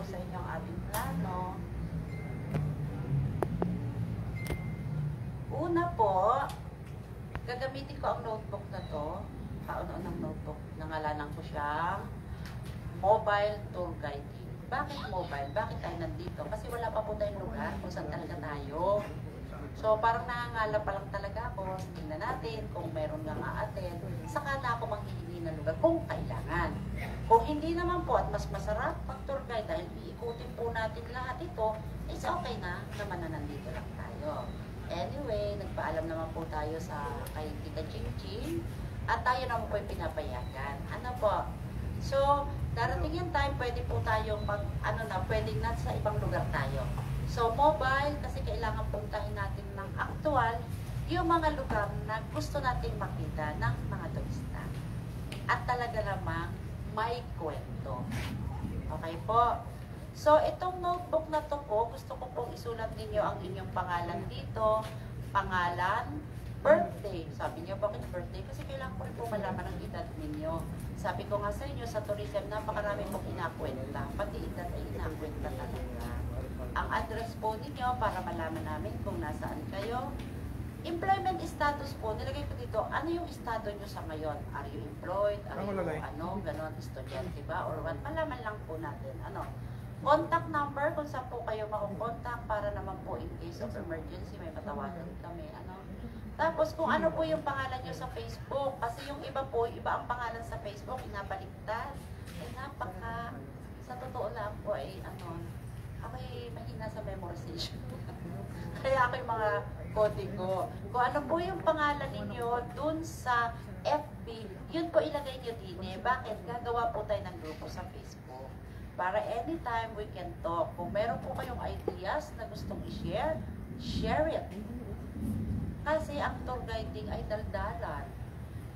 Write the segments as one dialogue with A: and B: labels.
A: sa inyo ang ating plano. Una po, gagamitin ko ang notebook na to. Kauna ng notebook. Nangalanan ko siyang mobile tour guiding. Bakit mobile? Bakit tayo nandito? Kasi wala pa po tayong lugar kung saan talaga tayo. So, parang nangangalap pa lang talaga ako. Tingnan natin kung meron nga a-attend. Saka na ako manghihingi ng lugar kung kailangan. Kung hindi naman po at mas masarap pag tour guide dahil iikutin po natin lahat ito, it's okay na naman na nandito lang tayo. Anyway, nagpaalam naman po tayo sa kay Tita Ching at tayo naman po yung pinapayagan. Ano po? So, darating yung time, pwede po tayong pwedeng nasa ibang lugar tayo. So, mobile, kasi kailangan puntahin natin ng aktual yung mga lugar na gusto nating makita ng mga turista. At talaga namang may kwento. Okay po? So, itong notebook na to po, gusto ko pong isulat ninyo ang inyong pangalan dito. Pangalan, birthday. Sabi niyo, bakit birthday? Kasi kailangan ko rin po malaman ang edad ninyo. Sabi ko nga sa inyo, sa tourism, napakarami pong inakwenta. Pati edad ay inakwenta talaga. Ang address po ninyo para malaman namin kung nasaan kayo. Employment status po, nilagay ko dito, ano yung estado nyo sa ngayon? Are you employed? Are you, ganon, estudyante ba? Or what? Malaman lang po natin. Contact number, kung saan po kayo makukontak para naman po in case of emergency, may patawagan kami. Tapos kung ano po yung pangalan nyo sa Facebook, kasi yung iba po, iba ang pangalan sa Facebook, inabaliktad. Sa totoo lang po ako'y mahina sa memorization. Kaya ako'y mga kodigo. Kung ano po yung pangalan ninyo dun sa FB, yun po ilagay nyo din eh. Bakit? Gagawa po tayo ng grupo sa Facebook. Para anytime we can talk. Kung meron po kayong ideas na gustong i-share, share it. Kasi ang tour guiding ay daldalan.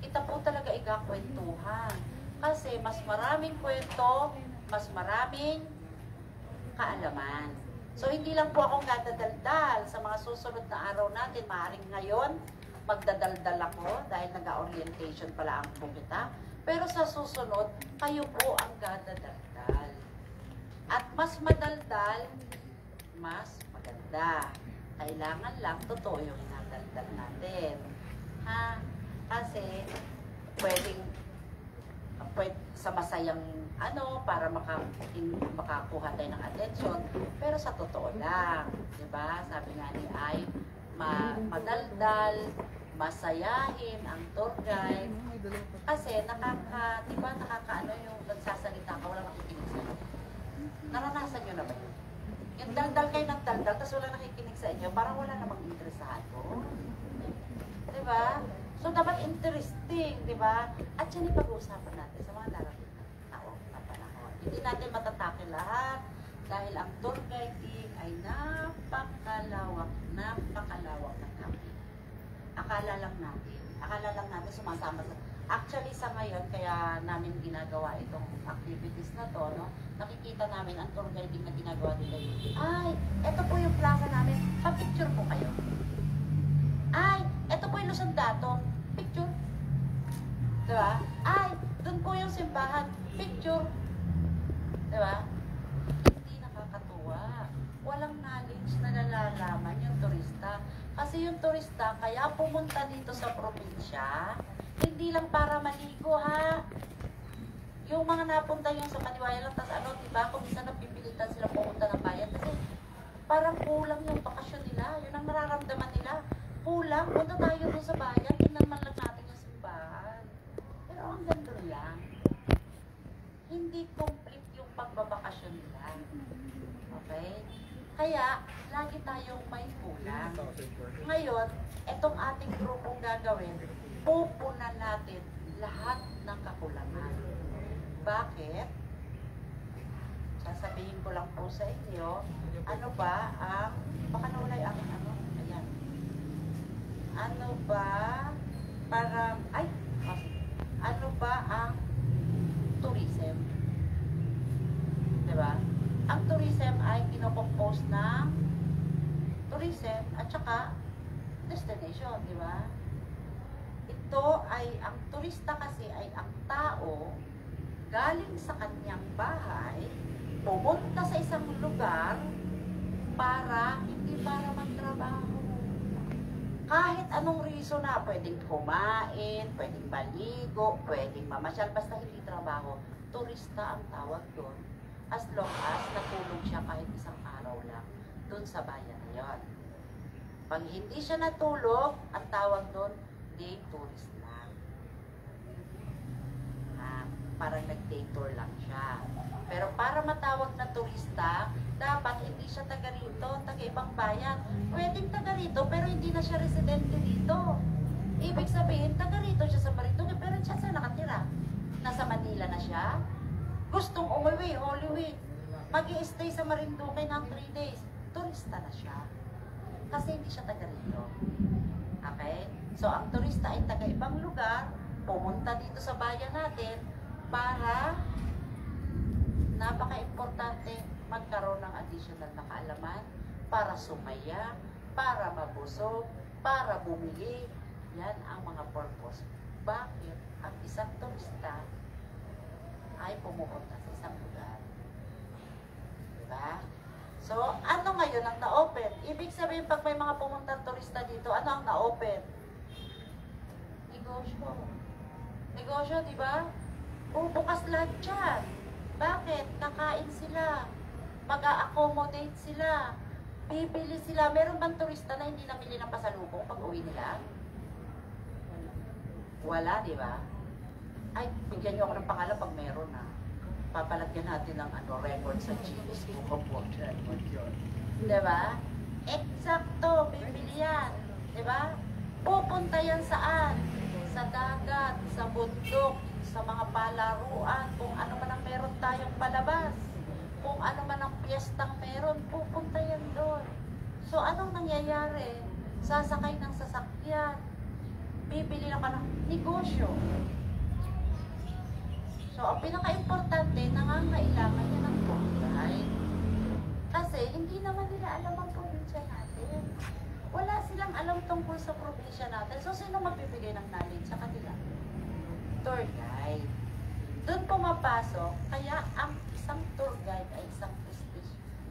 A: Kita po talaga igakwentuhan. Kasi mas maraming kwento, mas maraming kaalaman. So, hindi lang po akong dadadaldal sa mga susunod na araw natin. Maaaring ngayon, magdadaldal ako dahil nag-orientation pala ang po kita. Pero sa susunod, kayo po ang dadadaldal. At mas madaldal, mas maganda. Kailangan lang totoo yung inadaldal natin. Kasi, pwedeng sa masayang para makakuha tayo ng atensyon, pero sa totoo lang, diba? Sabi nga ni Ay, madaldal, masayahin ang tour guide, kasi nakakaano yung nagsasalita ka, walang nakikinig sa'yo. Naranasan nyo na ba yun? Yung daldal kayo ng daldal, tapos walang nakikinig sa inyo, parang wala namang interesado. Diba? So, dapat interesting, diba? At yan ipag-uusapan natin sa mga darating na tao na panahon. Hindi natin matatake lahat dahil ang tour guiding ay napakalawak ng topic. Akala lang natin sumasama sa... Actually, sa ngayon, kaya namin ginagawa itong activities na to, no? Nakikita namin ang tour guiding na ginagawa nila. Ay, eto po yung plaza namin. Pa-picture po kayo. Ay, eto po yung Luzon Dato. Picture. Diba? Ay, dun po yung simbahan. Picture. Diba? Hindi nakakatuwa. Walang knowledge na nalalaman yung turista. Kasi yung turista, kaya pumunta dito sa probinsya, hindi lang para maligo, ha? Yung mga napunta yung sa Maniwaya lang, tapos diba? Kung minsan napipilitan sila pumunta ng bayan. Kasi parang kulang yung bakasyon nila. Yun ang nararamdaman nila. Kulang. Punta tayo doon sa bayan. Tingnan man lang natin yung simbahan. Pero ang ganda lang. Hindi complete yung pagbabakasyon nila. Okay? Kaya, lagi tayong may kulang. Ngayon, itong ating grupong gagawin, pupunan natin lahat ng kakulangan. Bakit? Sasabihin ko lang po sa inyo, ano ba ang, baka nawala yung aking ayan. Ano ba, ano ba ang tourism? Diba? Ang tourism ay kinocompose ng tourism at saka destination, di ba? Ito ay, ang turista kasi ay ang tao galing sa kanyang bahay pumunta sa isang lugar hindi para magtrabaho. Kahit anong reason na, pwedeng kumain, pwedeng maligo, pwedeng mamasyal, basta hindi trabaho, turista ang tawag doon. As long as natulog siya kahit isang araw lang doon sa bayan na yun. Pag hindi siya natulog, ang tawag doon, day tourist lang. Parang nag-day tour lang siya. Pero para matawag na turista, dapat hindi siya taga rito, taga ibang bayan. Pwedeng taga rito, pero hindi na siya residente dito. Ibig sabihin, taga rito siya sa Marinduque, pero siya sa nakatira. Nasa Manila na siya. Gustong umuwi, Holy Week. Mag-i-stay sa Marinduque ng 3 days. Turista na siya. Kasi hindi siya taga rito. Okay? So, ang turista ay taga ibang lugar, pumunta dito sa bayan natin para napaka-importante magkaroon ng additional na kaalaman para sumaya, para mabusog, para bumili. Yan ang mga purpose. Bakit ang isang turista ay pumupunta sa isang lugar? Diba? So, ano ngayon ang na-open? Ibig sabihin, pag may mga pumuntang turista dito, ano ang na-open? Negosyo. Negosyo, diba? Bubukas lahat dyan. Bakit? Kakain sila. Mag-a-accommodate sila. Bibili sila. Meron bang turista na hindi namili ng pasalubong pag uwi nila? Wala, di ba? Ay, bigyan niyo ako ng pangalan pag meron na. Papalagyan natin ng record sa Guinness Book of World Records yun. Di ba? Eksakto, bibili yan. Di ba? Pupunta yan saan? Sa dagat, sa bundok, sa mga palaruan, kung ano man ang meron tayong palabas, kung ano man ang piyestang meron, pupunta yan doon. So, anong nangyayari? Sasakay ng sasakyan, bibili na ka ng negosyo. So, ang pinaka-importante, nangangailangan niya ng tour guide. Kasi, hindi naman nila alam ang probinsya natin. Wala silang alam tungkol sa probinsya natin. So, sino magbibigay ng knowledge sa kanila? Tour guide. Doon pumapasok, kaya ang isang tour guide ay isang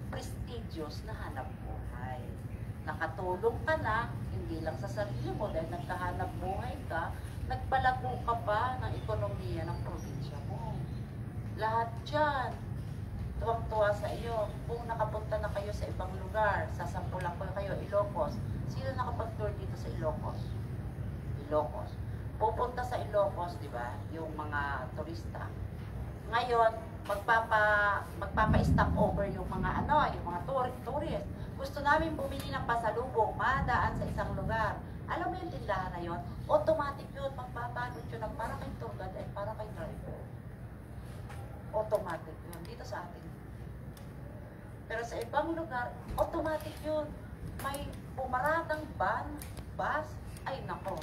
A: prestigious na hanap buhay. Nakatulong ka na, hindi lang sa sarili mo, dahil nagkahanap buhay ka, nagpalago ka pa ng ekonomiya ng probinsya mo. Lahat dyan, tuwang-tuwa sa iyo. Kung nakapunta na kayo sa ibang lugar, sasampulan ko kayo, Ilocos. Sino nakapag-tour dito sa Ilocos? Ilocos. Pupunta sa Ilocos, di ba? Yung mga turista. Ngayon, magpapa-stop over yung mga yung mga tourist. Gusto namin bumili ng pasalubong, madaan sa isang lugar. Alam mo yung tindahan na yun? Automatic yun, magpapagot yun ng para kay tour guide ay para kay driver. Automatic yun, dito sa atin. Pero sa ibang lugar, automatic yun. May bumaratang van, bus, ay nako.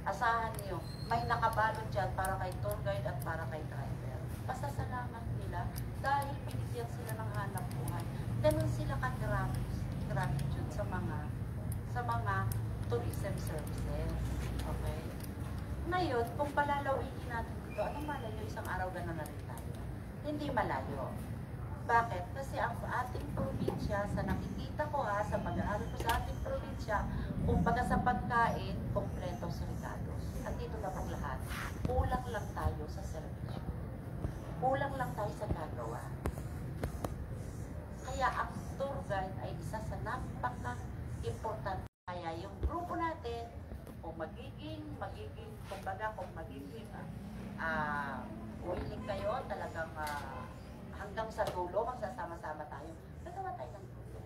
A: Asahan niyo, may nakabalot dyan para kay tour guide at para kay driver. Pasasalamat nila dahil binigyan sila ng hanap buhay. Ganun sila ka-gratitude sa mga tourism services. Okay? Ngayon, kung palalawiin natin dito, anong malayo? Isang araw gano'n na rin tayo. Hindi malayo. Bakit? Kasi ang ating probinsya, sa nakikita ko sa pag-aaral ko sa ating probinsya, kumbaga sa pagkain, kompletos regados. At dito na pong lahat. Kulang lang tayo sa servisyo. Kulang lang tayo sa gagawa. Kaya ang tour guide ay isa sa napaka-importante. Kaya yung grupo natin, kung magiging, kumbaga kung magiging willing kayo, talagang hanggang sa dulo, magsasama-sama tayo. Gagawa tayo ng grupo.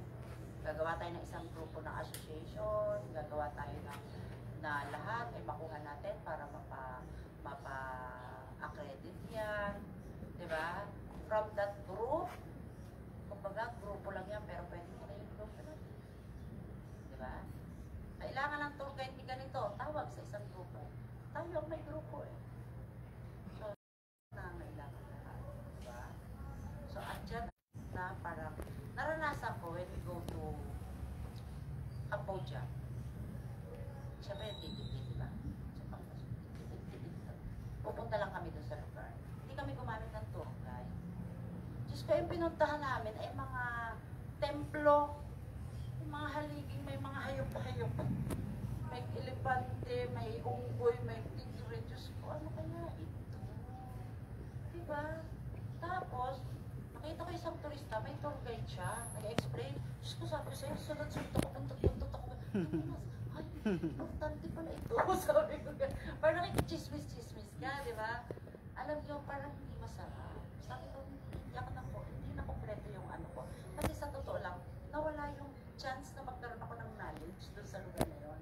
A: Gagawa tayo ng isang grupo ng association, gagawa tayo na lahat ay makuha natin para mapa-accredit yan. Diba? From that group, kumbaga, grupo lang yan, pero pwede mo na yung grupo natin. Diba? Kailangan ng tour guide ni ganito, tawag sa isang grupo. Tayo ang may grupo eh. So, nangailangan lahat. Diba? So, andyan na parang, naranasan ko when we go to Cambodia. Siyempre, titigil, diba? Pupunta lang kami doon sa lugar. Hindi kami gumamit ng tour guide. Diyos ko, yung dulo, yung mga haliging, may mga hayop-hayop. May elepante, may unggoy, may tigre. Diyos ko, ano kaya ito? Diba? Tapos, nakita ko isang turista, may tour guide siya, nag-explain. Diyos ko, sabi ko sa'yo, sunod-sunod ako, buntot-buntot ako. Ay, importante pala ito. Sabi ko, parang nakikichismis-chismis ka, di ba? Alam niyo, parang hindi masarap. Sabi ko, hindi na kompleto yung ano ko. Kasi sa totoo lang, nawala yung chance na magkaroon ako ng knowledge doon sa lugar na yun.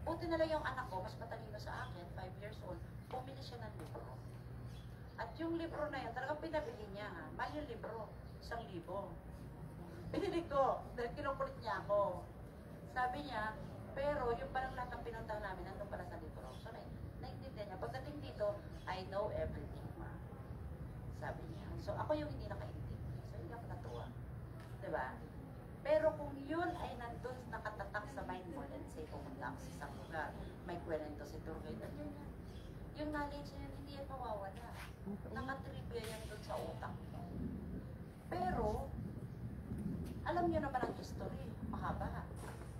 A: Buti na lang yung anak ko, mas matalino sa akin, 5 years old, bumili siya ng libro. At yung libro na yun, talagang pinabili niya ha. Mahal yung libro, 1,000. Binili ko, dahil kinukulit niya ako. Sabi niya, pero yung parang lahat ng pinuntahan namin, nandun pala sa libro. So, naintindihan niya. Pagdating dito, I know everything, ma. Sabi niya. So, ako yung hindi nakaintindi. So, hindi ako natuwa. Diba? Pero kung yun ay nandun nakatatak sa mind mo, let's say, pumunta ako sa isang lugar, may kwento si tour guide, nandiyan yan. Yung knowledge niya, hindi yan mawawala. Nakatrivia yan dun sa utak mo. Pero, alam niyo naman ang history, mahaba.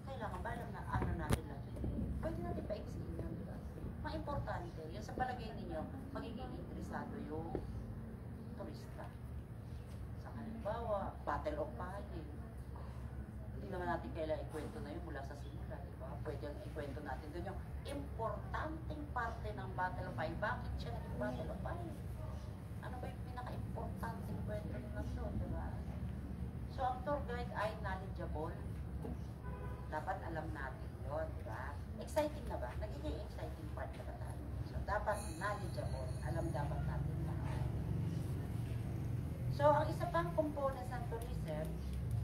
A: Kailangan ba alam na ano natin lang yun? Pwede natin pa-explain yun, diba? Importante, yun sa palagay ninyo, magiging interesado yung turista. Sa halimbawa, Battle of Pahig. Hindi naman natin kailangan ikwento na yun mula sa simula, diba? Pwede yung ikwento natin doon yung importanteng parte ng Battle of Pahig. Bakit siya naging Battle of Pahig? Ano ba yung pinaka-importanteng kwento nyo doon, diba? So, ang tour guide ay knowledgeable. Dapat alam natin yun, di ba? Exciting na ba? Nagiging exciting part na ba tayo? So, dapat knowledgeable. Alam dapat natin lahat. So, ang isa pang component ng tourism,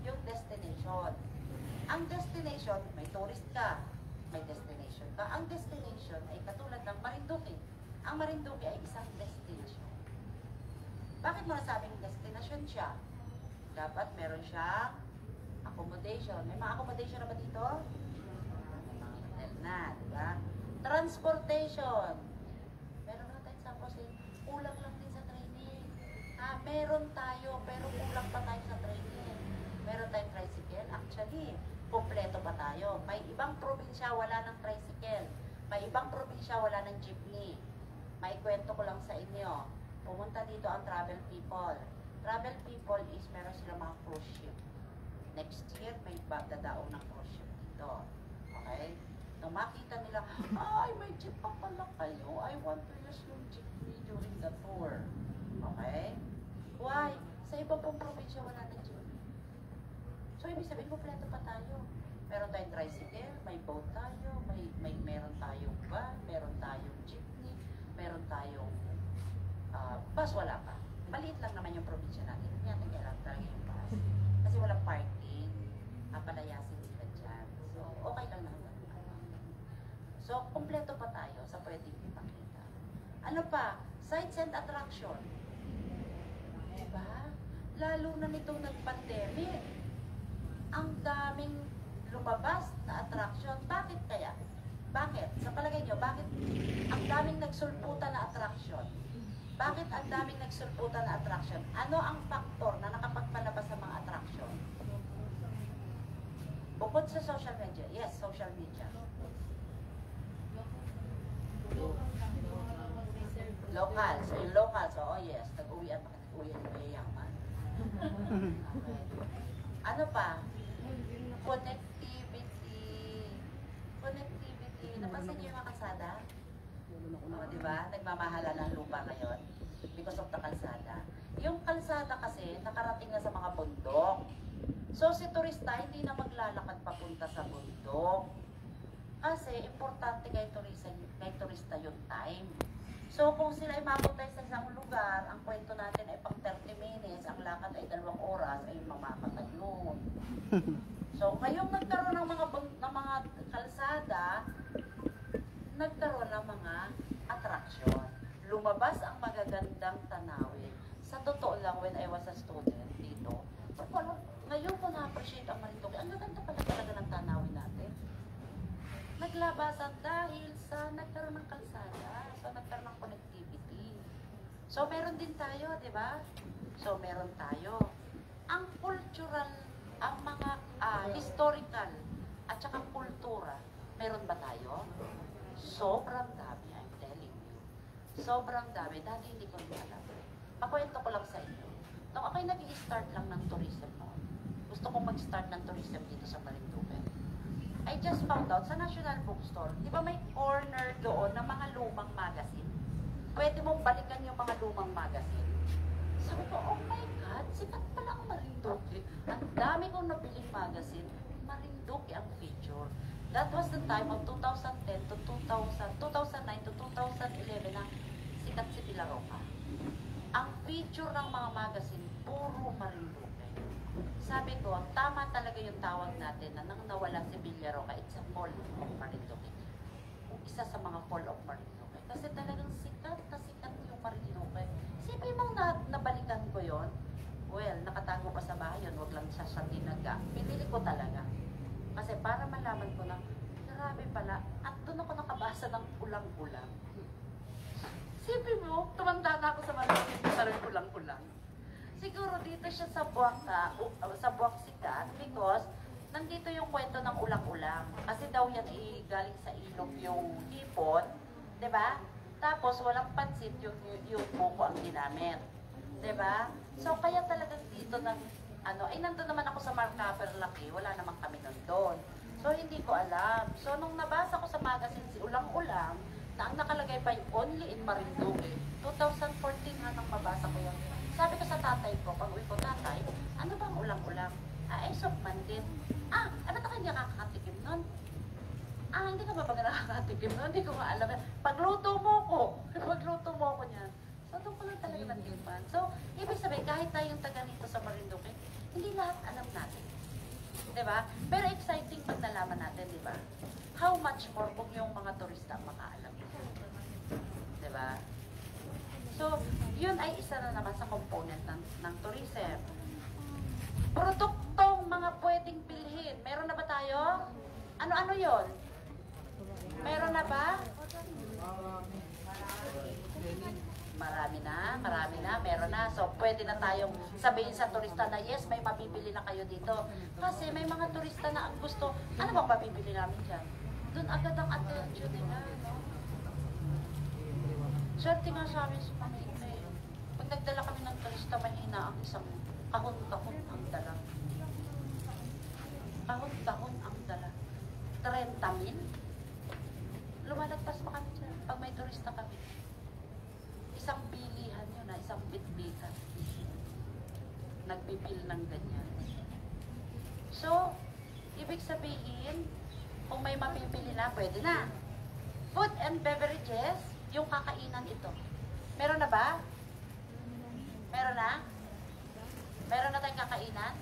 A: yung destination. Ang destination, may tourist ka, may destination ka. Ang destination ay katulad ng Marinduque. Ang Marinduque ay isang destination. Bakit mo nasabing destination siya? Dapat meron siyang accommodation. May mga accommodation na ba dito? May mga hotel na, di ba? Transportation. Meron na tayo sa kasi kulang lang din sa training. Meron tayo, pero kulang pa tayo sa training. Meron tayong tricycle. Actually, kompleto pa tayo. May ibang probinsya wala ng tricycle. May ibang probinsya wala ng jeepney. May kwento ko lang sa inyo. Pumunta dito ang travel people. Travel people is meron sila mga cruise ship. Next year, may dadaong ng cruise ship dito. Okay? Nung makita nila, ay, may jeep pa pala kayo. I want to use yung jeepney during the tour. Okay? Why? Sa iba pong probinsya, wala na jeepney. So, ibig sabihin, kompleto pa tayo. Meron tayong tricycle, may boat tayo, meron tayong van, meron tayong jeepney, meron tayong bus, wala pa. Maliit lang naman yung probinsya natin. Hindi natin kailangan talaga yung bus. Kasi walang parking. Palayasin nila dyan. So, okay lang naman. So, kompleto pa tayo sa pwedeng ipakita. Ano pa? Sites and attraction. Diba? Lalo na nitong nag-pandemic. Ang daming lumabas na attraction. Bakit kaya? Bakit? Sa palagay nyo, bakit ang daming nagsulputan na attraction? Bakit ang daming nagsulputan na attraction? Ano ang faktor na nakapagpalabas sa mga attraction? Bukod sa social media. Yes, social media. Local. So, yung local. So, oh yes, nag-uwian pa. Nag-uwian yung mayayaman. Okay. Ano pa? Connectivity. Connectivity. Napansin niyo yung mga kalsada? Diba? Nagmamahala ng lupa ngayon because of the kalsada. Yung kalsada kasi, nakarating na sa mga bundok. So, si turista, hindi na maglalakad papunta sa bundok. Kasi, importante kay turista yung time. So, kung sila ay mapunta sa isang lugar, ang kwento natin ay pang 30 minutes, ang lakad ay 2 oras, ay mamamatay yun. So, ngayong nagkaroon ng mga kalsada, nagkaroon ng mga attraction. Lumabas ang magagandang tanawin. Sa totoo lang, when I was a student dito, ngayon ko na-appreciate ang Marinduque. Ang gaganda pala talaga ng tanawin natin. Naglabasan dahil sa nagkaroon ng kalsada. So, nagkaroon ng connectivity. So, meron din tayo, di ba? So, meron tayo. Ang cultural, ang mga historical at saka kultura, meron ba tayo? Sobrang dami, I'm telling you. Sobrang dami. Dati hindi ko rin alam. Makwento ko lang sa inyo. Nung ako'y nag-i-start lang ng tourism noon, gusto kong mag-start ng tourism dito sa Marinduque. I just found out sa National Bookstore, di ba may corner doon ng mga lumang magazine? Pwede mong balikan yung mga lumang magazine. Sabi ko, oh my God, sikat pala ang Marinduque. Ang dami kong nabiling magazine, Marinduque ang feature. That was the time of 2010 to 2009 to 2011 na sikat si Pilaroca. Ang feature ng mga magazine, puro Marinduque. Sabi ko, tama talaga yung tawag natin na nang nawala si Villaroca, it's a fall of Marinduque. Isa sa mga fall of Marinduque. Kasi talagang sikat na sikat yung Marinduque. Sipin mong nabalikan ko yon. Well, nakatago pa sa bahay yun, wag lang siya tinaga. Pinili ko talaga. Kasi para malaman ko na, grabe pala, at doon ako nakabasa ng ulang-ulang. Sipin mo, tumanda na ako sa Marinduque, parang ulang-ulang. Siguro dito siya sa buwak sikat because nandito yung kwento ng ulang-ulang. Kasi daw yan galing sa ilog yung hipon, di ba? Tapos walang pansit yung buko ang ginamit. Di ba? So kaya talagang dito nandun naman ako sa Marcaper Laki, wala naman kami nandun. So hindi ko alam. So nung nabasa ko sa magazine si Ulang-Ulang, na ang nakalagay pa yung only in Marinduque, 2014 nang mabasa ko yun. Sabi ko sa tatay ko, pag uwi ko, tatay, ano bang ulang-ulang? Aesop man din. Ano ka niya kakatikim nun? Hindi ka ba nakakatikim nun? Hindi ko nga alam. Pagluto mo ko niyan. So, doon ko lang talaga natikman. So, ibig sabihin, kahit tayong taga rito sa Marinduque, hindi lahat alam natin. Diba? Pero exciting pag nalaman natin, diba? How much more kung yung mga turista makaalam. Diba? So, yun ay isa na naman sa component ng tourism. Produktong mga pwedeng bilhin. Meron na ba tayo? Ano-ano yun? Meron na ba? Marami na, meron na. So, pwede na tayong sabihin sa turista na, yes, may mabibili na kayo dito. Kasi may mga turista na ang gusto, ano bang mabibili namin dyan? Doon agad ang attention nila, no? Swerte nga sa amin sa pamilya. Pag nagdala kami ng turista, mahina ang isang kahon-kahon ang dala. Kahon-kahon ang dala. 30,000? Lumalagpas pa kami dyan pag may turista kami. Isang bilihan yun na, isang bitbitan. Nagpipil ng ganyan. So, ibig sabihin, kung may mapipili na, pwede na. Food and beverages, yung kakainan ito. Meron na ba? Meron na? Meron na tayong kakainan?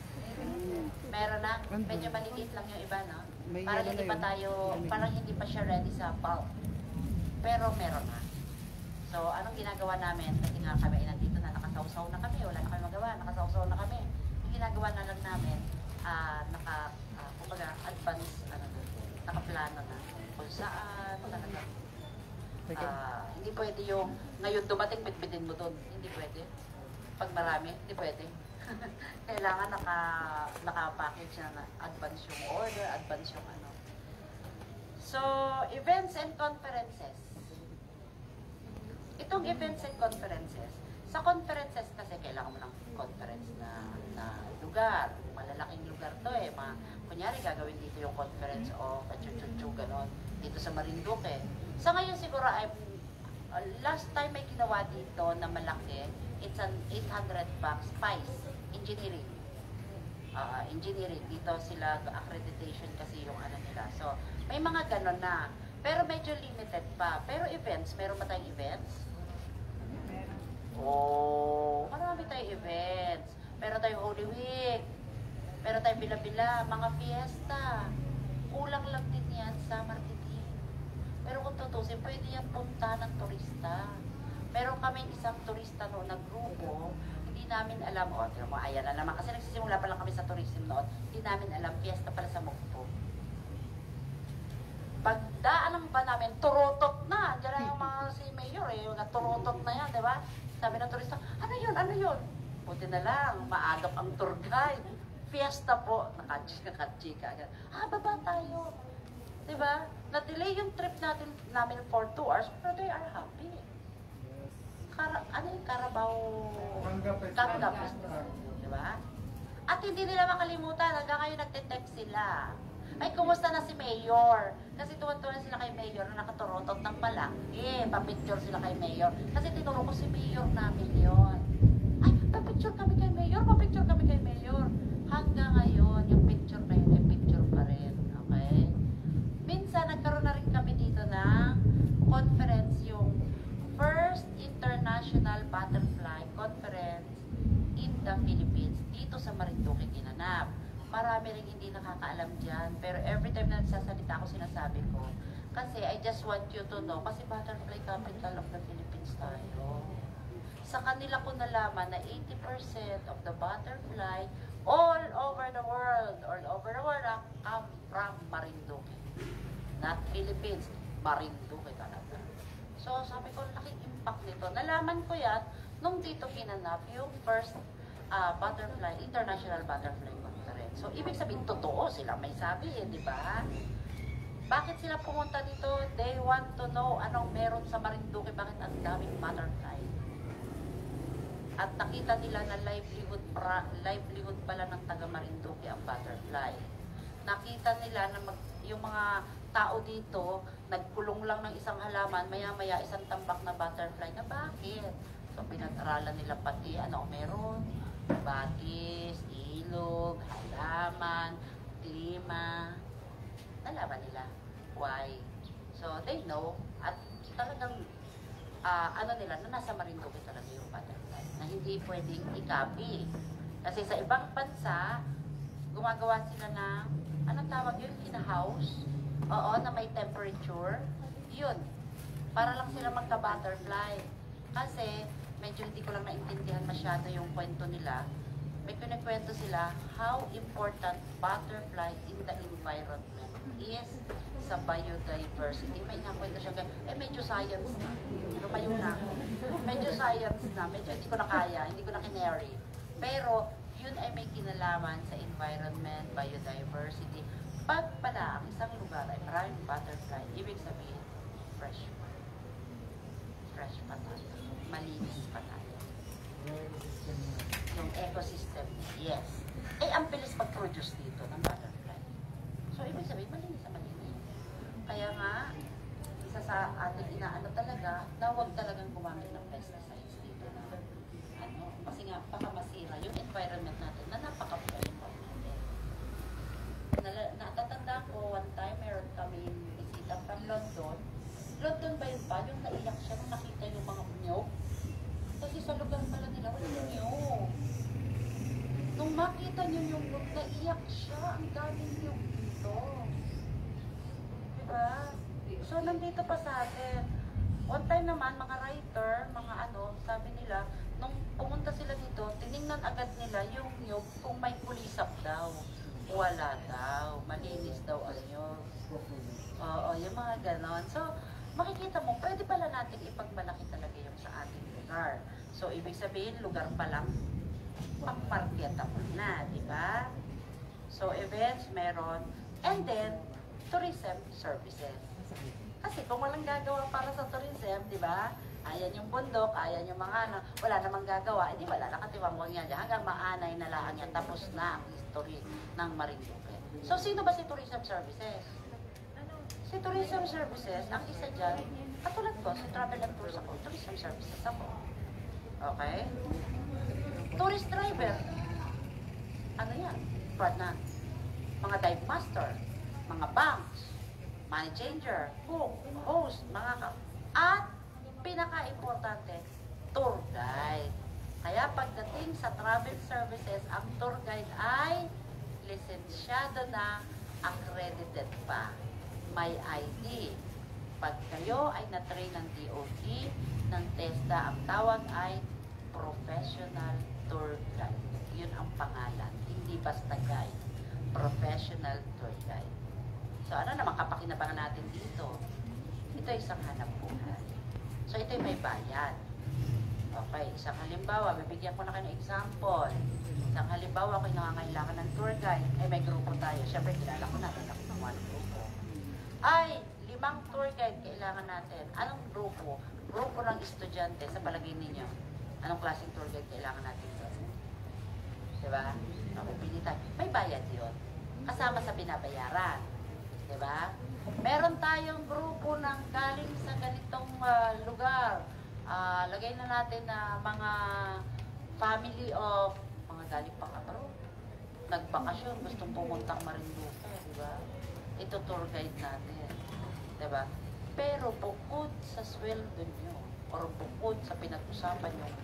A: Meron na? Medyo maliliit lang yung iba, no? Parang hindi pa tayo, parang hindi pa siya ready sa bulk. Pero meron na. So, anong ginagawa namin? Kasi nga kami ay nandito na, nakasawsaw na kami, wala na kami magawa, nakasawsaw na kami. Yung ginagawa na lang namin, kumbaga, advance, nakaplano na. Kung saan, talaga. Hindi pwede yung, ngayon dumating, bitbitin mo doon. Hindi pwede. Pag marami, hindi pwede. Kailangan naka-package na advance yung order, advance yung ano. So, events and conferences. Itong events and conferences, sa conferences kasi kailangan mo ng conference na lugar. Malalaking lugar to eh. Kunyari gagawin dito yung conference o kachuchuchu ganon dito sa Marinduque. Sa ngayon siguro last time may ginawa dito na malaki, it's an 800 bucks PICE engineering. Engineering dito sila accreditation kasi yung ano nila. So may mga ganon na. Pero medyo limited pa. Pero events, meron ba tayong events? Oh, marami tayong events. Meron tayong Holy Week. Meron tayong bila-bila, mga fiesta. Kulang lang din yan sa marketing. Pero kung tutusin, pwede yan punta ng turista. Meron kaming isang turista noon na grupo, hindi namin alam, ayan na naman, kasi nagsisimula pa lang kami sa tourism noon, hindi namin alam, fiesta pala sa Mokpo. Pagdaan ba namin, turutot na. Diyan na yung mga si Mayor yung turutot na yan, di ba? Sabi ng turista, ano yun? Buti na lang, maagap ang tour guide. fiesta po, nakachika agad. Baba tayo. Diba? Na-delay yung trip namin for 2 hours, pero they are happy. Ano yung Carabao? Kanga Festival. Diba? At hindi nila makalimutan, hanggang ngayon nagte-text sila. Ay, kumusta na si Mayor? Kasi tuwan-tuwan sila kay Mayor na nakaturotot ng palaki. Pa-picture sila kay Mayor. Kasi tinuro ko si Mayor namin yon. Ay, pa-picture kami kay Mayor, pa-picture kami kay Mayor. Hanggang ngayon, yung picture na yun, ay picture pa rin. Okay? Minsan, nagkaroon na rin kami dito ng conference, yung First International Butterfly Conference in the Philippines. Dito sa Marinduque ginanap. Marami rin hindi nakakaalam dyan. Pero every time na nagsasalita ako, sinasabi ko. Kasi I just want you to know, kasi butterfly capital of the Philippines tayo. Sa kanila ko nalaman na 80% of the butterfly all over the world come from Marinduque. Not Philippines, Marinduque talaga. So sabi ko, laking impact nito. Nalaman ko yan nung dito ginanap yung first International Butterfly Conference. So, ibig sabihin, totoo sila may sabi di ba? Bakit sila pumunta dito? They want to know anong meron sa Marinduque, bakit ang daming butterfly. At nakita nila na livelihood pala ng taga Marinduque ang butterfly. Nakita nila na yung mga tao dito, nagkulong lang ng isang halaman, maya-maya isang tambak na butterfly. Na bakit? So, pinag-aralan nila pati meron. Batis, ilog, halaman, klima. Nalaman nila. Why? So, they know. At talagang, nila, na nasa Marinduque talaga yung butterfly. Na hindi pwedeng i-copy. Kasi sa ibang bansa, gumagawa sila ng, anong tawag yun? In-house. Oo, na may temperature. Yun. Para lang sila magka-butterfly. Kasi, medyo hindi ko lang naintindihan masyado yung kwento nila. May kinikwento sila how important butterfly in the environment is sa biodiversity. May nakwento siya, medyo science na. Lumayo na ako. Medyo science na. Medyo hindi ko na kaya, hindi ko na kinary. Pero, yun ay may kinalaman sa environment, biodiversity. Pag pala ang isang lugar ay maraming butterfly, ibig sabihin, fresh pa. Fresh pa tayo. Malinis pa tayo. Yung ecosystem, yes. Ang bilis mag-produce dito ng butterfly. So, ibig sabihin, malinis na malinis. Kaya nga, isa sa ating inaano talaga, na huwag talagang gumamit ng pesticides dito na, kasi nga, baka masira yung environment natin na napaka-important natin. Natatanda ko, one time, meron kami bisita from London. London ba yun pa? Yung naiyak siya nung nakita yung mga niyog. Kasi sa lugar pala nila, wala niyog. Nung makita niyo yung niyog, naiyak siya. Ang daming niyog dito. Diba? So, nandito pa sa atin. One time naman, mga writer, mga sabi nila, nung pumunta sila dito, tinignan agad nila yung niyog kung may kulisap daw. Wala daw. Malinis daw ang niyog. Oo, yung mga ganon. So, makikita mo, pwede pala natin ipagmalaki talaga yung sa ating lugar. So, ibig sabihin, lugar pa lang, pang-market ako na, di ba? So, events, meron. And then, tourism services. Kasi kung walang gagawa para sa tourism, di ba? Ayan yung bundok, ayan yung mga wala namang gagawa, hindi wala, nakatiwangwang yan. Hanggang maanay na lang yan, tapos na ang history ng Marinduque. So, sino ba si tourism services? Si tourism services, ang isa dyan, katulad ko, si travel and tours ako, tourism services ako. Okay? Tourist driver. Ano yan? Fraud na. Mga dive master, mga banks, money changer, cook, host, at pinaka-importante, tour guide. Kaya pagdating sa travel services, ang tour guide ay lisensyado na, accredited pa. May ID. Pag kayo ay na-train ng DOT, ng TESDA, ang tawag ay professional tour guide. Yun ang pangalan. Hindi basta guide. Professional tour guide. So, ano naman kapakinabangan natin dito? Ito ay isang hanap buhay. So, ito ay may bayad. Okay, isang halimbawa, bibigyan ko na kayo ng example. Isang halimbawa, ako'y nangangailangan ng tour guide. Ay, may grupo tayo. Siyempre, kilala ko na. Alam ko ng grupo. Ay, 5 tour guide kailangan natin. Anong grupo? Grupo ng estudyante sa palagay ninyo. Anong klaseng tour guide kailangan natin doon? Diba? Pili tayo. May bayad yun. Kasama sa binabayaran. Diba? Meron tayong grupo ng galing sa ganitong lugar. Lagay na natin na mga family of mga galing pang abroad. Nagbakasyon, gustong pumuntang Marinduque, diba? Ito tour guide natin. Diba? Pero bukod sa sweldo nyo, or bukod sa pinag-usapan yung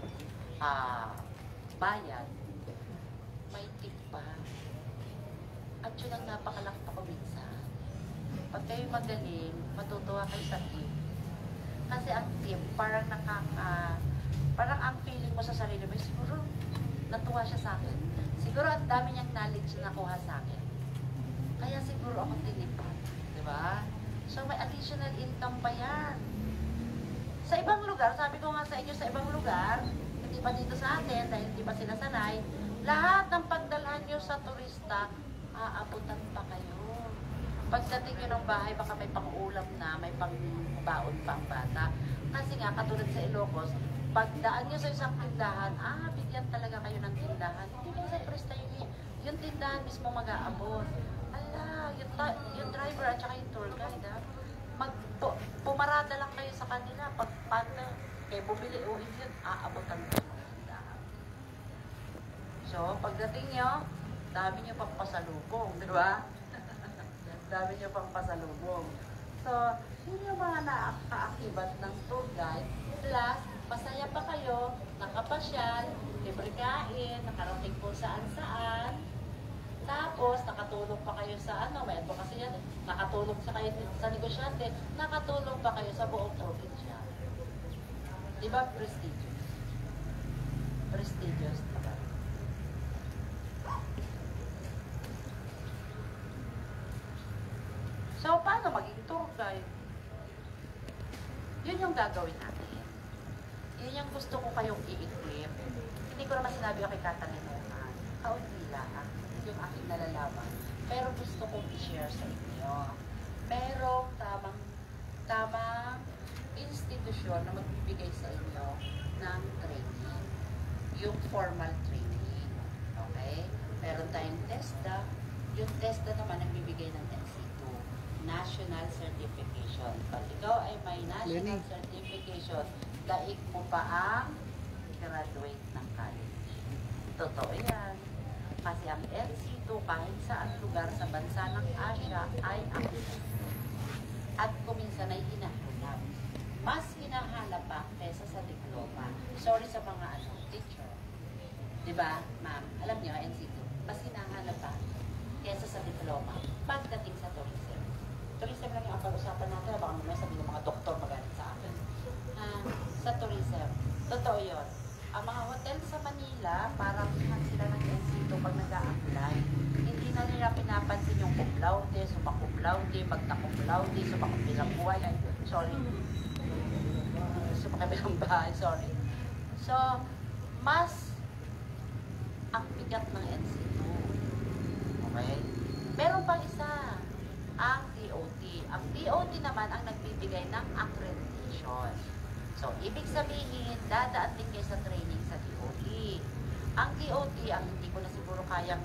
A: bayad, may tip pa. At yun ang napakalaki pa minsan. Pag kayo magaling, matutuwa kayo sa tip. Kasi ang tip, parang parang ang feeling mo sa sarili mo, siguro natuwa siya sa akin. Siguro ang dami niyang knowledge na nakuha sa akin. Kaya siguro ako tinipan. Diba? So may additional income pa yan. Sa ibang lugar, sabi ko nga sa inyo, sa ibang lugar, hindi pa dito sa atin, dahil hindi pa sila sanay, lahat ng pagdalhan nyo sa turista, aabutan pa kayo. Pagdating nyo ng bahay, baka may pang-ulam na, may pang-baon pang bata. Kasi nga, katulad sa Ilocos, pagdaan nyo sa isang tindahan, bigyan talaga kayo ng tindahan. Hindi kayo sa turista yung tindahan mismo mag-aabot. Ala, yung driver at saka yung tour guide, pumarada lang kayo sa kanila. Pag kayo bumili o hindi yun, aabotan kayo ng tindahan. So, pagdating nyo, dami nyo pang pasalubong, di ba? Dami nyo pang pasalubong. So, yun yung mga nakaakibat ng tour guide. Plus, masaya pa kayo, nakapasyal, libre kain, nakarating po saan-saan. Tapos, nakatulong pa kayo sa may advocacy yan, nakatulong sa kayo sa negosyante, nakatulong pa kayo sa buong probinsya. Di ba prestigious? Prestigious, diba? So, paano maging tour guide? Yun yung gagawin natin. Yun yung gusto ko kayong i-equip. Hindi ko naman sinabi ako kay katalinuhan. Kaunti lang yung aking nalalaman. Pero gusto kong i-share sa inyo. Merong tamang institusyon na magbibigay sa inyo ng training. Yung formal training. Okay? Meron tayong TESDA. Yung TESDA naman nagbibigay ng NC2. National Certification. Pag ikaw ay may national certification, daig mo pa ang graduate ng college. Totoo yan. Kasi ang NC2 kahit saan lugar sa bansa ng Asia ay active. At kuminsan ay hinahanap. Mas hinahanap pa kesa sa diploma. Sorry sa mga teacher. Diba, ma'am? Alam niyo, NC2, mas hinahanap pa kesa sa diploma pagdating sa tourism. Tourism lang yung ang pag-usapan natin. Baka may sabihin ng mga doktor magalit sa akin. Sa tourism. Totoo yun. Ang mga hotel sa Manila, parang sila ng NC2 pag nag-a-apply. Hindi na nila pinapansin yung cum laude, summa cum laude, magna cum laude, summa cum bilang buhay. Sorry. Summa kabilang bahay, sorry. So, mas ang bigat ng NC2. Okay? Meron pang isa, ang DOT. Ang DOT naman ang nagbibigay ng accreditation. So, ibig sabihin, dadaan din kayo sa training sa DOT. Ang DOT, ang hindi ko na siguro kayang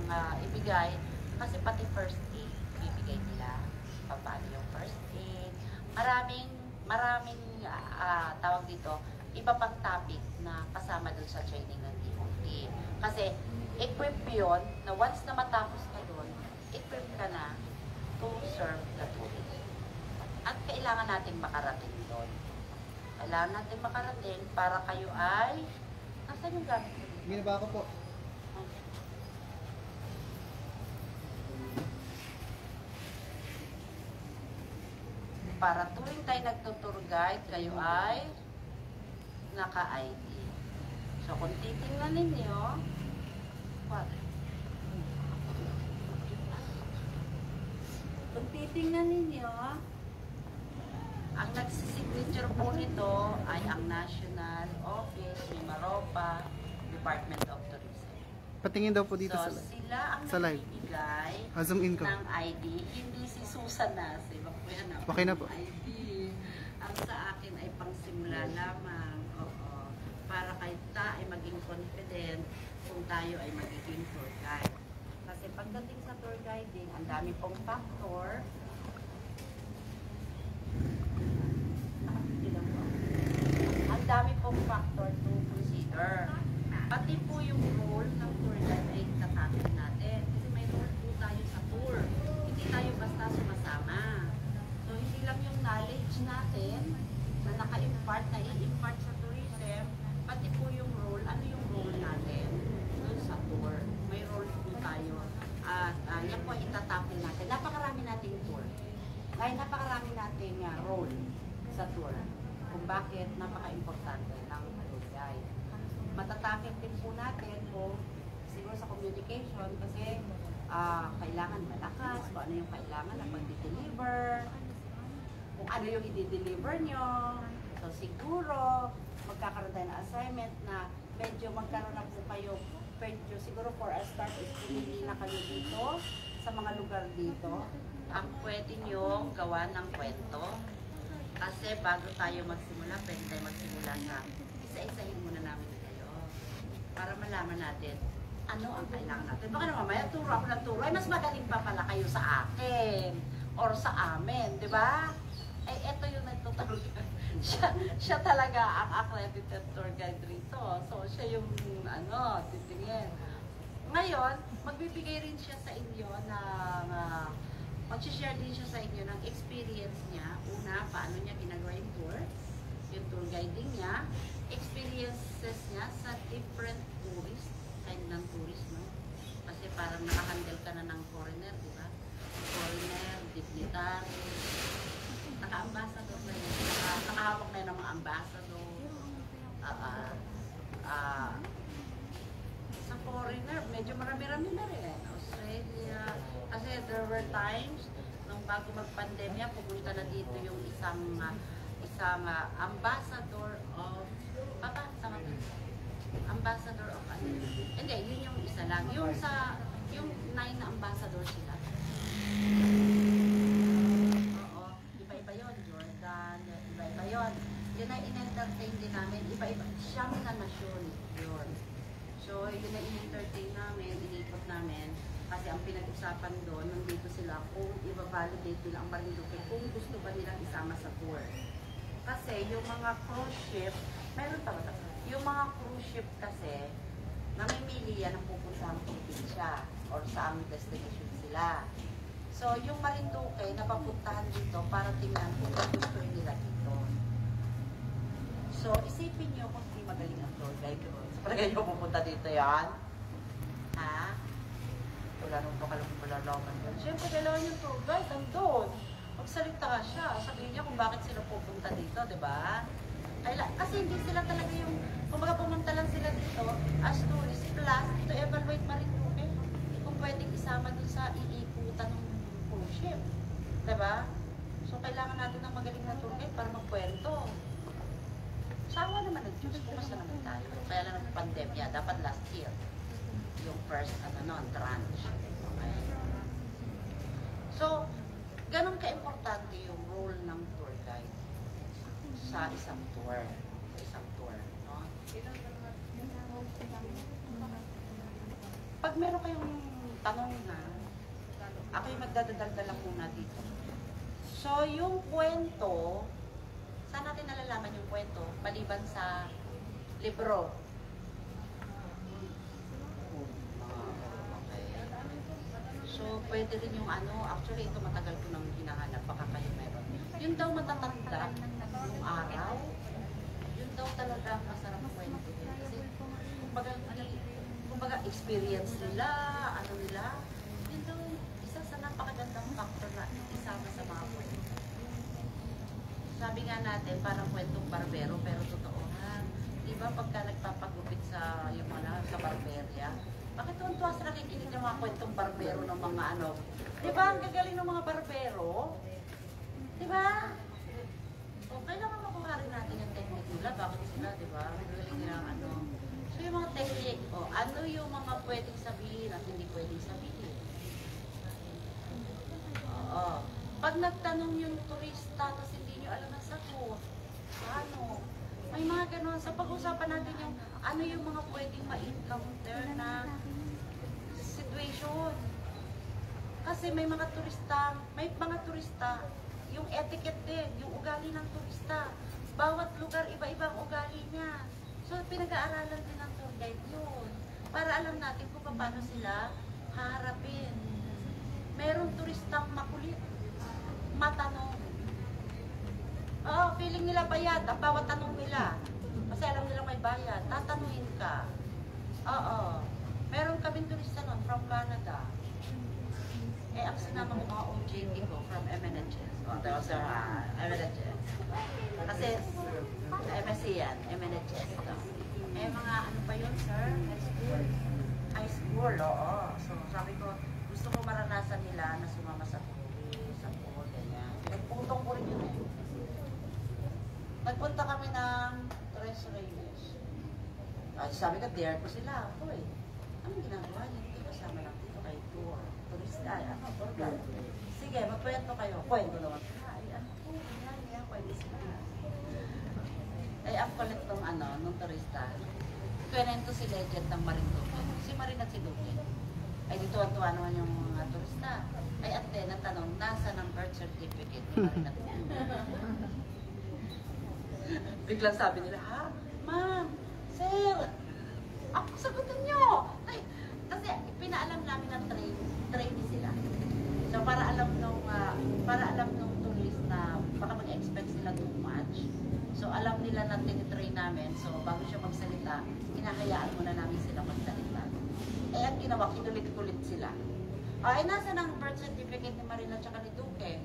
A: ibigay, kasi pati first aid, ibigay nila. Paano yung first aid? Maraming tawag dito, iba pang topic na kasama dun sa training ng DOT. Kasi, equip yun, na once na matapos ka dun, equip ka na to serve the tourist. At kailangan natin makarating doon. Kailangan natin makarating para kayo ay... Nasaan yung gamit ko?
B: Ginaba ko po.
A: Para tuwing tayo nagtutour guide, kayo ay naka-ID. So kung titingnan ninyo, what? Kung titingnan ninyo, Ang nagsisignature po nito ay ang National Office ni Maropa Department of Tourism.
B: Patingin daw po dito
A: So,
B: sa live.
A: sila ang
B: Sa live.
A: nagbibigay
B: Zoom in ko.
A: ng ID, hindi si Susan Nasi.
B: Okay na po.
A: ID. Ang sa akin ay pangsimula lamang. Oo. Para kahit ta ay maging confident kung tayo ay magiging tour guide. Kasi pagdating sa tour guiding, ang dami pong factor. Ang dami pong factor to consider. Pati po yung role ng tour guide ay tatakil natin. Kasi may role po tayo sa tour. Hindi tayo basta sumasama. So, hindi lang yung knowledge natin na naka-impart, na i-impart sa tourism, pati po yung role, ano yung role natin dun sa tour. May role po tayo. At yan po itatapil natin. Napakarami nating tour. Kaya napakarami nating role sa tour. Kung bakit napaka-importante ng tour guide. Matatapil din po natin po siguro sa communication kasi kailangan malakas, kung ano yung kailangan na mag-deliver, kung ano yung i-deliver nyo. So siguro, magkakaroon tayo ng assignment na medyo magkaroon na po kayo, medyo siguro for a start is pumili na kayo dito sa mga lugar dito. Ang pwede nyo gawa ng kwento. Kasi bago tayo magsimula, pwede tayo magsimula sa isa-isahin muna namin kayo. Para malaman natin ano ang kailangan natin. Baka naman mamaya turo ako ng turo, ay mas magaling pa pala kayo sa akin or sa amin, di ba? Ay, eto yung nagtuturo. siya talaga ang accredited tour guide rito. So, siya yung, titingin. Ngayon, magbibigay rin siya sa inyo ng, mag-share din siya sa inyo ng experience niya. Una, paano niya ginagawa yung tour, yung tour guiding niya, experiences niya sa different tourist, kind ng tourist, no? Kasi parang nakahandle ka na ng foreigner, di ba? Foreigner, dignitary, naka-ambassador na yun. Nakahawak na yun ng mga ambassador. Sa foreigner, medyo marami-rami na rin. Australia. Kasi there were times, nung bago mag-pandemya, pumunta na dito yung isang ambassador of ambassador of ano? Hindi, yun yung isa lang. Yung 9 na ambassador sila. Iba-iba yun, Jordan, iba-iba yun. Yun ay in-entertain din namin, iba-iba, siyam na nasyon yun. So, yun ay in-entertain namin, inikot namin, kasi ang pinag-usapan doon, nandito sila kung i-validate nila ang Marinduque, kung gusto ba nilang isama sa tour. Kasi yung mga cruise ship, meron pa ba? Yung mga cruise ship kasi, namimili yan ang pupuntang probinsya or saan destination sila. So, yung Marinduque, napapuntahan dito para tingnan kung gusto nila dito. So, isipin nyo kung hindi magaling ang tour guide. Palagay nyo pupunta dito yan? Ha? Wala nung malalaman yun. Siyempre, kailangan yung tour guide, nandun. Magsalita ka siya. Sabihin niya kung bakit sila pupunta dito, di ba? Kasi hindi sila talaga yung, kumbaga pumunta lang sila dito as tourist plus to evaluate Marinduque. Kung pwedeng isama dun sa iikutan ng cruise ship. Diba? So, kailangan natin ng magaling na tour guide para magkwento. Sawa naman ng Diyos, kumasa naman tayo. Kaya lang ng pandemya, dapat last year. Yung first, tranche. Okay? So, ganun ka-importante yung role ng tour guide sa isang tour. No? Pag meron kayong tanong na, ako yung magdadadagdala muna dito. So, yung kwento, saan natin nalalaman yung kwento? Maliban sa libro. Okay. So, pwede rin yung actually ito matagal ko nang hinahanap, baka kayo meron. Yun daw matatanda yung araw. Yun daw talaga masarap kwento. Kasi, kumbaga experience nila, nila, yun daw isa sa napakagandang factor na isama sa mga kwento. Sabi nga natin, parang kwentong barbero, pero totoo ha. Diba pagka nagpapagupit sa yung sa barberia, bakit tuwan-tuwa sa nakikinig ng mga kwentong barbero ng mga Diba, ang gagaling ng mga barbero? Diba? So, kailangan makuha rin natin yung technique nila. Bakit sila, di ba? Magaling nila ang ano. So, yung mga technique, ano yung mga pwedeng sabihin at hindi pwedeng sabihin. Oo. Pag nagtanong yung turista, tapos hindi nyo alam ang sagot, ano? May mga ganun. So, pag-usapan natin yung ano yung mga pwedeng ma-encounter na situation. Kasi may mga turista, yung etiquette din, yung ugali ng turista. Bawat lugar, iba-ibang ugali niya. So, pinag-aaralan din ng tour guide yun. Para alam natin kung paano sila haharapin. Merong turistang makulit, matanong. Oo, feeling nila bayad ang bawat tanong nila. Kasi alam nila may bayad. Tatanungin ka. Oo. Meron kaming turista nun from Canada. Eh, ang sinama ko mga OJT ko from MNHS. There was MNHS. Kasi, MSC yan, MNHS. Eh, mga ano pa yun, sir? High school. High school, oo. So, sabi ko, gusto ko maranasan nila na sumama sa pool, ganyan. Nagputong ko rin yun eh. Nagpunta kami ng Tres Reyes. Ay, sabi ko, dare ko sila. Hoy, anong ginagawa niyo? Hindi kasama lang dito kay tour. Turista, tour guide. Sige, magkwento kayo. Kwento naman. Ay, ano po, yan, pwede sila. Ay, ang kulit nung turista. Kwento si legend ng Marinduque. Si Marin at si Duque. Ay, dito tuwa naman yung mga turista. Ay, ate, natanong, nasa ng birth certificate ni Marin at Duque? Biglang sabi nila, ha? Ma'am, sir, ako sagutin nyo. Ay, kasi pinaalam namin ng trainee sila. So para alam nung tourist na baka mag-expect sila too much. So alam nila na tinitrain namin. So bago siya magsalita, hinahayaan muna namin sila magsalita. Eh ang ginawa, kinulit-kulit sila. Ay, nasa ng birth certificate ni Marina at ni Duque?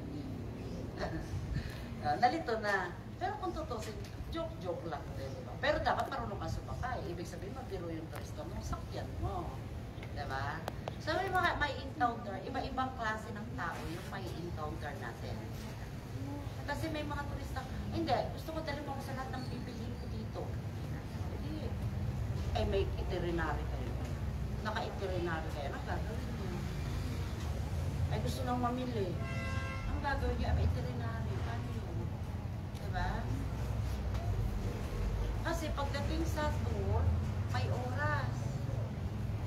A: Nalito na. Pero kung tutusin, joke lang din, diba? Pero dapat marunong ka sumakay. Ibig sabihin, magbiro yung turista mo, sakyan mo. Diba? So, may encounter, iba-ibang klase ng tao yung may encounter natin. Kasi may mga turista, hindi, gusto ko dalhin mo ako sa lahat ng pipiliin ko dito. Hindi. Eh, may itinerary kayo. Naka-itinerary kayo, anong gagawin niyo? Ay, gusto nang mamili. Ang gagawin niyo, may itinerary. Paano yun? Diba? Kasi pagdating sa tour, may oras.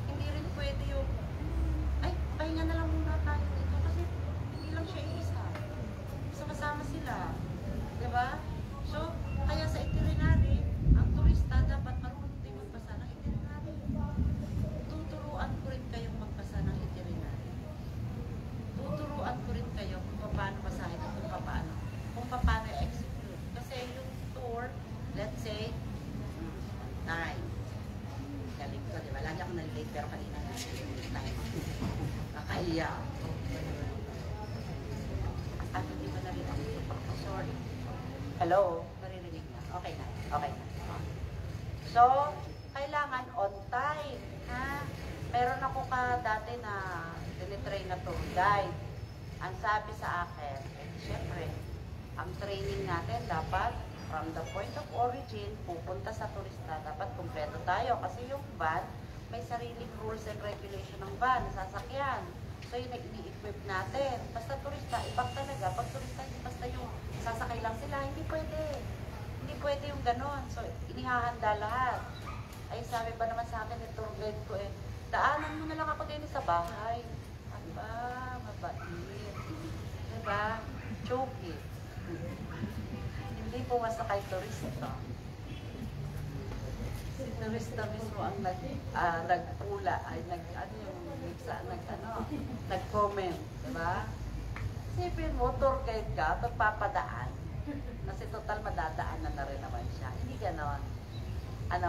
A: Hindi rin pwede yung, ay, pahinga na lang muna tayo dito kasi hindi lang siya isa. Sama-sama sila. Diba? So, kaya sa itinerary, ang turista dapat marunong din magbasa ng itinerary. Tuturuan ko rin kayong magbasa ng itinerary. Tuturuan ko rin kayo kung paano basahin at kung paano i-execute. Kasi yung tour, let's say, 9. Galing ko, di ba? Lagi ako nalilate, pero kanina na 9. Nakahiya. At hindi ba narinig? Sorry. Hello? Maririnig na. Okay na. Okay na. So, kailangan on time. Ha? Meron ako dati na tinitrain na tour guide. Ang sabi sa akin, syempre, ang training natin dapat from the point of origin, pupunta sa turista, dapat kumpleto tayo. Kasi yung van, may sariling rules and regulation ng van, sasakyan. So yun ang ini-equip natin. Basta turista, ibang talaga. Pag turista, basta yung sasakay lang sila, hindi pwede. Hindi pwede yung ganon. So inihahanda lahat. Ay sabi pa naman sa akin ni tour guide ko daanan mo na lang ako din sa bahay. Aba, mabait. Diba? Choky. Hindi po masakay turista. Si turista mismo ang nagpula, ay nag-comment, diba? Sipin mo, tour guide ka, pagpapadaan. Kasi total madadaanan na rin naman siya. Hindi ganon.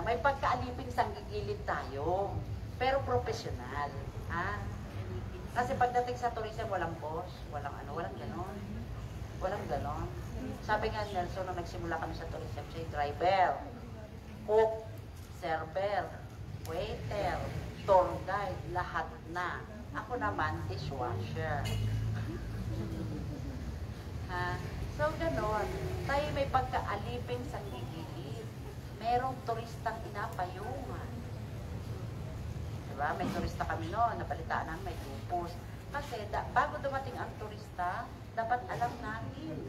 A: May pagkaaliping sanggigilid tayo, pero professional. Ha? Kasi pagdating sa tourism, walang boss, walang ganon. Walang ganon. Sabi nga Nelson, nung nagsimula kami sa tourism, siya driver, cook, server, waiter, tour guide, lahat na. Ako naman, dishwasher. Ha? So, ganon. Tayo may pagkaalipin sa gigilid. Merong turistang inapayungan. Diba? May turista kami noon, nabalitaan namin may lupus. Kasi bago dumating ang turista, dapat alam natin.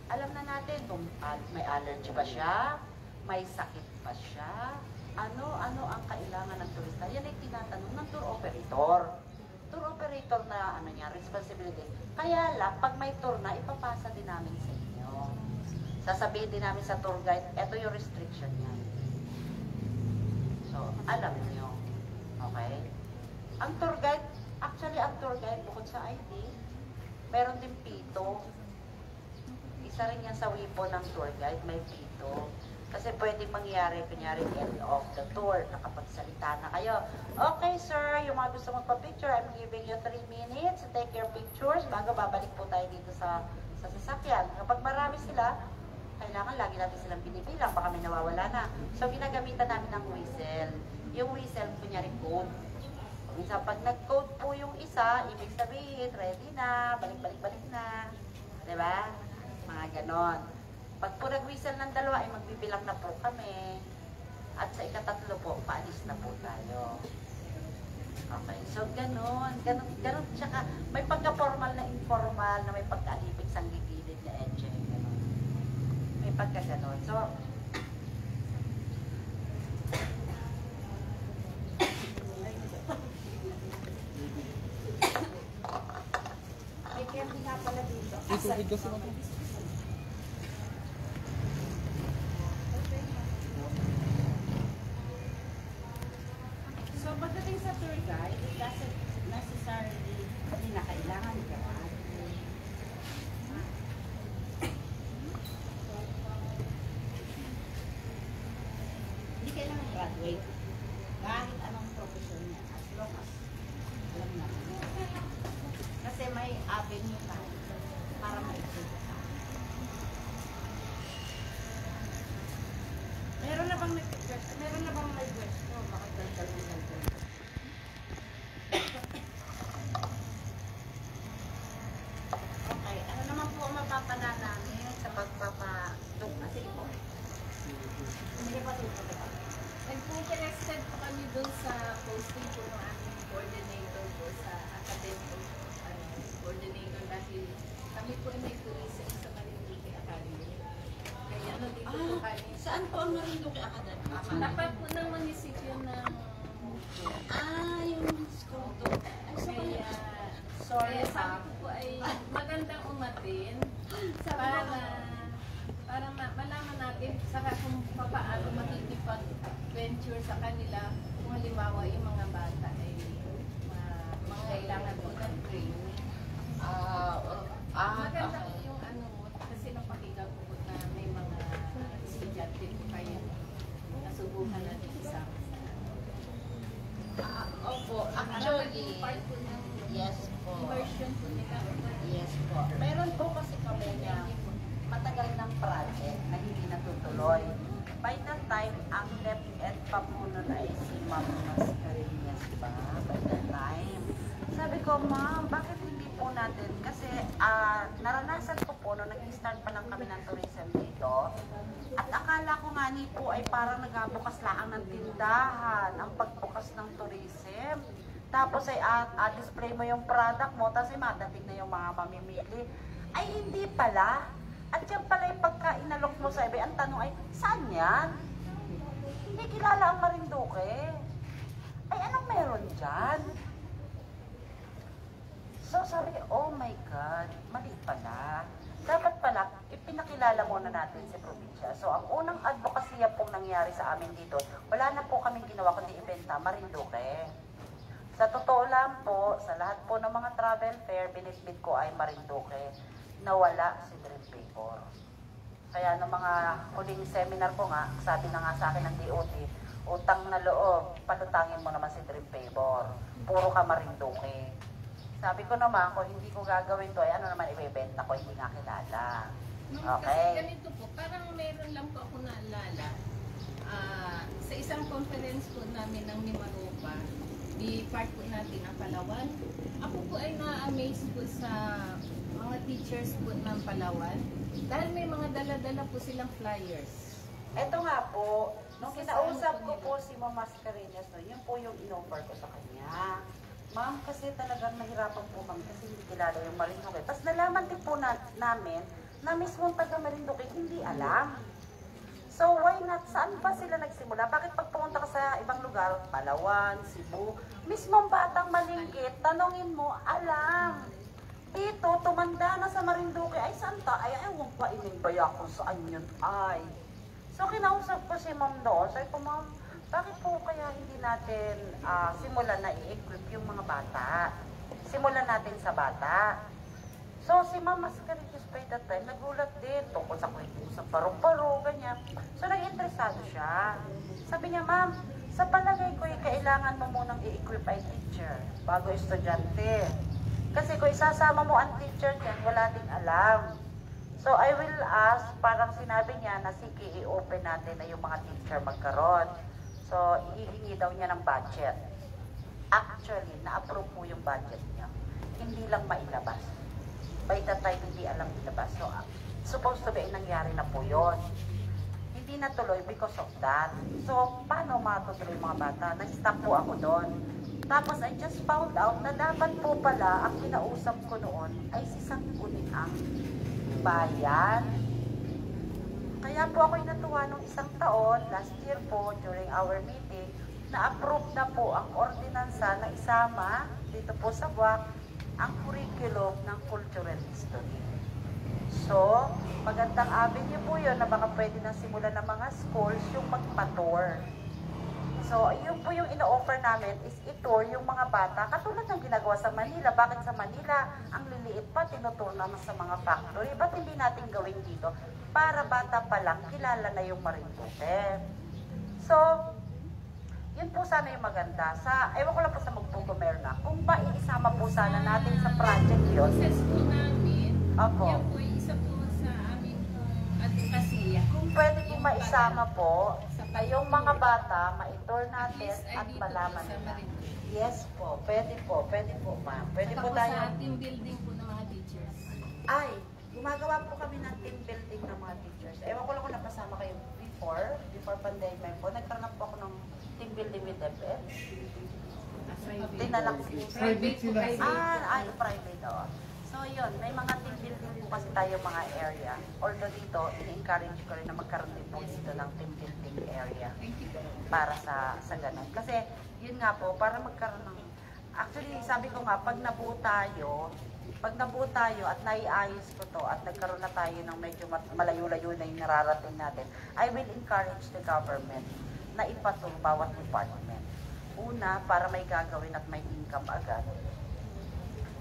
A: Alam na natin kung may allergy ba siya, may sakit ba siya, ano ang kailangan ng turista. Yan ay tinatanong ng tour operator. Tour operator na responsibility. Kaya lang, pag may tour na, ipapasa din namin sa inyo. Sasabihin din namin sa tour guide, eto yung restriction niya. So, alam niyo. Okay? Ang tour guide, actually ang tour guide bukod sa ID, meron din pito. Isa rin yan sa wipo ng tour guide, may pito. Kasi pwedeng mangyari, kunyari, end of the tour, nakapagsalita na kayo. Okay, sir, yung mga gusto magpa-picture, I'm giving you 3 minutes to take your pictures bago babalik po tayo dito sa sasakyan. Kapag marami sila, kailangan lagi natin silang binibilang, baka may nawawala na. So, ginagamitan namin ng whistle. Yung whistle, kunyari, code. Minsan, pag nag-code po yung isa, ibig sabihin, ready na, balik-balik-balik na. Diba? Mga ganon. Pag po nag-whistle ng dalawa, ay magbibilang na po kami. At sa ikatatlo po, paalis na po tayo. Okay, so ganon. Tsaka may pagka-formal na informal, na may pagka-alipig sa gigilid na edge. Ganon. May pagka-ganon. So, may candy nga pala dito.
B: Tubig kasi mo.
A: So, pagdating sa tour guide, it doesn't necessarily hindi na kailangan graduate. Hindi kailangan graduate. Kahit anong profession niya, as long as alam na. Kasi may avenue tayo para maipili ka. Meron na bang nag-request? Meron na bang may request ko? Bakit daldal? Okay, ano naman po ang mapapala namin sa sige po. Sige po,
C: Nag-interested po kami dun sa posting po ng aming coordinator po sa academic coordinator dahil kami po ay may tourism sa Marinduque Academy. Kaya dito po kami.
A: Saan po ang Marinduque Academy?
C: Tapat po ng munisipyo ng
A: Yung school to. Ay, so
C: kaya,
A: sorry,
C: kaya sabi ko po ay magandang umatin para malaman natin saka kung paano makikipag-venture sa kanila kung halimbawa yung mga bata ay mga kailangan po ng training. Maganda po yung kasi napakita ko po na may mga estudyante po kayo nasubukan natin isama sa
A: Opo,
C: actually,
A: actually,
C: part po ng
A: yes po.
C: immersion po nila.
A: Yes po. Meron po kasi kami na matagal ng project na hindi natutuloy. By that time, ang DepEd pa po nun ay si Ma'am Mascarillas pa. By that time. Sabi ko, Ma'am, bakit hindi po natin? Kasi naranasan ko po nung nag-start pa lang kami ng tourism dito. At akala ko nga ni po ay parang nagbukas lang ng tindahan, ang pagbukas ng tourism. Tapos ay display mo yung product mo, tapos ay madating na yung mga mamimili. Ay hindi pala. At yan pala yung pagka inalok mo sa iba, ang tanong ay, saan yan? Hindi kilala ang Marinduque. Ay anong meron dyan? So sabi ko, oh my God, mali pala. Dapat pala, ipinakilala muna natin si probinsya. So ang unang advokasya pong nangyari sa amin dito, wala na po kaming ginawa kundi ibenta Marinduque. Sa totoo lang po, sa lahat po ng mga travel fair, binitbit ko ay Marinduque. Nawala si Dream Paper. Kaya ng mga huling seminar ko nga, sabi na nga sa akin ng DOT, utang na loob, palutangin mo naman si Dream Paper. Puro ka Marinduque. Sabi ko naman, kung hindi ko gagawin to, ay ano naman ibebenta ko, hindi nga kilala. Okay.
C: Kasi ganito po, parang meron lang po ako naalala. Sa isang conference po namin ng Mimaropa, di part po natin ang Palawan. Ako po ay na-amaze po sa mga teachers po ng Palawan. Dahil may mga dala-dala po silang flyers.
A: Eto nga po, nung
C: Sa
A: kinausap
C: saan
A: ko
C: po
A: po si Ma'am Mascareñas, no, yun po yung in-offer ko sa kanya. Ma'am, kasi talagang nahirapan po kami kasi hindi kilala yung Marinduque. Tapos nalaman din po namin na mismo taga Marinduque hindi alam. So why not? Saan ba sila nagsimula? Bakit pag pumunta ka sa ibang lugar, Palawan, Cebu, mismong batang malingkit, tanongin mo, alam. Dito, tumanda na sa Marinduque, ay saan ta? Ay, ewan pa, inimbaya kung saan yun ay. So kinausap ko si Ma'am doon, sabi ko, Ma'am, bakit po kaya hindi natin simulan na i-equip yung mga bata? Simulan natin sa bata. So, si Ma'am Mascareñas by that time, nagulat din tungkol sa kwento sa paro-paro, ganyan. So, nag-interesado siya. Sabi niya, Ma'am, sa palagay ko, kailangan mo munang i-equip ay teacher bago estudyante. Kasi kung isasama mo ang teacher niyan, wala ding alam. So, I will ask, parang sinabi niya na sige, i-open natin na yung mga teacher magkaroon. So, ihingi daw niya ng budget. Actually, na-approve po yung budget niya. Hindi lang mailabas. By that time, hindi alam ilabas. So, supposed to be, nangyari na po yun. Hindi natuloy because of that. So, paano matutuloy mga bata? Nag-stop po ako doon. Tapos, I just found out na dapat po pala, ang kinausap ko noon ay si Sangguniang Bayan. Kaya po ako'y natuwa nung isang taon, last year po, during our meeting, na-approve na po ang ordinansa na isama dito po sa WAC ang curriculum ng cultural history. So, magandang avenue po yun na baka pwede na simulan ng mga schools yung magpa-tour. So, yun po yung ino-offer namin is i-tour yung mga bata. Katulad ng ginagawa sa Manila. Bakit sa Manila, ang liliit pa, tinutour naman sa mga factory. Ba't hindi natin gawin dito? Para bata pa lang, kilala na yung Marinduque. So, yun po sana yung maganda. Ewan ko lang po sa Magpugo Merna, kung ba iisama po sana natin sa project yun.
C: Process po namin,
A: Opo.
C: yan po isa po sa aming advokasya.
A: Kung pwede po maisama po, na yung mga bata, ma-tour natin
C: Yes, ay
A: at
C: dito
A: malaman
C: po sa
A: nila.
C: Marinduque.
A: Yes po, pwede po ma'am. Pwede po
C: Tapos
A: tayo.
C: sa team building po ng mga teachers.
A: Ay, gumagawa po kami ng team building ng mga teachers. Ewan ko lang kung napasama kayo before pandemic po. Nagkaroon po ako ng team building with DepEd. Tinalak
C: Private po kayo.
A: private oh. So yun, may mga team building po kasi tayo mga area. Although dito, ini-encourage ko rin na magkaroon din po dito ng team building area
C: Thank you.
A: para sa ganun. Kasi yun nga po, para magkaroon ng... Actually, sabi ko nga, pag nabuo tayo at naiayos ko to at nagkaroon na tayo ng medyo malayo-layo na yung nararating natin, I will encourage the government na ipatong bawat department. Una, para may gagawin at may income agad.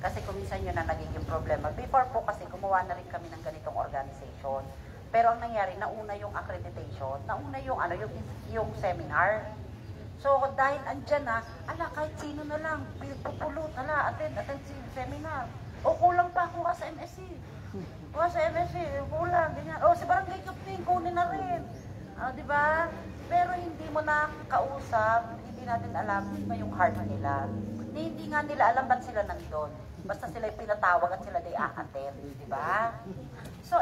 A: Kasi kung minsan yun na nagiging problema. Before po kasi gumawa na rin kami ng ganitong organization. Pero ang nangyari, nauna yung accreditation, nauna yung, yung seminar. So dahil andyan na, kahit sino na lang, pupulot, attend seminar. O kulang pa ako sa MSC. Sa MSC, kulang, ganyan. O si Barangay Captain, kunin na rin. Di ba? Pero hindi mo na kausap, hindi natin alam ba yung heart nila. Hindi nga nila alam ba't sila nandun. Basta sila yung pinatawag at sila day a-attend, di ba? So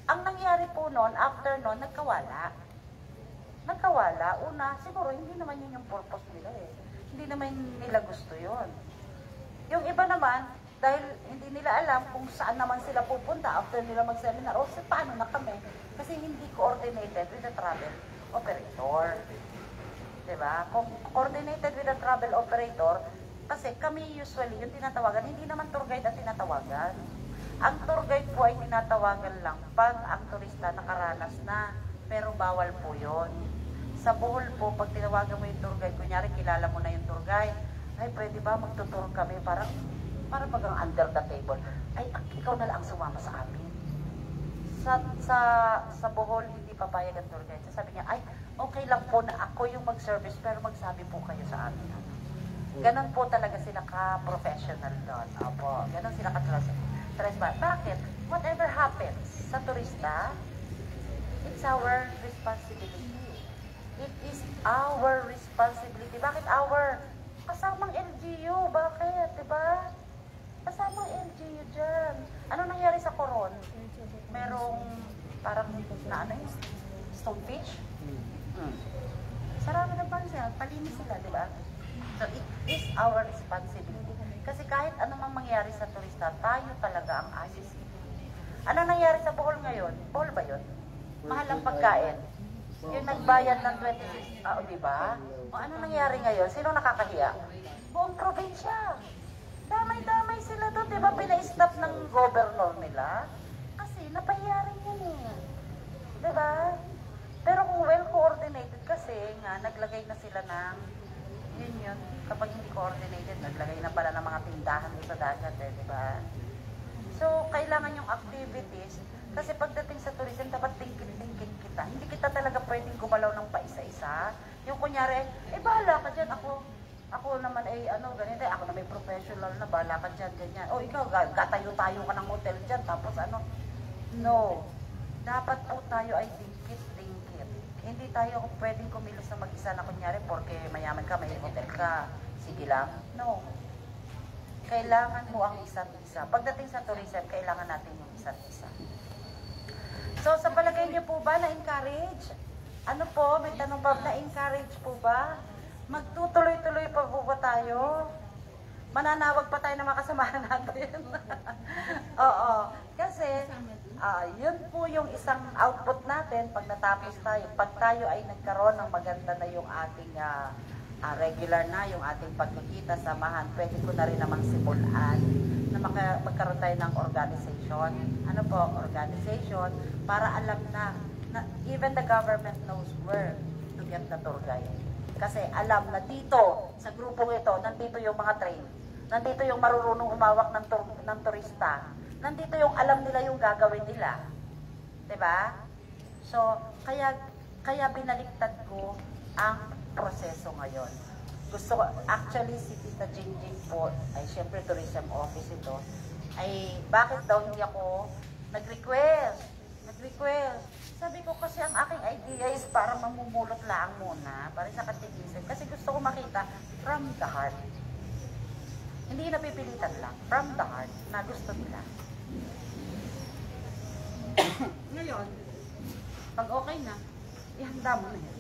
A: ang nangyari po noon, after noon, nagkawala. Una, siguro hindi naman yun yung purpose nila eh. Hindi naman nila gusto yun. Yung iba naman, dahil hindi nila alam kung saan naman sila pupunta after nila mag-seminar, o paano na kami? Kasi hindi coordinated with the travel operator. Diba? Kung coordinated with the travel operator, kasi kami usually, yung tinatawagan, hindi naman tour guide ang tinatawagan. Ang tour guide po ay tinatawagan lang pag ang turista nakaranas na, pero bawal po yun. Sa Bohol po, pag tinawagan mo yung tour guide, kunyari kilala mo na yung tour guide, ay pwede ba magtutur kami para pag ang under the table, ay ikaw na lang ang sumama sa amin. Sa Bohol, hindi papayag ang tour guide. Sabi niya, ay okay lang po na ako yung mag-service, pero magsabi po kayo sa amin. Ganon po talaga sila ka-professional doon. Opo, ganon sila ka-transparent. Bakit? Whatever happens sa turista, it's our responsibility. It is our responsibility. Bakit our? Kasamang LGU. Bakit? Diba? Kasamang LGU dyan. Ano nangyari? gustong fish? Sarado na pa sila, palinis sila, di ba? So it is our responsibility. Kasi kahit anumang mangyari sa turista, tayo talaga ang asisi. Ano nangyari sa Bohol ngayon? Bohol ba yun? Mahal ang pagkain. Yung nagbayad ng 26, di ba? O ano nangyari ngayon? Sino nakakahiya? Buong probinsya. Damay-damay sila doon, di ba? Pina-stop ng governor nila. Kasi napahiya rin yun eh. Di ba? Pero kung well-coordinated kasi nga, naglagay na sila ng, yun. Kapag hindi coordinated, naglagay na pala ng mga tindahan sa dagat eh, di ba? So, kailangan yung activities, kasi pagdating sa tourism, dapat tingkit-tingkit kita. Hindi kita talaga pwedeng gumalaw ng paisa-isa. Yung kunyari, bahala ka dyan, ako naman ganito, ako na may professional na, bahala ka dyan, ganyan. O ikaw, gatayo-tayo ka ng hotel dyan, tapos no. Dapat po tayo ay tingkit-tingkit. Hindi tayo pwedeng kumilos na mag-isa na kunyari, porque mayaman ka, may hotel ka, sige lang. No. Kailangan mo ang isa't isa. Pagdating sa tourism, kailangan natin yung isa't isa. So, sa palagay niyo po ba na-encourage? Ano po, may tanong ba, na-encourage po ba? Magtutuloy-tuloy pa po ba tayo? Mananawag pa tayo ng mga kasamahan natin. Oo. Kasi, yun po yung isang output natin pag natapos tayo. Pag tayo ay nagkaroon ng maganda na yung ating regular na, yung ating pagkikita, samahan, pwede ko na rin namang simulan na magkaroon tayo ng organization. Ano po, organization, para alam na even the government knows where to get the tour guide. Kasi alam na dito, sa grupong ito, nandito yung mga train. Nandito yung marurunong humawak ng turista. Nandito yung alam nila yung gagawin nila. 'Di ba? So, kaya binaliktad ko ang proseso ngayon. Gusto ko, actually, si Tita Jingjing po, ay syempre tourism office ito, ay bakit daw hindi ako nag-request? Sabi ko kasi ang aking idea is para mamumulot lang muna, para sa katigisan. Kasi gusto ko makita from the heart. Hindi napipilitan lang, from the heart, na gusto nila. Ngayon, pag okay na, ihanda mo na yan.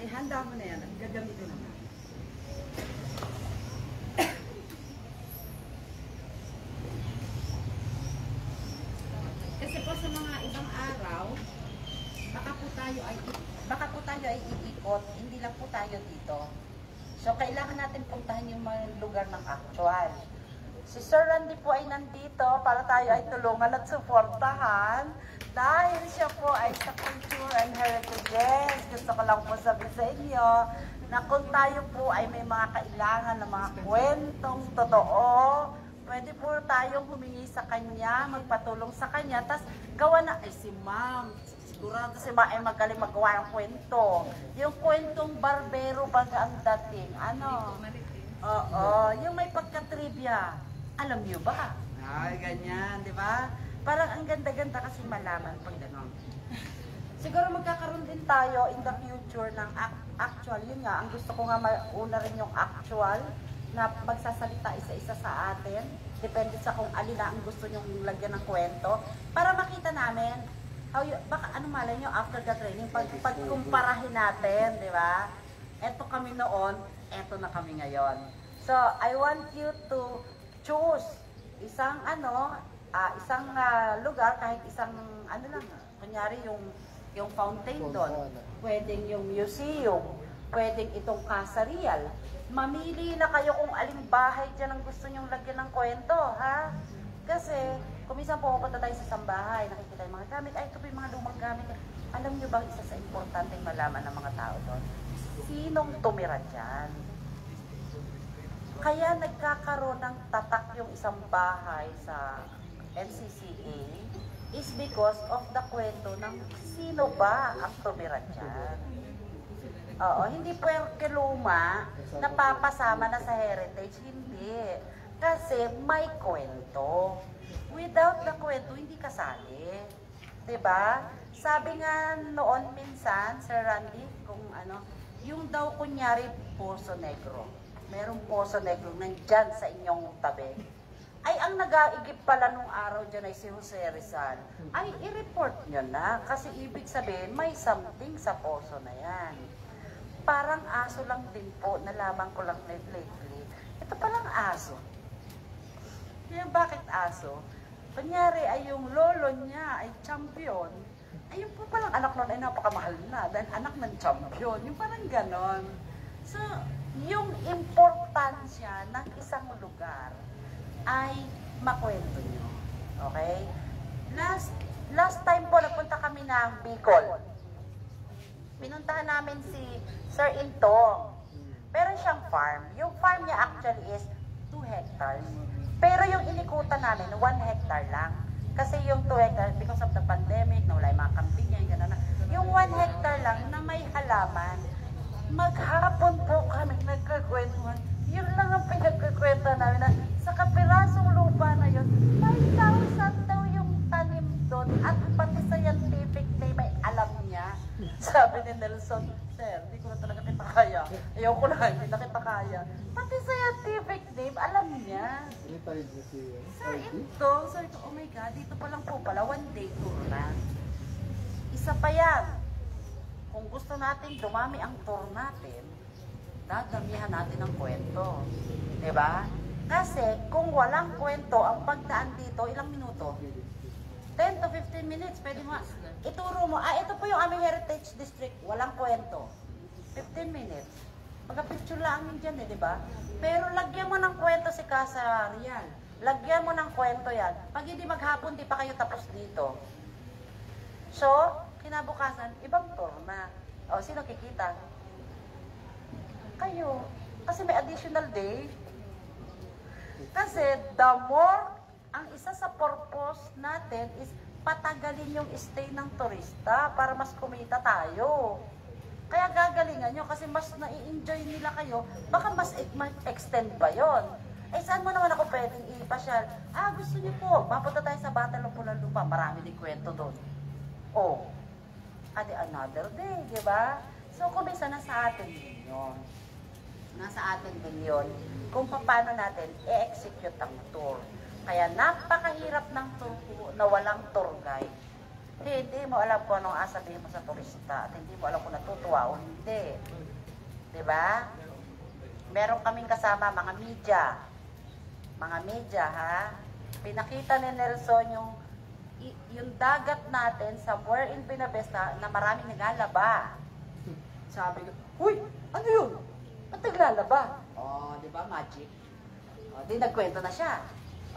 A: Ihanda mo na yan at gagamitin na. Kasi po sa mga ibang araw, baka po tayo ay iikot, hindi lang po tayo dito. So, kailangan natin puntahan yung mga lugar ng actual. Si Sir Randy po ay nandito para tayo ay tulungan at suportahan dahil siya po ay sa culture and heritages. Gusto ko lang po sabihin sa inyo na kung tayo po ay may mga kailangan ng mga kwentong totoo, pwede po tayong humingi sa kanya, magpatulong sa kanya, tapos gawa na, si ma'am, sigurado si ma'am ay magaling magawa ng kwento. Yung kwentong barbero baga ang dating, yung may pagka-trivia. Alam niyo ba? Ay, ganyan, di ba? Parang ang ganda-ganda kasi malaman pag gano'n. Siguro magkakaroon din tayo in the future ng actual. Yun nga, ang gusto ko nga una rin yung actual na magsasalita isa-isa sa atin. Depende sa kung alin na ang gusto nyong lagyan ng kwento. Para makita namin, baka malay nyo after the training, pagkumparahin natin, di ba? Eto kami noon, eto na kami ngayon. So, I want you to choose isang lugar, kahit isang lang, kunyari yung fountain doon, pwedeng yung museum, pwedeng itong kasarial. Mamili na kayo kung aling bahay dyan ang gusto nyong lagyan ng kwento, ha? Kasi, kung minsan pumunta tayo sa isang bahay, nakikita yung mga gamit, ito po yung mga lumang gamit. Alam nyo bang isa sa importanteng malaman ng mga tao doon? Sinong tumira dyan? Kaya nagkakaroon ng tatak yung isang bahay sa NCCA is because of the kwento ng sino ba ang tumira dyan. Oo, hindi puwerke luma napapasama na sa heritage, hindi. Kasi may kwento. Without the kwento, hindi kasali. Diba? Sabi nga noon minsan, Sir Randy, yung daw kunyari Poso Negro. Merong Poso Negro nandyan sa inyong tabi. Ay, ang nag-aigip pala nung araw dyan ay si Jose Rizal, ay i-report nyo na kasi ibig sabihin may something sa poso na yan. Parang aso lang din po, nalaman ko lang lately. Ito palang aso. Kaya bakit aso? Kunyari ay yung lolo niya ay champion, ay yung po palang anak nun ay napakamahal na dahil anak ng champion. Yung parang ganon. So, yung importansya ng isang lugar ay makwento nyo. Okay? Last time po, nagpunta kami ng Bicol. Pinuntahan namin si Sir Intong. Meron siyang farm. Yung farm niya actually is 2 hectares. Pero yung inikutan namin, 1 hectare lang. Kasi yung 2 hectares, because of the pandemic, nawala yung mga kambing niya, yung gano'n na. Yung 1 hectare lang na may halaman, maghapon po kami nagkakwentuhan. Yun lang ang pinagkakwenta namin na sa kapirasong lupa na yun, 5,000 daw yung tanim doon at pati scientific name ay alam niya. Sabi ni Nelson, Sir, hindi ko na talaga kita kaya. Ayoko na, hindi na kita kaya. Pati scientific name, alam niya. Sir, ito, sabi ko, oh my God, dito pa lang po pala, 1 day tour na. Isa pa yan. Kung gusto natin dumami ang tour natin, dadamihan natin ang kwento. Diba? Kasi kung walang kwento, ang pagdaan dito, ilang minuto? 10 to 15 minutes, pwede mo. Ituro mo, ito po yung aming Heritage District, walang kwento. 15 minutes. Pagka-picture lang yun dyan di ba? Pero lagyan mo ng kwento si Casa Rial. Lagyan mo ng kwento yan. Pag hindi maghapon, di pa kayo tapos dito. So, kinabukasan, ibang tour na. O, sino kikita? Kayo. Kasi may additional day. Kasi the more, ang isa sa purpose natin is patagalin yung stay ng turista para mas kumita tayo. Kaya gagalingan nyo kasi mas nai-enjoy nila kayo, baka mas extend pa yon. Eh saan mo naman ako pwedeng ipasyal? Gusto niyo po, mapunta tayo sa Battle of Pulanlupa, marami din kwento doon. Oh, adi another day, di ba? So kumisa nasa atin din yun. Nasa atin din yun kung paano natin i-execute ang tour. Kaya napakahirap ng tour na walang tour guide. Hindi mo alam kung anong sabihin mo sa turista at hindi mo alam kung natutuwa o hindi. Diba? Meron kaming kasama mga media. Mga media, ha? Pinakita ni Nelson yung dagat natin somewhere in Pinabesta na maraming naglalaba. Sabi ko, huy, ano yun? Ba't naglalaba? Diba, magic? Di nagkwento na siya.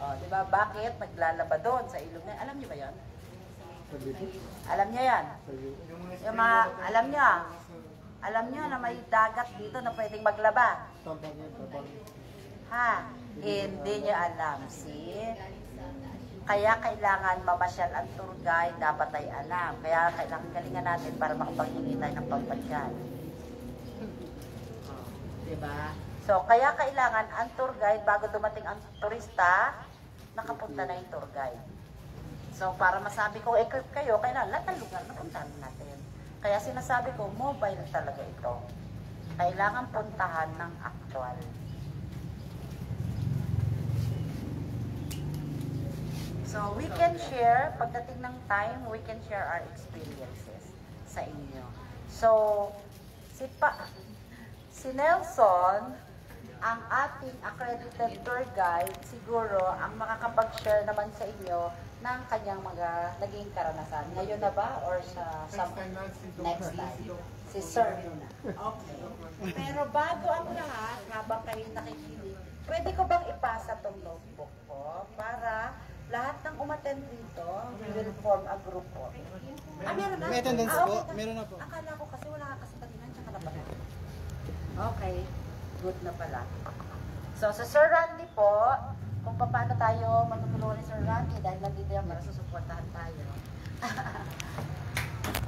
A: Diba, bakit naglalaba doon sa ilog na? Alam niyo ba yan? Alam niya yan. Yung mga, alam niya na may dagat dito na pwedeng maglaba. Ha? Hindi niya alam. See? Kaya kailangan mamasyal ang tour guide, dapat ay alam. Kaya kailangan galingan natin para makapaghingi tayo ng pampasyal. Diba? So, kaya kailangan ang tour guide, bago dumating ang turista, nakapunta na yung tour guide. So, para masabi ko, equip kayo, kailangan lahat ng lugar na puntahan natin. Kaya sinasabi ko, mobile talaga ito. Kailangan puntahan ng actual. So, we can share, pagdating ng time, we can share our experiences sa inyo. So, si Nelson, ang ating accredited tour guide, siguro, ang makakapag-share naman sa inyo ng kanyang mga naging karanasan. Ngayon na ba? Or sa next time? Si Sir muna. Okay. Pero bago ang lahat, habang kayo nakikinig, pwede ko bang ipasa tong notebook ko para lahat ng umattend dito, we will form a group po. Meron na?
B: May attendance po?
A: Okay.
B: Meron na po.
A: Akala ko kasi wala ka kasi kanina, tsaka na ba? Okay. Good na pala. So, sa Sir Randy po, kung paano tayo matutulungan ni Sir Randy dahil nandito yan para susuportahan tayo.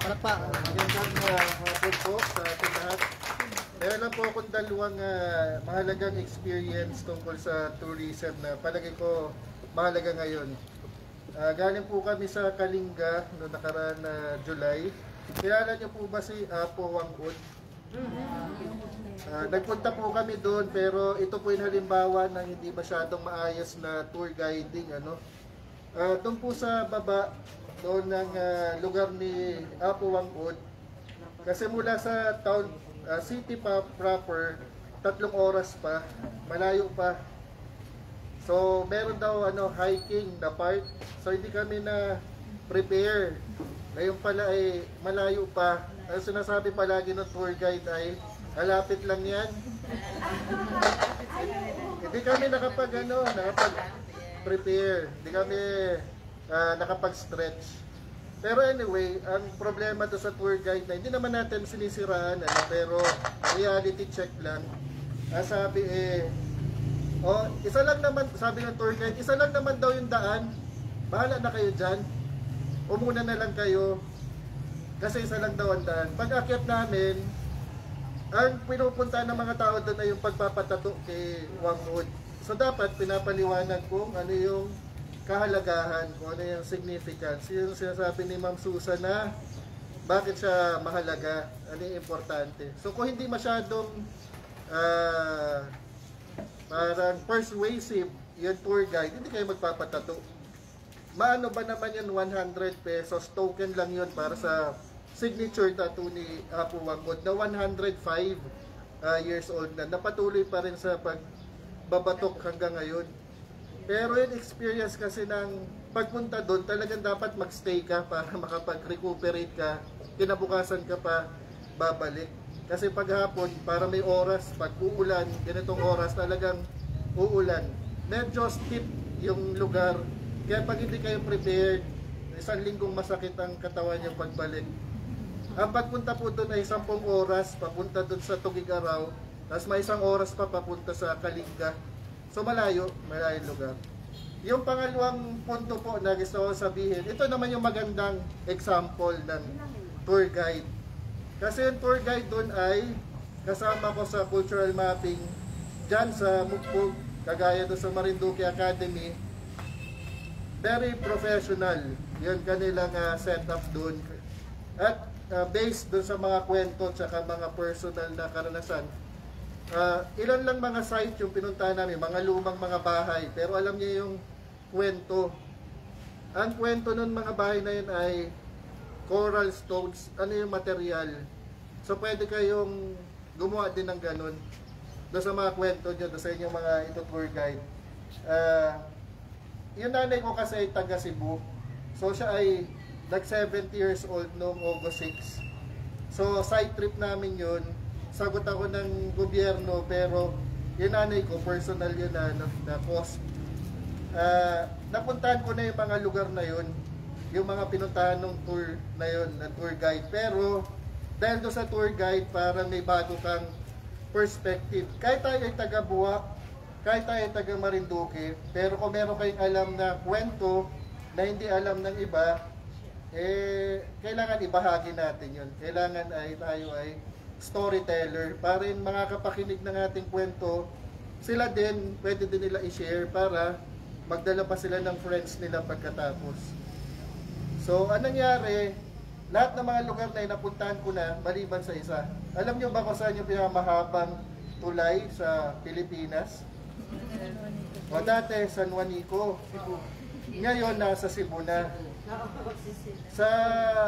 B: Palakpak.
D: Magandang hapon po sa ating lahat. Meron lang po akong dalawang mahalagang experience tungkol sa tourism na palagi ko mahalaga ngayon. Galing po kami sa Kalinga noong nakaraan na July. Kilala niyo po ba si Apo Wang-ud? Nagpunta po kami doon, pero ito po yung halimbawa ng hindi masyadong maayos na tour guiding. Doon po sa baba, doon ng lugar ni Apo Wangod, kasi mula sa town, city pa proper, 3 oras pa, malayo pa. So meron daw hiking na part, so hindi kami na prepare. Ngayon pala ay malayo pa. Ang sinasabi palagi ng tour guide ay malapit lang yan. Hindi kami nakapag-prepare. Hindi kami nakapag-stretch. Pero anyway, ang problema to sa tour guide na hindi naman natin sinisiraan, pero reality check lang. Sabi isa lang naman, sabi ng tour guide, isa lang naman daw yung daan. Bahala na kayo dyan. Umuna na lang kayo. Kasi isa lang daw ang daan. Pag-akyat namin, ang pinupunta ng mga tao doon ay yung pagpapatato kay Wangod. So dapat pinapaliwanag kung ano yung kahalagahan, kung ano yung significance. Yung sinasabi ni Ma'am Susan na bakit siya mahalaga, ano yung importante. So kung hindi masyadong parang persuasive yung tour guide, hindi kayo magpapatato. Maano ba naman yun, 100 pesos, token lang yun para sa signature tattoo ni Apo Wangod na 105 years old na. Napatuloy pa rin sa pagbabatok hanggang ngayon. Pero yung experience kasi ng pagpunta doon, talagang dapat magstay ka para makapag-recuperate ka. Kinabukasan ka pa babalik. Kasi paghapon, para may oras, pag uulan, ganitong oras talagang uulan. Medyo steep yung lugar. Kaya pag hindi kayo prepared, 1 linggong masakit ang katawan yung pagbalik. Ang pagpunta po doon ay 10 oras, papunta doon sa Tugigaraw, tapos may 1 oras pa papunta sa Kalinga. So malayo lugar. Yung pangalawang punto po na gusto ko sabihin, ito naman yung magandang example ng tour guide. Kasi yung tour guide doon ay kasama ko sa cultural mapping dyan sa Mukpug, kagaya doon sa Marinduque Academy. Very professional yun kanilang setup doon. At based doon sa mga kwento at mga personal na karanasan, ilan lang mga site yung pinuntahan namin, mga lumang mga bahay, pero alam niya yung kwento. Ang kwento nun mga bahay na yun ay coral stones, ano yung material. So pwede kayong gumawa din ng ganun doon sa mga kwento nyo, doon sa inyong mga tour guide. Yung nanay ko kasi ay taga Cebu, so siya ay nag 70 years old noong August 6. So side trip namin yun, sagot ako ng gobyerno, pero yung nanay ko, personal yun na cost. Napuntahan ko na yung mga lugar na yun, yung mga pinuntahan ng tour na yun, na tour guide. Pero dahil doon sa tour guide, parang may bago kang perspective. Kahit tayo ay taga Buwak, kahit tayo ay taga Marinduque, pero kung meron kayong alam na kwento na hindi alam ng iba, kailangan ibahagi natin yun. Kailangan ay tayo ay storyteller para yung mga kapakinig ng ating kwento, sila din, pwede din nila i-share para magdala pa sila ng friends nila pagkatapos. So, anong nangyari? Lahat ng mga lugar na napuntahan ko na, maliban sa isa. Alam nyo ba kung saan yung pinakamahabang tulay sa Pilipinas? O dati, San Juanico. Ngayon, nasa Cebu na. Sa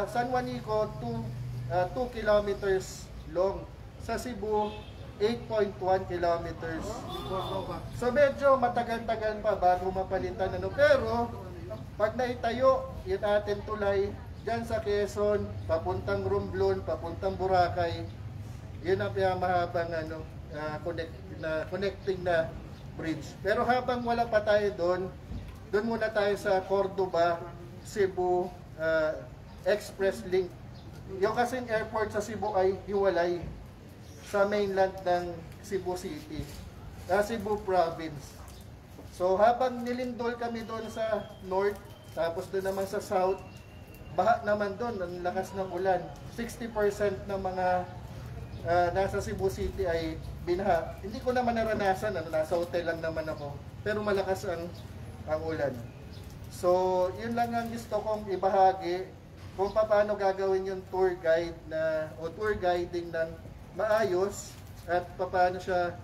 D: San Juanico, 2 kilometers long. Sa Cebu, 8.1 kilometers. So medyo matagal-tagal pa bago mapalitan pero pag naitayo yung ating tulay dyan sa Quezon, papuntang Romblon, papuntang Boracay, yun ang mahabang connecting na bridge. Pero habang wala pa tayo doon muna tayo sa Cordoba, Cebu Express Link. Yung kasing airport sa Cebu ay hiwalay sa mainland ng Cebu City, Cebu Province. So habang nilindol kami doon sa north, tapos doon naman sa south, baha naman doon, ang lakas ng ulan. 60% ng mga nasa Cebu City ay binaha. Hindi ko naman naranasan, nasa hotel lang naman ako, pero malakas ang ulan. So yun lang ang gusto kong ibahagi kung paano gagawin yung tour guide o tour guiding ng maayos at paano siya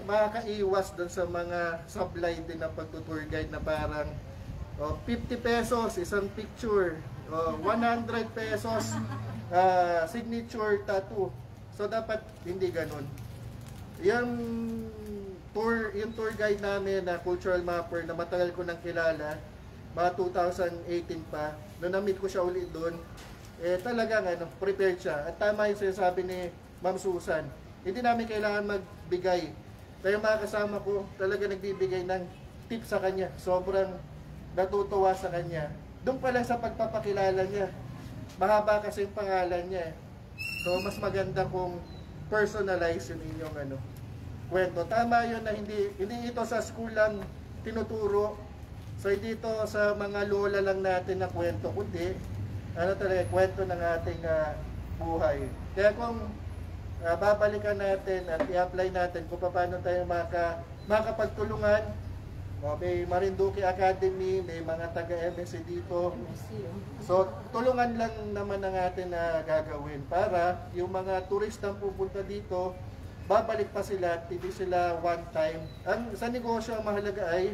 D: makakaiwas doon sa mga supply din ng pagtutour guide na parang 50 pesos isang picture, 100 pesos signature tattoo. So dapat hindi ganun. Yung tour guide namin na cultural mapper na matagal ko nang kilala, mga 2018 pa, nung na-meet ko siya ulit doon, talagang prepared siya. At tama yung sinasabi ni Ma'am Susan, hindi namin kailangan magbigay. Pero mga kasama ko, talaga nagbibigay ng tip sa kanya. Sobrang natutuwa sa kanya. Doon pa lang sa pagpapakilala niya, mahaba kasi yung pangalan niya. So mas maganda kung personalize yung inyong kwento. Tama yun na hindi ito sa school lang tinuturo. So hindi ito sa mga lola lang natin na kwento, kundi talaga kwento ng ating buhay. Kaya kung babalikan natin at i-apply natin kung paano tayo makapagtulungan, may Marinduque Academy, may mga taga-MSC dito. So, tulungan lang naman ang atin na gagawin para yung mga turistang pupunta dito, babalik pa sila at hindi sila one time. Sa negosyo, ang mahalaga ay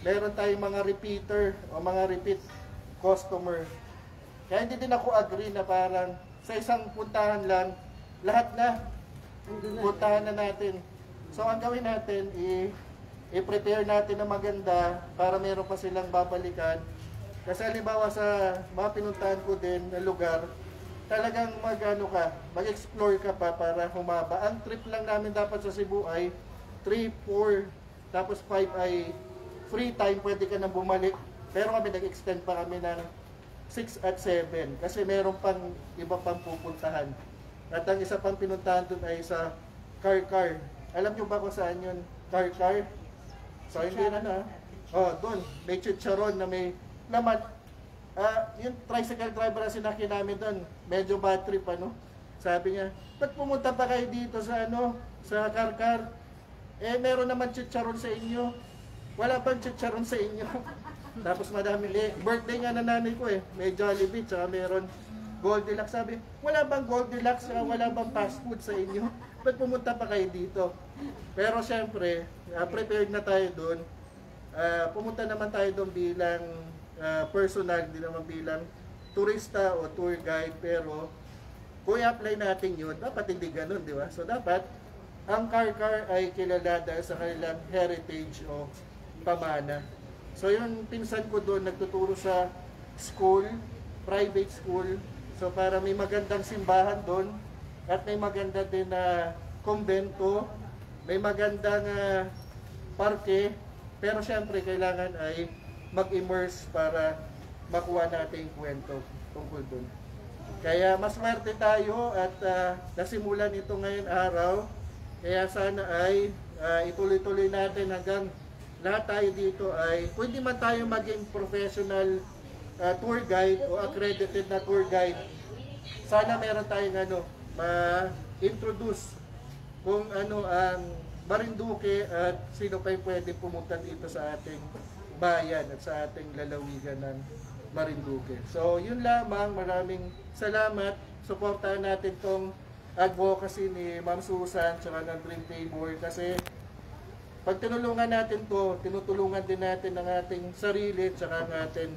D: meron tayong mga repeater o mga repeat customer. Kaya hindi din ako agree na parang sa isang puntahan lang, lahat na puntahan na natin. So, ang gawin natin i-prepare natin na maganda para meron pa silang babalikan. Kasi halimbawa sa mga pinuntahan ko din na lugar, talagang mag-explore ka pa para humaba. Ang trip lang namin dapat sa Cebu ay 3, 4, tapos 5 ay free time, pwede ka nang bumalik. Pero kami nag-extend pa kami ng 6 at 7 kasi meron pang iba pang pupuntahan. At ang isa pang pinuntahan doon ay sa Car. Alam nyo ba kung saan yun? Car? So hindi doon may chicharon na may laman. Yung tricycle driver na sinaki namin doon, medyo bad trip Sabi niya, ba't pumunta pa kayo dito sa sa Car? Meron naman chicharon sa inyo. Wala bang chicharon sa inyo? Tapos madami birthday nga na nanay ko may Jollibee, tsaka meron Goldilocks. Sabi, wala bang Goldilocks, wala bang fast food sa inyo? Ba't pumunta pa kayo dito? Pero syempre, prepared na tayo doon. Pumunta naman tayo doon bilang personal, hindi naman bilang turista o tour guide. Pero kung i-apply natin yun, dapat hindi ganun, di ba? So dapat, ang Car ay kilala dahil sa kanilang heritage o pamana. So yung pinsan ko doon, nagtuturo sa school, private school. So para may magandang simbahan doon, at may maganda din na kumbento, may magandang parke, pero syempre kailangan ay mag-immerse para makuha natin yung kwento tungkol doon. Kaya mas swerte tayo at nasimulan ito ngayon araw, kaya sana ay ituloy-tuloy natin hanggang lahat tayo dito ay, kung hindi man tayo maging professional tour guide o accredited na tour guide, sana meron tayong ma-introduce kung ang Marinduque at sino pa yung pwede pumunta dito sa ating bayan at sa ating lalawigan ng Marinduque. So yun lamang, maraming salamat. Suportahan natin tong advocacy ni Ma'am Susan at ng Dream Table kasi pag tinulungan natin to, tinutulungan din natin ang ating sarili at ang ating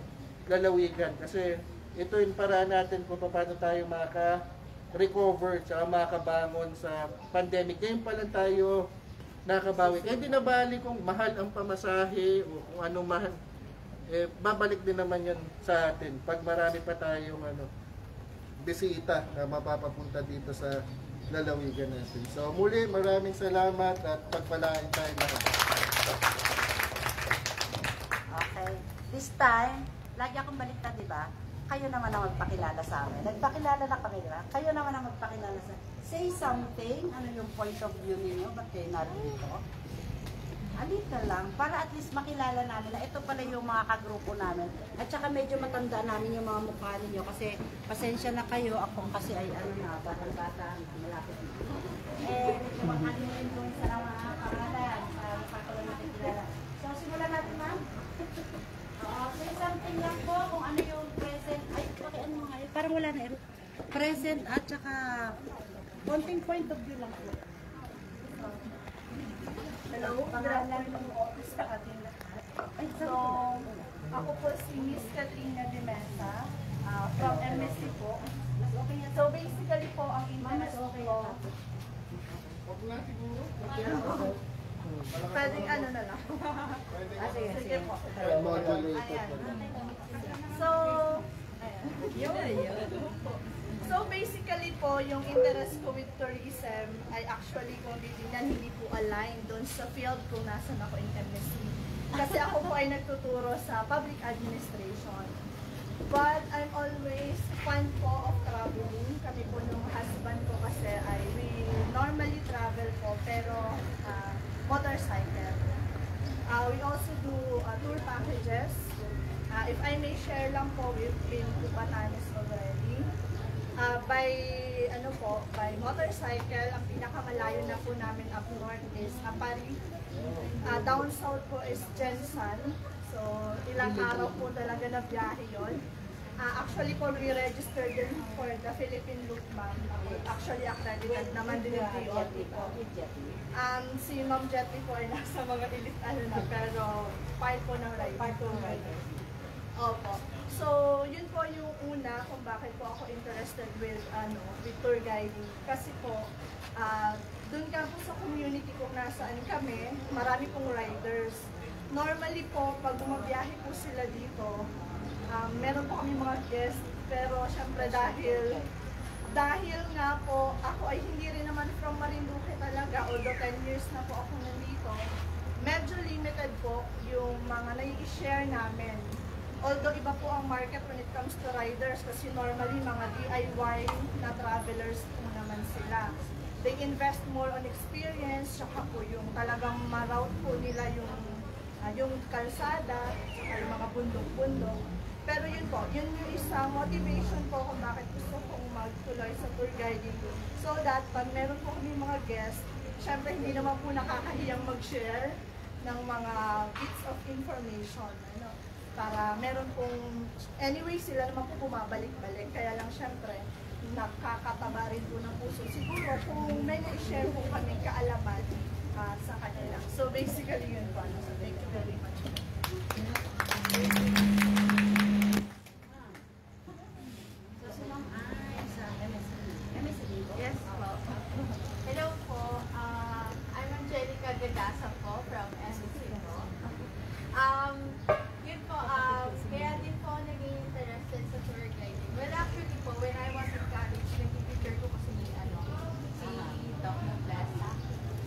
D: lalawigan kasi ito yung paraan natin kung paano tayo maka-recover at makabangon sa pandemic. Ngayon pa lang tayo nakabawi. Kaya di nabali kung mahal ang pamasahe o kung anong mahal. Babalik din naman yan sa atin pag marami pa tayong bisita na mapapapunta dito sa lalawigan natin. So muli, maraming salamat at pagpalain tayo lahat.
A: Okay. This time, lagi akong baliktad, di ba? Kayo naman ang magpakilala sa amin. Nagpakilala na kami, di ba? Kayo naman ang magpakilala sa amin. Say something. Ano yung point of view ninyo? Ba't kayo narito? Alita lang. Para at least makilala namin na ito pala yung mga kagrupo namin. At saka medyo matanda namin yung mga mukha ninyo. Kasi pasensya na kayo. Ako kasi ay batang-bata. Malapit na. Medyo makalimutin ko sa mga pangalan. Para ko lang natin kilala. So, simulan natin, ma'am. Say something lang po kung ano yung present. Ay, ano nga yun? Parang wala na. Present at saka
E: Konting point of view lang po. Hello, pangalan ng office sa ating lahat. So, ako po si Miss Katrina De Mesa, from MSC po. So, basically po, ang interest ko, pwedeng ano na lang. Sige po.
D: Modulated.
E: So, So basically po, yung interest ko with tourism ay actually kung titignan hindi po align doon sa field kung nasan ako in MSc. Kasi ako po ay nagtuturo sa public administration. But I'm always fan po of traveling. Kami po nung husband ko kasi ay we normally travel po pero motorcycle. We also do tour packages. If I may share lang po, we've been to Batanes already. By motorcycle, ang pinakamalayo na po namin up north is Apari. Down south po is Jensan. So, ilang araw po talaga na biyahe yun. Actually po, we registered din for the Philippine Loop Ma'am. Actually, accredited naman din yung DOT po. Si Ma'am Jetty po ay nasa mga elite na, pero part po ng rider. Opo. So, yun po yung una kung bakit po ako interested with tour guiding. Kasi po, dun ka po sa community kung nasaan kami, marami pong riders. Normally po, pag bumabiyahe po sila dito, meron po kami mga guests, pero syempre dahil nga po, ako ay hindi rin naman from Marinduque talaga, although 10 years na po ako nandito, medyo limited po yung mga nai-share namin. Although iba po ang market when it comes to riders kasi normally mga DIY na travelers po naman sila. They invest more on experience, saka po yung talagang ma-route po nila yung kalsada, yung mga bundok-bundok. Pero yun po, yun yung isang motivation po kung bakit gusto kong magtuloy sa tour guiding. So that pag meron po kami mga guests, syempre hindi naman po nakakahiyang mag-share ng mga bits of information. Para meron pong, anyway sila naman po bumabalik-balik, kaya lang syempre nakakataba rin po ng puso. Siguro kung may na-share po kami kaalaman sa kanila. So basically yun po. So thank you very much.
C: So si Ma'am ay sa MSc Yes po. Hello po. I'm Angelica Gadasa po from MSc po. Yun po, kaya din po naging interested sa tour guiding. Well, actually po, when I was in college, nag-teacher ko kasi si Doc Noblesa.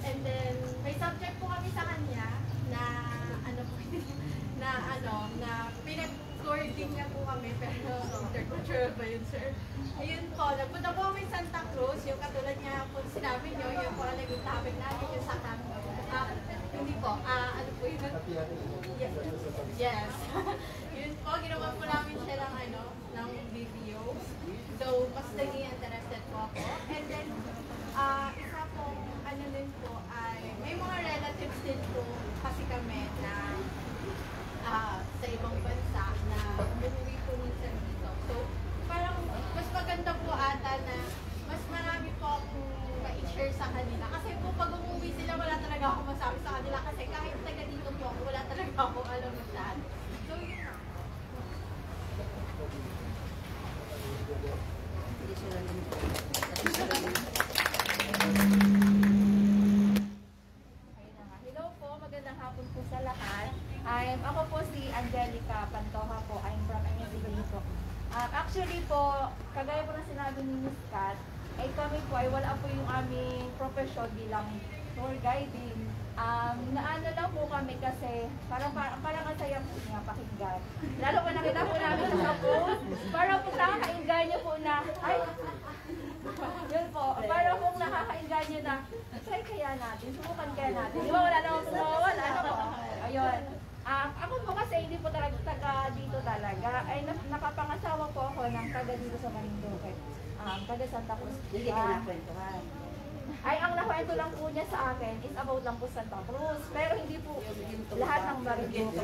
C: And then, may subject po kami sa kanya na na pinag-tour-din niya po kami, pero intercultural ba yun, sir? Ayun po, nagpunta po kami Santa Cruz, yung katulad niya po sinabi niyo, yun po ang naging topic namin, yung sa hindi po, ano po yun? Yes. Yun po, ginawa po namin siya ng video. So, mas naging interested po ako. And then, isa po, din po ay, may mga relatives din po kasi kami na sa ibang bansa na umuwi po minsan dito. So, parang mas maganda po ata na mas marami po akong ma-share sa kanila. Kasi po pag umuwi sila, wala talaga ako masabi sa kanila. Kasi kahit taga dito po ako, wala talaga ako alam saan. So, yun na.
F: Hello po, magandang hapon po sa lahat. Ako po si Angelica Pantoja po. I'm from MSc po. Actually po, kagaya po na sinabi ni Ms. Kat, ay kami po ay wala po yung aming profession bilang tour guiding. Naano lang po kami kasi parang ang saya po nga pakinggan. Lalo po nakita po namin sa post, parang po nakakainganyo po na, ay, yun po, parang po nakakainganyo na, try kaya natin, subukan kaya natin. Di ba wala naman po mawawala, ano po? Ayun. Ako po kasi hindi po talaga taga dito talaga. Ay nakapangasawa po ako ng taga dito sa Marinduque. Taga Santa Cruz.
A: Hindi ka nakwentuhan.
F: Ay, ang nakwento lang po niya sa akin is about lang po Santa Cruz. Pero hindi po lahat ng Marinduque.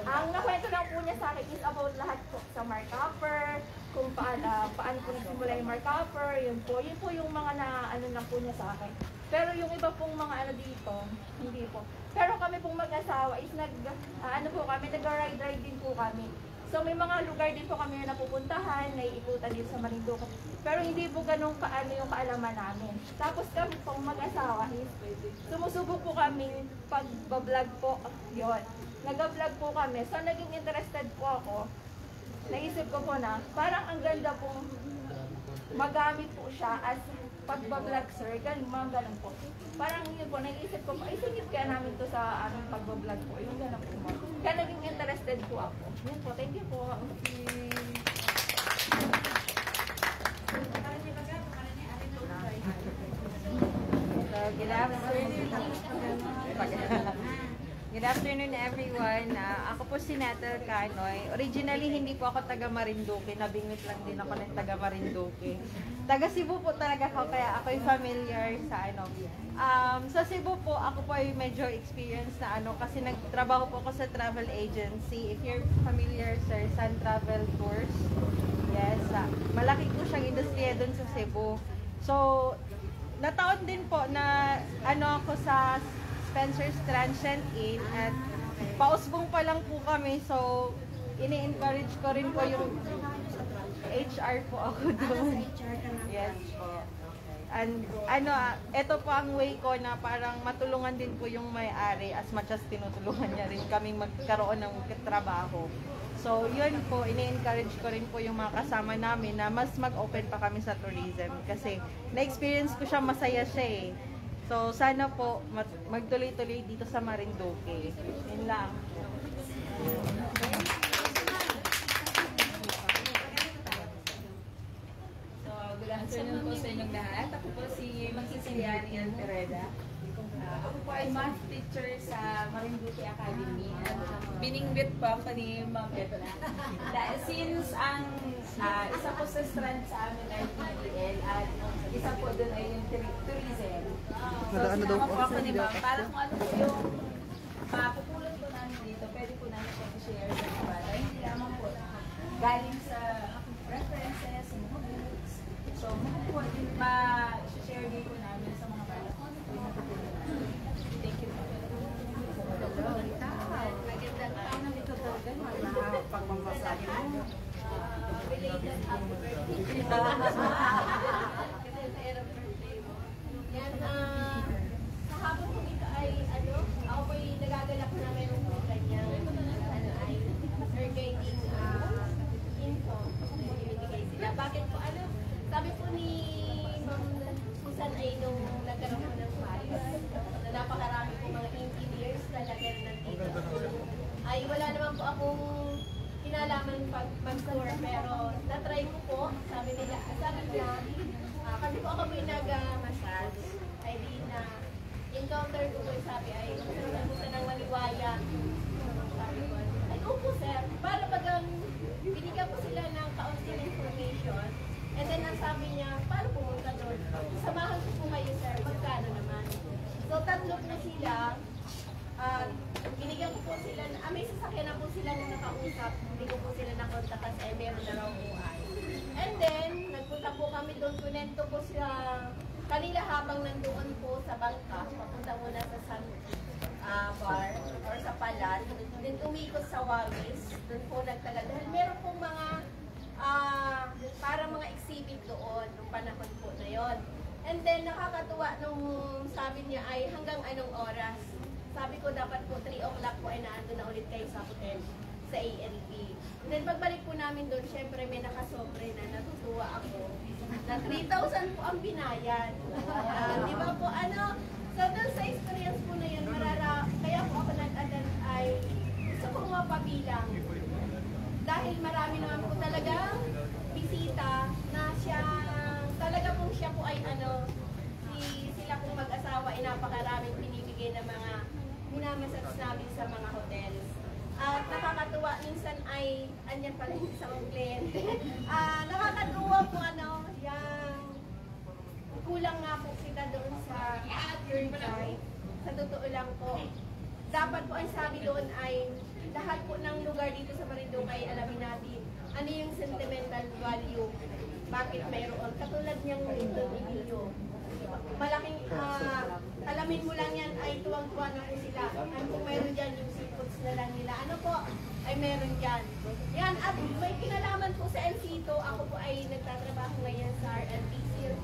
F: Ang nakwento lang po niya sa akin is about lahat po sa Mark Upper, kung kung paano po nagsimula yung mark upper, yun po yung mga na ano lang po niya sa akin. Pero yung iba pong mga ano dito, hindi po. Pero kami pong mag-asawa is ano po kami, nag-ride din po kami. So may mga lugar din po kami na napupuntahan, naiikutan din sa Marinduque. Pero hindi po ganun kaano yung kaalaman namin. Tapos kami pong mag-asawa is sumusubok po kami pag-vlog po, yun. Nag-vlog po kami. So naging interested po ako. Naisip ko po na parang ang ganda pong magamit po siya as pag-vlog sir, mga ganun po. Parang yun po, naisip ko po, ay singit kaya namin to sa aming pag-vlog po. Yung ganun po. Kaya naging interested po ako. Yun po, thank you po.
G: Good afternoon everyone. Ako po si Natal Canoy. Originally hindi po ako taga Marinduque. Nabingwit lang din ako ng taga Marinduque. Taga Cebu po talaga ako kaya ako yung familiar sa ano. Sa Cebu po ako po ay medyo experienced na ano kasi nagtrabaho po ako sa travel agency. If you're familiar sir, Sun Travel Tours. Yes, malaki po siyang industriya doon sa Cebu. So nataon din po na ano ako sa Spencer's Transient Inn at pausbong pa lang po kami so ini-encourage ko rin po yung HR po ako doon. Yes po. And ano, ito po ang way ko na parang matulungan din po yung may-ari as much as tinutulungan niya rin kaming magkaroon ng trabaho. So yun po, ini-encourage ko rin po yung mga kasama namin na mas mag-open pa kami sa tourism kasi na-experience ko siya, masaya siya eh. So, sana po magtuloy-tuloy dito sa Marinduque. Yun lang.
C: So, good afternoon po sa inyong lahat. Ako po si Magsisiliani Antereda. Ako po ay math teacher sa Marinduque Academy. At biningwit po ako ni Ma'am Petla. Since ang isa po sa strand sa amin ay PDL at isa po doon ay yung tourism. So, sinama po ako ni Ma'am para kung ano po yung mapupulot po namin dito, pwede po namin po i-share sa mga bata. Hindi naman po galing sa references, sa mga books. So, po din ma-share din po namin sa mga bata kung ano po yung natutulog namin. Thank you po.
E: Magandang taon na dito talaga. Pagmamasahe mo. Belated happy birthday. Yan, sa hapon po ito ay, ako po yung nagagalak na meron po kanyang, ay, guiding info na ibibigay sila. Bakit po, sabi po ni Ma'am Susan ay nung nagkaroon po ng Paris, na napakarami po mga engineers na nandito. Ay, wala naman po akong kinalaman pag-tour, pero na-try ko po, sabi nila, kasi po ako may nag-massage, ay di na, encounter ko po, sabi ay, gusto ng maliwaya. Sabi ko, ay opo sir, para bagang binigyan ko sila ng kaunting information, and then ang sabi niya, paano pumunta doon? Samahan ko po kayo sir, magkano naman? So tatlo po sila, binigyan ko po sila, may sasakyan na po sila na nakausap, hindi ko po sila nakontak kasi meron na raw buhay. And then, nagpunta po kami doon, kunento po siya kanila habang nandoon po sa bangka, papunta muna sa Sun Bar or sa Palan, then umikot sa Wawis, doon po nagtagal. Dahil meron pong mga, parang mga exhibit doon, nung panahon po na yon. And then, nakakatuwa nung sabi niya ay hanggang anong oras. Sabi ko dapat po 3 o'clock po ay naandun na ulit kayo sa hotel sa ALP. Then pagbalik po namin doon, syempre may nakasobre na, natutuwa ako. Na 3,000 po ang binayad. Di ba po, so doon sa experience po na yan, kaya po ako nag-attend ay gusto ko mapabilang. Dahil marami naman po talagang bisita na talaga pong siya po ay sila pong mag-asawa ay napakaraming pinibigay na mga minamassage namin sa mga hotels. At nakakatuwa, minsan ay, andyan pala yung isang kliyente. Nakakatuwa po yung kulang nga po kita doon sa tour guide. Sa totoo lang po, dapat po ang sabi doon ay lahat po ng lugar dito sa Marinduque ay alamin natin ano yung sentimental value, bakit mayroon. Katulad niyang Little Emilio. Malaking, alamin mo lang yan ay tuwang-tuwa na po sila. Ano po meron dyan yung seafoods na lang nila. Ano po ay meron dyan. Yan, at may kinalaman po sa Encito. Ako po ay nagtatrabaho ngayon sa RLPC.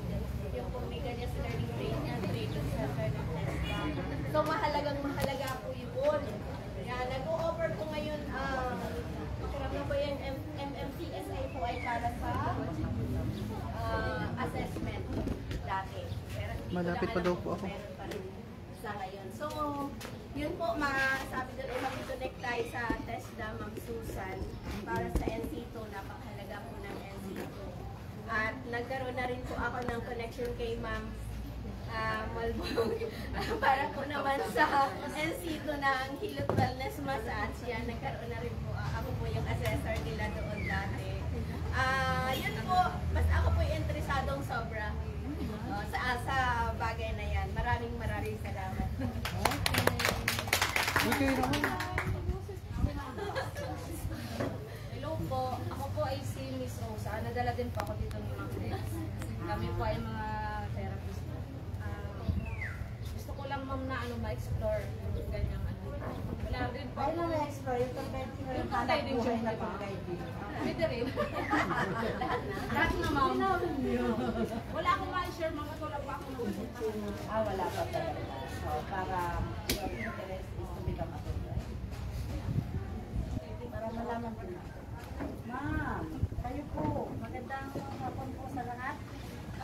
E: Yung po may ganyan sa learning training center ng TESDA. So mahalaga po yun. Yan, nag-o-offer po ngayon, ano po yung MMCSI po ay para sa assessment dati. Pero hindi
B: Malapit
E: ko
B: pa
E: na
B: daw
E: alam
B: po
E: kung
B: ako.
E: meron pa rin sa ngayon. So, yun po, sabi doon ay mag-connect tayo sa TESDA, Ma'am Susan, para sa Encito. Napakahalaga po ng Encito. At nagkaroon na rin po ako ng connection kay Ma'am Malbong para po naman sa Encito ng Hilot Wellness Massage. Yan, nagkaroon na rin po. Ako po yung assessor nila doon dati. Yun po, mas ako po yung interesadong sobra sa bagay na yan. Maraming salamat.
B: Okay naman.
H: Hello po, ako po ay si Miss Rosa. Nadala din po ako dito ng mga friends. Kami po ay mga therapist. Gusto ko lang ma'am na ma-explore yung ganyang ano. Wala din po.
A: Ay, na-explore yung
H: Yung pantay din siya na pantay din. Pwede rin. Lahat na ma'am. Wala akong ma-share mga tulad pa ako ng
A: wala pa talaga. So, para your interest is to become a tour guide. Para malaman po natin. Ma'am, kayo po. Magandang hapon po sa lahat.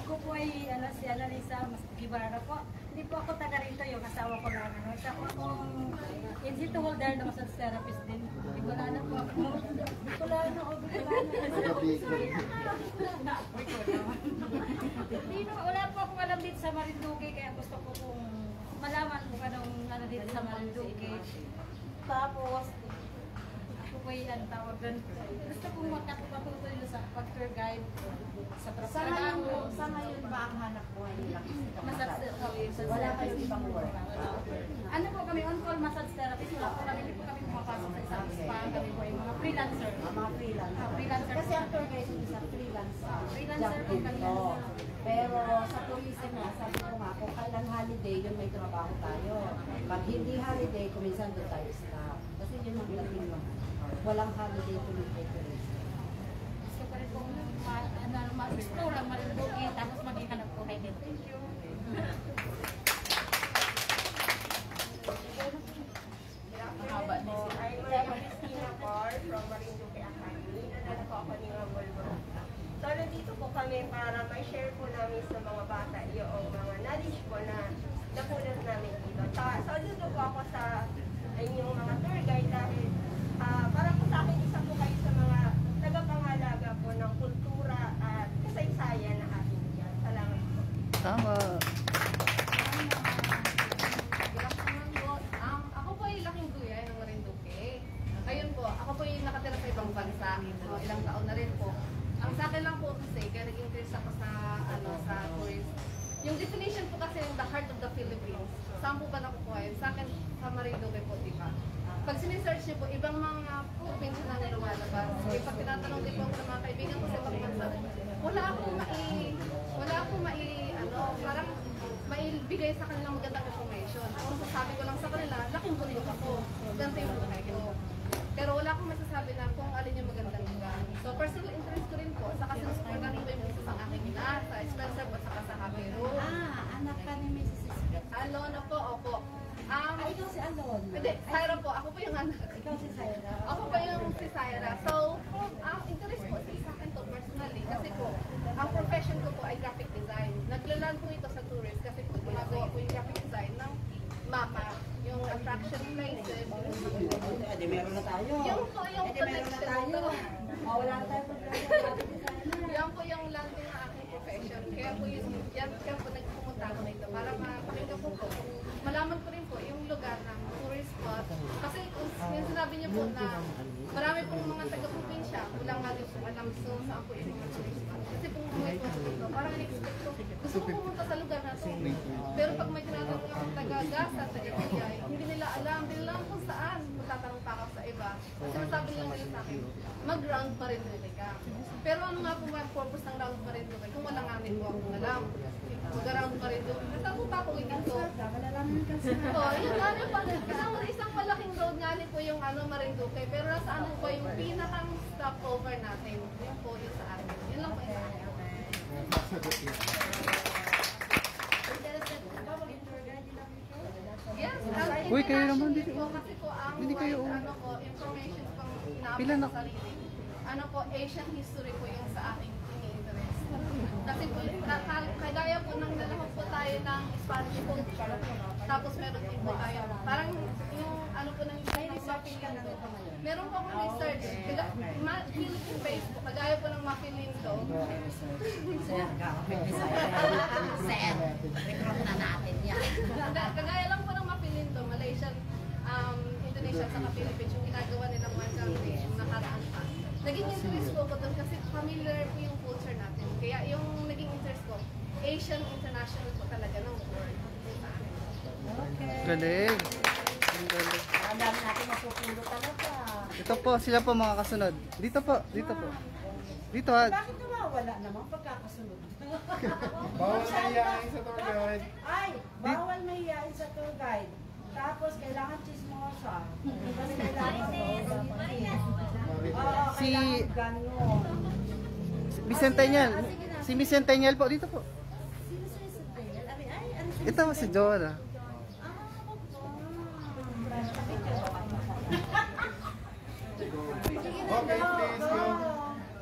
I: Ako po ay si Annalisa Gibara po. Hindi po ako taga rito, yung asawa ko lang. Isa po akong in situ holder na massage therapist din. Bicolana po ako. Bicolana o Bicolana. Wala po akong alam dito sa Marinduque, kaya gusto ko pong malaman kung anong ano dito sa Marinduque. Tapos, ako po ay ang tawag doon. Gusto kong makapatuloy sa pag-tour guide sa trabaho.
A: Sa ngayon ba ang hanap buhay nila?
I: Massage
A: Wala kayong ibang work?
I: Ano po kami, on-call massage therapist. Wala po kami, hindi po kami pumapasok sa isang spa. Kami po yung mga freelancer.
A: Mga freelancer.
I: Freelancer.
A: Kasi ang tour guide is isang freelance
I: Freelancer
A: job
I: po
A: din
I: kanina.
A: to. Pero sa tourism nga, sabi ko nga, kung kailan holiday, yun may trabaho tayo. Pag hindi holiday, kuminsan doon tayo stop. Kasi yun ang dating lang. Walang holiday tuloy kay tourism.
I: Gusto ko rin pong ma-explore ang Marinduque, tapos maging hanap po kayo din. Thank you.
E: Mahaba din siya. I'm Christina Cor from Marinduque Academy. Nanalo po ako ni Ma'am Malbong. So, nandito po kami para ma-share po namin sa mga bata yung mga knowledge po na napunan namin dito. So, dito po ako sa inyong mga tour guide dahil para po sa akin, isa po kayo sa mga tagapangalaga po ng kultura at kasaysayan na ating dyan. Salamat po.
B: Tama.
H: Ako po ay laking kuya ng Marinduque. Ayun po, ako po yung nakatira sa ibang bansa. So, ilang taon na rin po. Ang sa akin lang po kasi, kaya nag-increase ako sa tourist. Yung definition po kasi yung the heart of the Philippines. Saan po ba nakukuha yun? Sa akin, sa Marinduque po, di ba? Pag sinesearch niyo po, ibang mga probinsya na lumalabas. Eh, pag tinatanong din po ako ng mga kaibigan ko sa ibang bansa, wala akong parang maibigay sa kanilang magandang information. Kung sasabi ko lang sa kanila, laking bundok ako. Ganito yung buhay ko. Pero wala akong masasabi na kung alin yung magandang lugar. So, personal interest ko rin po, saka sinusuportan ko yung business ng aking ina, sa Spencer at saka sa Happy Room.
A: Anak ka ni Mrs. Smith.
H: Alona po, opo.
A: Ikaw si Alon.
H: Hindi, Syra po. Ako po yung anak.
A: Ikaw si Syra.
H: Ako po yung si Syra. So, ang interest po sa akin to personally. Kasi po, ang profession ko po ay graphic design. Naglalan po ito sa tourist kasi po ginagawa po yung graphic design ng mapa, yung attraction places.
A: Edi meron na tayo.
H: Yung po yung connection.
A: Wala na tayo
H: Yan po yung landing ng aking profession. Kaya po kaya po nagpumunta ako dito para mapakinggan po po. Malaman ko rin po yung lugar ng tourist spot. Kasi yung sinabi niyo po na marami pong mga taga-probinsya, kulang nga din po alam saan po yung mga tourist spot. Kasi kung umuwi po dito, parang in-expect ko, gusto ko pumunta sa lugar na to. Pero pag may tinatanong ako taga-Gasa, taga-Tiyay, hindi nila alam kung saan. Magtatanong pa ako sa iba, sinasabi lang nila sa akin, mag-round Marinduque ka. Pero ano nga po ang purpose ng round Marinduque kung wala nga rin po akong alam. Mag-round Marinduque. Saan po pa ako dito? Oo, yun nga rin pala. Isang malaking road nga rin po yung Marinduque. Pero nasa ano po yung pinakang stopover natin. Yun po yung sa akin. Yun lang po yung sa akin. Yes,
B: Uy, kayo naman
H: dito.
B: dito.
H: Kasi po ang
B: Hindi kayo,
H: information pang
B: Pila na-
H: sa sarili. Asian history po yung sa aking ini-interest. Kasi po, kagaya po ng nalahok po tayo ng Spanish culture. Tapos meron din po tayo. Parang yung po ng Mapilindo. Meron po akong research. Philippine based po. Kagaya po ng Mapilindo. Kagaya lang po ng Mapilindo, Malaysian, Indonesia, sa Philippines, yung ginagawa nilang one country, yung nakaraan pa. Naging interest ko doon kasi familiar po yung culture natin. Kaya yung naging interest ko, Asian International po talaga ng word.
B: Galing. Ang galing.
A: Ang dami natin mapupulo talaga.
B: Ito po, sila po mga kasunod. Dito po, dito po. Dito ha.
A: Bakit nawawala naman pagkakasunod?
D: Bawal mahihain sa tour guide.
A: Ay, bawal mahihain sa tour guide. Tapos kailangan chismosa. Tapos kailangan
B: Si-
A: gano'n.
B: Miss Centennial. Si Miss Centennial po, dito po.
A: Sino sa Centennial? Ay, ano si
B: Ito si Joanna.
D: Okay, please go.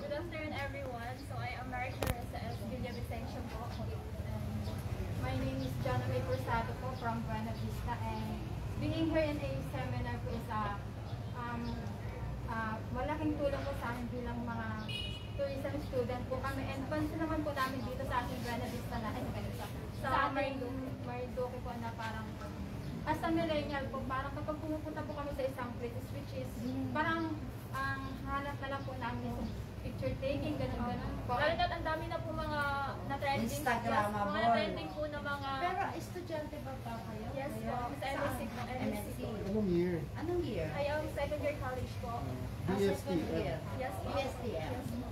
F: Good afternoon, everyone. So I am Maria Clarissa S. Villavicencio po. My name is Jana May Persado po from Buena Vista, and being here in a seminar po is malaking tulong po sa amin bilang mga tourism student po kami, and pansin naman po namin dito sa ating Buena Vista na sa Marinduque po na parang as a millennial po, parang kapag pumupunta po kami sa isang place, which is parang ang hanap na lang po namin is picture taking, ganun po. Lalo na ang dami na po mga na-trending.
A: Instagrammable.
F: Mga na-trending po na mga...
A: Pero estudyante ba kayo?
F: Yes po, sa MSC po.
A: MSC.
D: Anong year?
A: Anong year?
F: I am second year college po.
D: BSTM.
F: Yes po.
A: BSTM.
F: Yes po.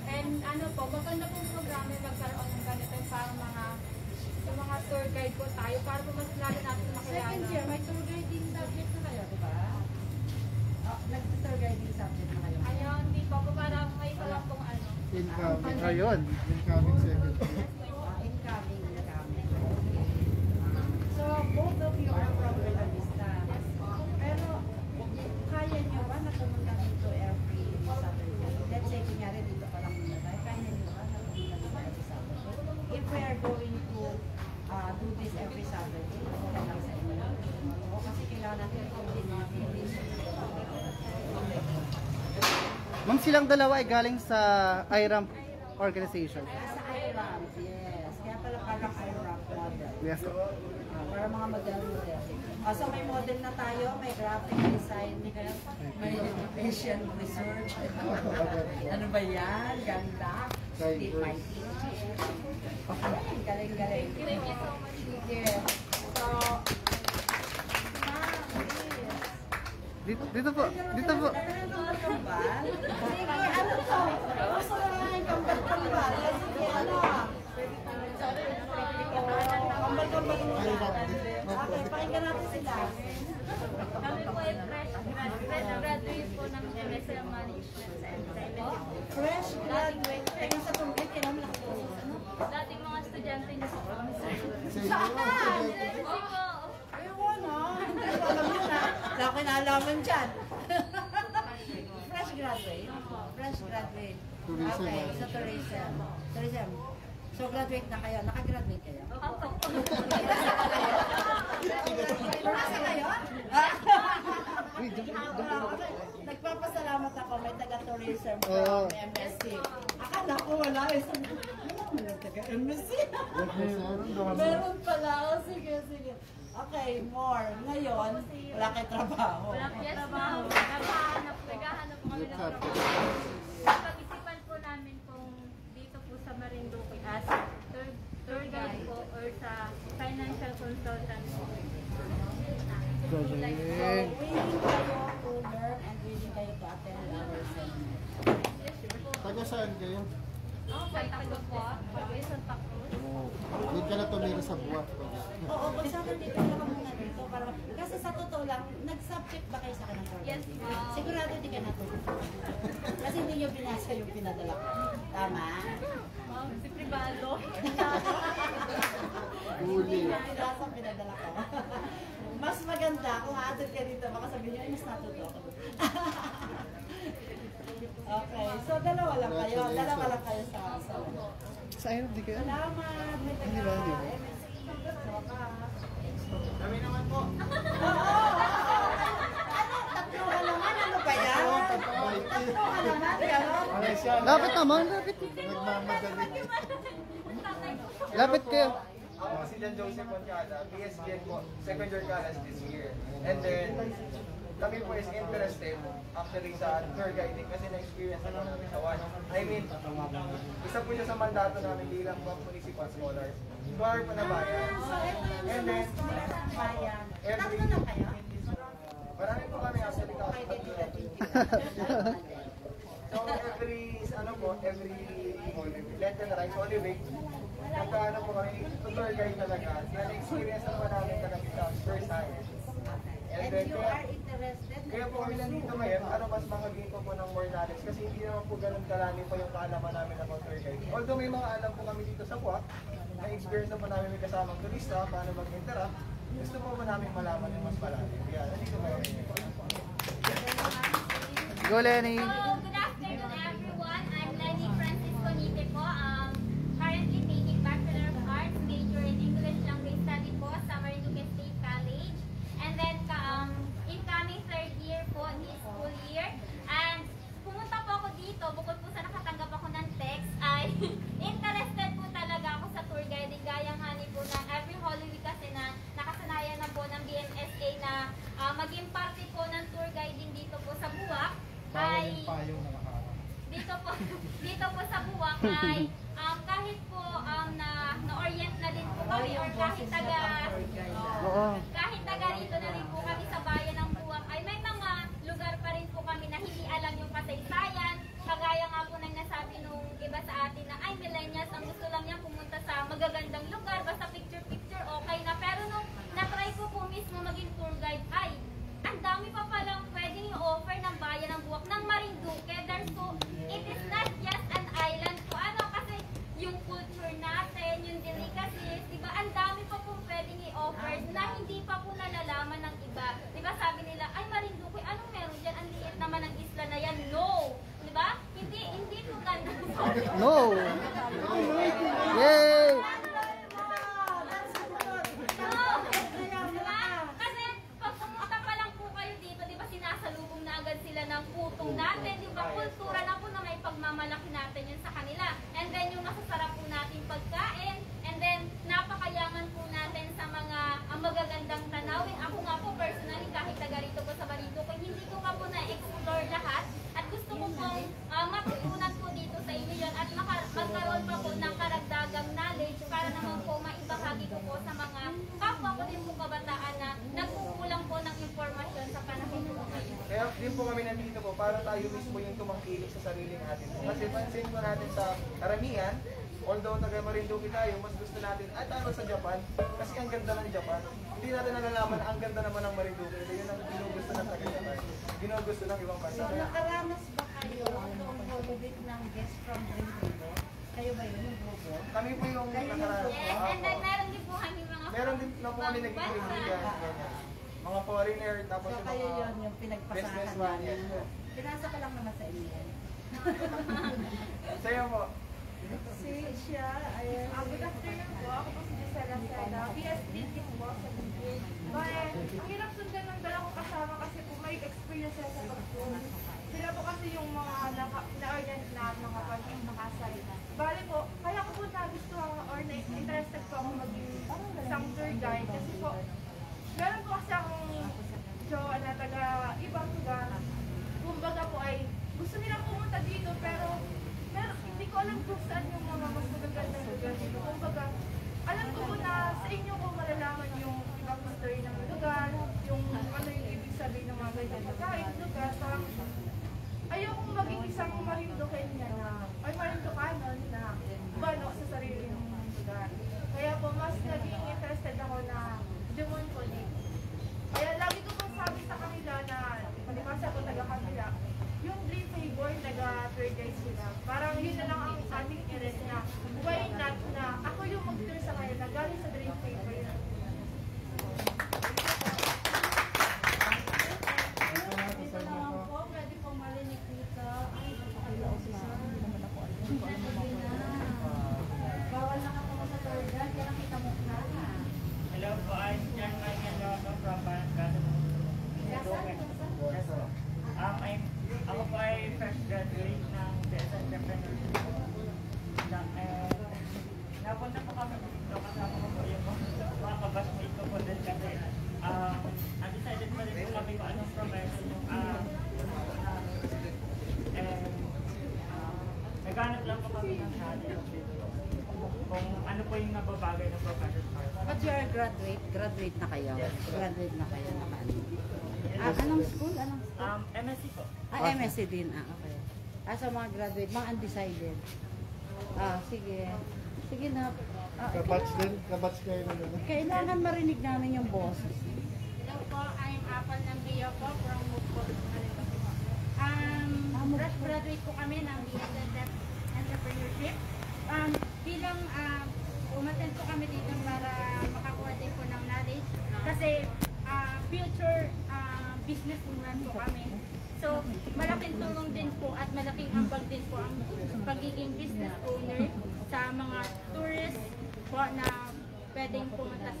F: And ano po, maganda pong programa yung magkaroon ng ganito para sa mga tour guide po tayo para po mas lalo natin makilala.
A: Second year, may tour guiding subject na kayo, di ba? Nag-tour guiding subject na kayo.
F: Ayun, hindi po po parang may isa lang pong ano.
D: Incoming.
B: Ayun.
D: Incoming second year.
A: Incoming. So, both of you are from Buena Vista.
F: Yes po.
A: Pero, kaya nyo ba na pumunta dito every Saturday? Let's say, kunyari dito pa lang muna tayo. Kaya nyo ba na pumunta dito every Saturday? If we are going to do this every Saturday, okay lang sa inyo. O kasi kailangan natin i-continue this.
B: Ma'am, silang dalawa ay galing sa IRAM organization.
A: Sa IRAM, yes. Kaya pala parang IRAM model.
B: Yes po.
A: Para mga model. So may model na tayo, may graphic design, may education research. Ano ba yan? Ganda. Deep my Galing.
F: Thank you so much.
A: Sige. So,
B: Dito po. Dito po.
A: kambal. Sige, ano to? Gusto mo nga yung kambal. Sige, ano? Kambal muna. Okay, pakinggan natin sila.
F: Kami po ay fresh graduate po ng MSL Management sa MSL.
A: Fresh graduate. Teka sa tungkol, kailangan nakatulong.
F: Dating mga estudyante niyo po kami sa
A: Saan?
F: Opo.
A: Ewan ha. Hindi ko alam yun ha. Wala ko kinalaman dyan. Fresh graduate. Fresh graduate.
D: Tourism.
A: Okay, sa tourism. Tourism. So graduate na kayo. Nakagraduate kayo?
F: Opo.
A: Nasa kayo?
B: Uy,
A: Nagpapasalamat ako. May taga-tourism
B: Oo.
A: from MSC. Akala ko wala eh. May taga-MSC. Meron pala. O, sige. Okay, more. Ngayon, wala kayo trabaho.
F: Wala po trabaho. Naghahanap po kami ng trabaho. Pag-isipan po namin kung dito po sa Marinduque as tour guide po or or sa financial consultant po.
B: Galing.
A: Willing kayo to learn and willing kayo to attend our seminar.
D: Taga saan kayo?
F: Santa Cruz po. Santa Cruz.
D: Doon ka na tumira sa buwan.
A: Oo, kung saan dito ka muna dito. Kasi sa totoo lang, nag-subject ba kayo sa akin ng program?
F: Yes, ma'am.
A: Sigurado hindi ka natulog. Kasi hindi nyo binasa yung pinadala ko. Tama?
F: Ma'am, si Privado.
D: Huli.
A: Hindi nyo binasa ang pinadala ko. Mas maganda kung a-attend ka dito, baka sabihin nyo, ay mas natuto ako. Okay, so dalawa lang kayo. Dalawa lang kayo sa
B: Sa IRAM, di kayo?
A: Salamat.
B: Hindi ba? Hindi ba?
D: Kami naman po.
A: Tatluhan naman, ano ba yan? Tatluhan naman, gano'n?
B: Lapit naman, lapit.
D: Nagmamadali.
B: Lapit kayo.
J: Ako si John Joseph Poncada, PSGN po, second year college this year. And then, kami po is interested actually sa tour guiding kasi na-experience na namin sa one. I mean, isa po siya sa mandato namin bilang mga municipal scholars. Tuwar po na bayan.
A: So, ito yung
J: And then,
A: bayan.
J: every,
A: Tatlo na kayo?
J: marami po kami actually
A: Okay,
J: So every, ano po, every Lenten Rice Holy Week, nagkaano po kami, tour guide talaga, na-experience naman namin talaga sa first hand. And
A: And
J: then,
A: you are interested?
J: kaya po kami nandito ngayon, para mas makagain po ng more knowledge kasi hindi naman po ganun kalami po yung kaalaman namin ng tour guide. Although may mga alam po kami dito sa Puak, na-experience na po namin may kasamang turista, paano mag-interact, gusto po namin malaman yung mas malalim. Kaya nandito ngayon.
B: Go, Lenny.
F: So, good afternoon everyone. I'm Lenny Francisco Nite po. Currently taking Bachelor of Arts, major in English Language Study po sa Marinduque State College. And then, incoming third year po this school year. And pumunta po ako dito, bukod po sa nakatanggap ako ng text, ay interested po talaga ako sa tour guiding. Gaya nga ni po ng every Holy Week kasi na nakasanayan na po ng BMSA na maging parte po ng tour guiding dito po sa Buwak. Ay dito po sa Buwak ay kahit po na-orient na din po kami or kahit taga rito na rin po kami sa bayan ng Buwak ay may mga lugar pa rin po kami na hindi alam yung kasaysayan. Kagaya nga po nang nasabi nung iba sa atin na ay millennials ang gusto lang niya pumunta sa magagandang lugar basta picture okay na, pero nung na-try ko po mismo maging tour guide ay ang dami pa palang pwedeng i-offer ng bayan ng Buwak ng Marinduque. So, it is not just an island po. Kasi yung culture natin, yung delicacies, diba, ang dami pa po pwedeng i-offer na hindi pa po nalalaman ng iba. Diba, sabi nila, ay Marinduque, anong meron dyan? Ang liit naman ng isla na yan. No! Diba? Hindi po ganun.
B: No! Yay!
F: Kasi pag pumunta pa lang po kayo dito, di ba sinasalubong na agad sila ng putong natin, di ba? Kultura na po na may pagmamalaki natin yun sa kanila. And then yung masasarap po nating pagkain, and then napakayaman po natin sa mga magagandang tanawin. Ako nga po personally, kahit taga rito po sa Marinduque, hindi ko pa po na-explore lahat. At gusto ko pong matutunan po dito sa inyo yun at magkaroon pa po ng karagdagang knowledge para naman po maibahagi ko po sa mga kapwa ko din po kabataan na nagkukulang po ng informasyon sa panahon po ngayon.
J: Kaya din po kami nandito po para tayo mismo yung tumangkilik sa sarili natin. Kasi pansin po natin sa karamihan, although taga Marinduque tayo, mas gusto natin, at ano sa Japan, kasi ang ganda ng Japan. Hindi natin nalalaman ang ganda naman ng Marinduque. Yun ang ginugusto ng taga Japan. Ginugusto ng ibang bansa.
A: So, nakaranas ba kayo noong Holy Week ng guest from Marinduque? Kayo ba yun, yung grupo?
J: Kami po yung nakaranas.
F: Yes, and then meron din po kami mga
J: Meron din na po kami nagkikiligan. Mga foreigner, tapos
A: So,
J: yung
A: kayo
J: mga
A: yun, yung pinagpasahan
J: businessman.
A: namin.
J: Yes po.
A: Pinasa ka lang naman sa inyo.
J: Sa'yo po.
E: Si siya, ay...
F: Good afternoon po. Ako po si Gisela Seda. PSD din po sa Bukid. But, ang hirap sundan ng dala ko kasama kasi po may experience sila sa pag-tour. Sila po kasi yung mga na-orient na mga pag-nakasalita. Bale po, kaya ko po nagustuhan or na-interested po ako maging isang tour guide kasi po, meron po kasi akong jowa na taga ibang lugar. Kumbaga po ay gusto nilang pumunta dito pero hindi ko alam kung saan yung mga mas magagandang lugar dito. Kumbaga, alam ko po na
C: inyo kung malalaman yung ibang history ng lugar, yung ano yung ibig sabihin ng mga ganyan pagkain, lugar, parang ayokong maging isang Marinduqueña na, ay Marinducanon na bano sa sarili ng lugar. Kaya po, mas naging interested ako na Demon Colleague. Kaya lagi ko pong sabi sa kanila na, palibasa ako taga-kanila, yung Dream Favor, taga-tour guide sila. Parang yun na lang ang aming interest na, why not na ako yung mag-tour sa kanila, galing sa Dream Favor.
I: Dito naman po, pwede pong marinig dito. Ay, bawal na ka po sa tour guide, kaya nakita mo na.
K: Hello po, I'm Jan Maynard from Barangay. Ako po ay fresh graduate ng BS Entrepreneurship. Napunta po kami dito kasama ko po yung mga kabashmate ko po din kasi undecided pa rin po kami kung anong profession yung naghanap lang po kami ng knowledge kung ano po yung nababagay ng profession para sa
A: But you are graduate? Graduate na kayo?
K: Yes.
A: Graduate na kayo na ano? Anong school? Anong school?
K: MSc po.
A: MSc din. Okay. So mga graduate, mga undecided. Sige. Sige na.
D: Kabatch din? Kabatch kayo na gano'n?
A: Kailangan marinig namin yung boses.
I: Hello po, I'm Apple ng Bio po from Mukpol. Fresh graduate po kami ng BS Entrepreneurship. Bilang umattend po kami dito para makakuha din po ng knowledge. Kasi future businesswoman po kami. So, malaking tulong din po at malaking ambag din po ang pagiging business owner sa mga tourists po na pwedeng pumunta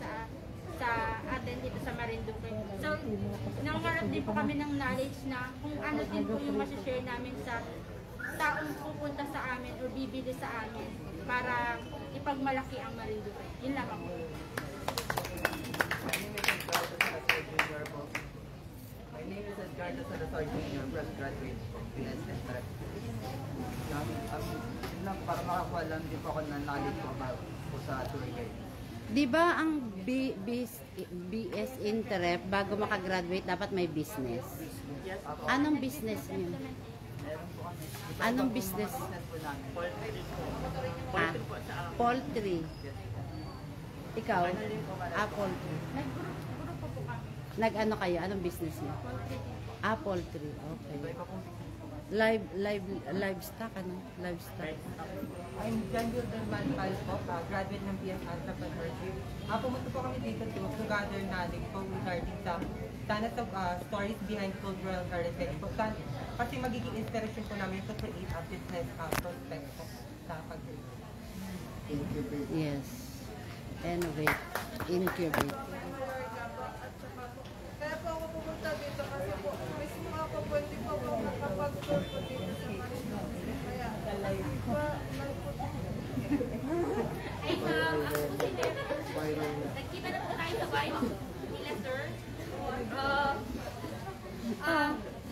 I: sa atin dito sa Marinduque. So, nangarap din po kami ng knowledge na kung ano din po yung masashare namin sa taong pupunta sa amin o bibili sa amin para ipagmalaki ang Marinduque. Yun lang ako.
L: My name is Edgardo Salazar Jr., fresh graduate from BSN Trek. Para makakuha lang din po ako ng knowledge po sa tour guide.
A: Di ba ang BS Interrep, bago makagraduate, dapat may business? Anong business niyo?
L: Meron po kami.
A: Anong business?
L: Business po namin.
K: Poultry po sa
A: Poultry. Ikaw?
L: Poultry.
A: Poultry.
I: Nag-grupo po kami.
A: Nag-ano kayo? Anong business niyo? Poultry. Okay. Livestock, ano? Livestock.
M: I'm John Wilderman Palpo, graduate ng BS Entrepreneurship. Pumunta po kami dito to gather knowledge po regarding sa standards of stories behind cultural heritage po. Kasi magiging inspiration po namin to create a business prospect po sa pag-create.
A: Yes. Innovate. Incubate.
C: Kaya po ako pumunta dito kasi po, mismo ako pwede po ako nakapag-tour po dito sa Marinduque. Kaya,
I: Ay, ako po si Mary. Nagkita na po tayo sa bahay nila, sir.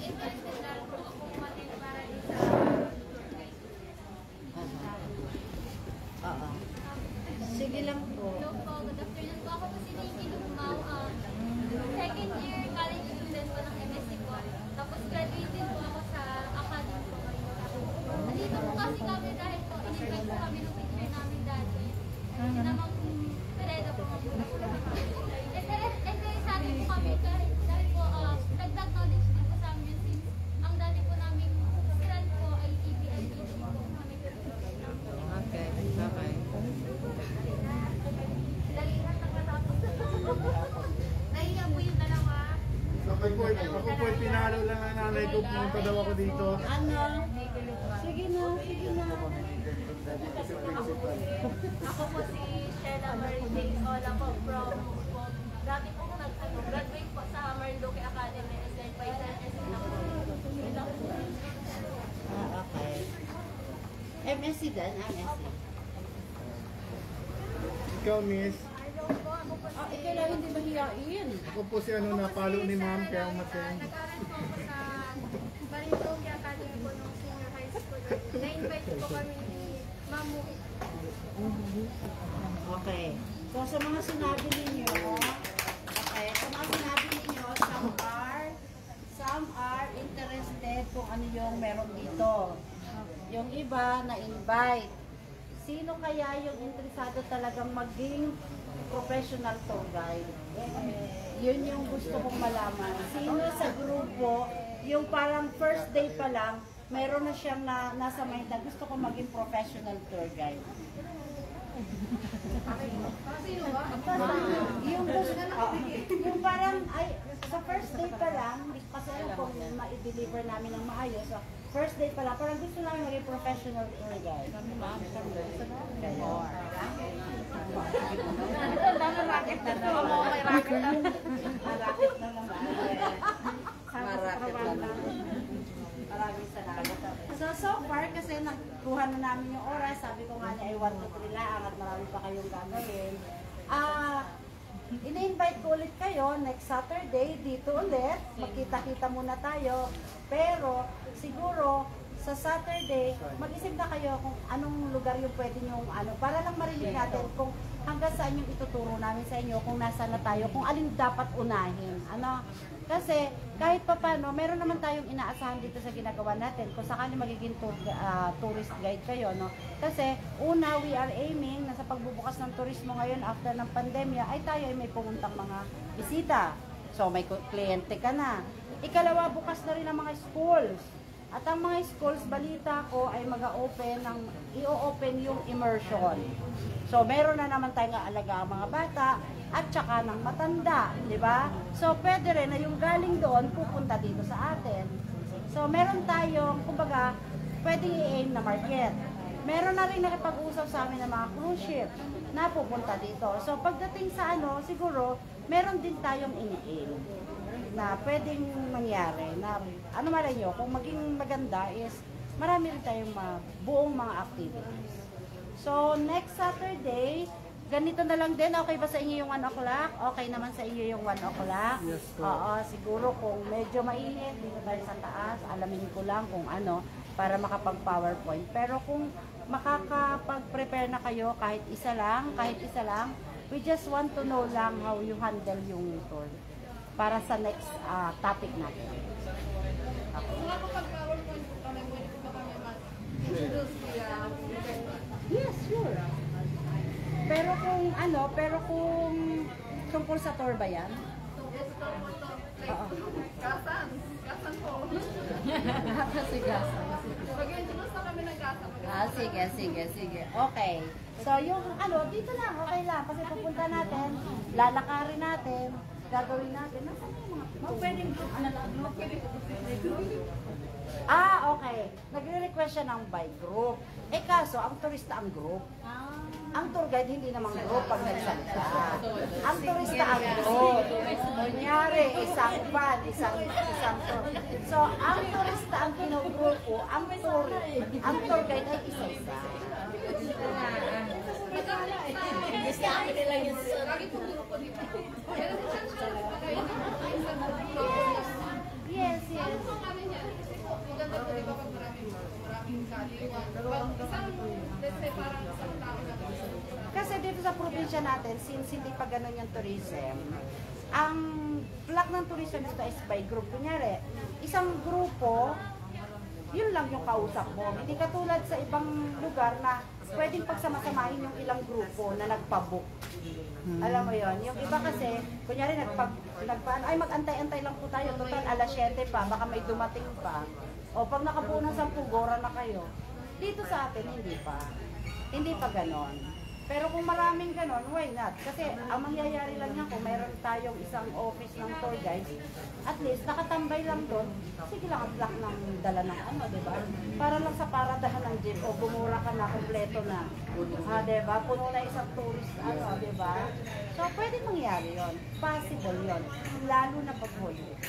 I: Interested na po ako umatin para din sa tour guide.
A: Oo. Sige lang po.
N: Hello po, good afternoon po. Ako po si Nikki Lumao. Second year college student po ng MSc po. Tapos graduate din po ako sa academy po ngayon. Nandito po kasi kami dahil po in-invite po kami ng teacher namin dati. Hindi naman Pereda po mabukas po kami. Interesado po kami dahil po dagdag knowledge din po sa amin since ang dati po namin strand po ay EBID po kami.
A: Okay. Bye-bye.
N: Nahiya po yung dalawa.
D: Ako po pinalo lang ang nanay ko. Pumunta daw ako dito.
A: Ano? Sige na. Sige na.
N: Ako po si Sheila Marie James Ola po from dati po graduate po sa Marinduque Academy and then by then
A: Okay. MSc din? MSc.
D: Ikaw, miss.
A: Ikaw lang hindi mahihain.
D: Ako po si napalo ni ma'am kaya umattend.
N: nag-aral po ako sa Marinduque Academy po nung senior high school. Na-invite po kami ni Mamu.
A: Okay. So, So, sa mga sinabi ninyo, okay, sa mga sinabi ninyo, some are interested kung ano yung meron dito. Yung iba na-invite. Sino kaya yung interesado talagang maging professional tour guide? Yun yung gusto kong malaman. Sino sa grupo, yung parang first day pa lang, meron na siyang nasa mind na gusto kong maging professional tour guide? Yung parang, ay, sa first day pa lang, hindi ko kasi alam kung ma-deliver namin ng maayos. So, first day pa lang, parang gusto namin maging professional tour guide. Racket na to. May racket na. Racket na naman. Racket na naman. Maraming salamat. So far, kasi nakuha na namin yung oras, sabi ko nga niya ay 1 to 3 lang at marami pa kayong gagawin. Ina-invite ko ulit kayo next Saturday dito ulit. Magkita-kita muna tayo. Pero siguro sa Saturday, mag-isip na kayo kung anong lugar yung pwede nyo, para lang marinig natin kung hanggang saan yung ituturo namin sa inyo, kung nasa na tayo, kung alin dapat unahin. Kasi kahit pa paano, meron naman tayong inaasahan dito sa ginagawa natin kung sakali magiging tourist guide kayo. Kasi una, we are aiming na sa pagbubukas ng turismo ngayon after ng pandemya, ay tayo ay may pumuntang mga bisita. So may kliyente ka na. Ikalawa, bukas na rin ang mga schools. At ang mga schools, balita ko, ay i-open yung immersion. So, meron na naman tayong aalaga ang mga bata at saka ng matanda, di ba? So, pwede rin na yung galing doon pupunta dito sa atin. So, meron tayong, kumbaga, pwedeng i-aim na market. Meron na rin nakipag-usap sa amin ng mga cruise ship na pupunta dito. So, pagdating sa siguro, meron din tayong ini-aim na pwedeng mangyari na malay nyo, kung maging maganda is marami rin tayong buong mga activities. So next Saturday, ganito na lang din. Okay ba sa inyo yung 1 o'clock? Okay naman sa inyo yung 1 o'clock?
B: Yes po.
A: Oo, siguro kung medyo mainit dito tayo sa taas, alamin ko lang kung para makapag-PowerPoint. Pero kung makakapag-prepare na kayo kahit isa lang, we just want to know lang how you handle yung tour para sa next topic natin. Yes, sure. Pero kung tungkol sa tour ba yan? Oo.
H: Gasan po.
A: Kasi gasan.
H: Mag-introduce na kami ng gasan.
A: Sige. Okay. So yung dito lang, okay lang. Kasi pupunta natin, lalakarin natin, gagawin natin. Nasaan na yung mga pwedeng okay. Nagre-request siya ng by group. Kaso, ang turista ang group. Ang tour guide hindi namang group pag nagsalita. Ang turista ang group. Kunyari, isang van, isang tour. So, ang turista ang kinogrupo, ang tour guide ay isa-isa. Yes. Kasi dito sa probinsya natin, since hindi pa ganun yung tourism, ang plak ng tourism dito is by group. Kunyari, isang grupo, yun lang yung kausap mo. Hindi katulad sa ibang lugar na pwedeng pagsamasamahin yung ilang grupo na nagpabook. Alam mo yon, yung iba kasi, kunyari ay mag-antay-antay lang po tayo, total alas 7 pa, baka may dumating pa. O pag nakabuo ng 10, gora na kayo. Dito sa atin, hindi pa ganon. Pero kung maraming ganon, why not? Kasi ang mangyayari lang yan, kung mayroon tayong isang office ng tour guide, at least nakatambay lang doon, sige lang ang block ng dala ng diba? Para lang sa paradahan ng jeep, o bumura ka na, kompleto na. Diba? Puno na isang tourist, diba? So, pwede mangyari yon, possible yon, lalo na pag holiday.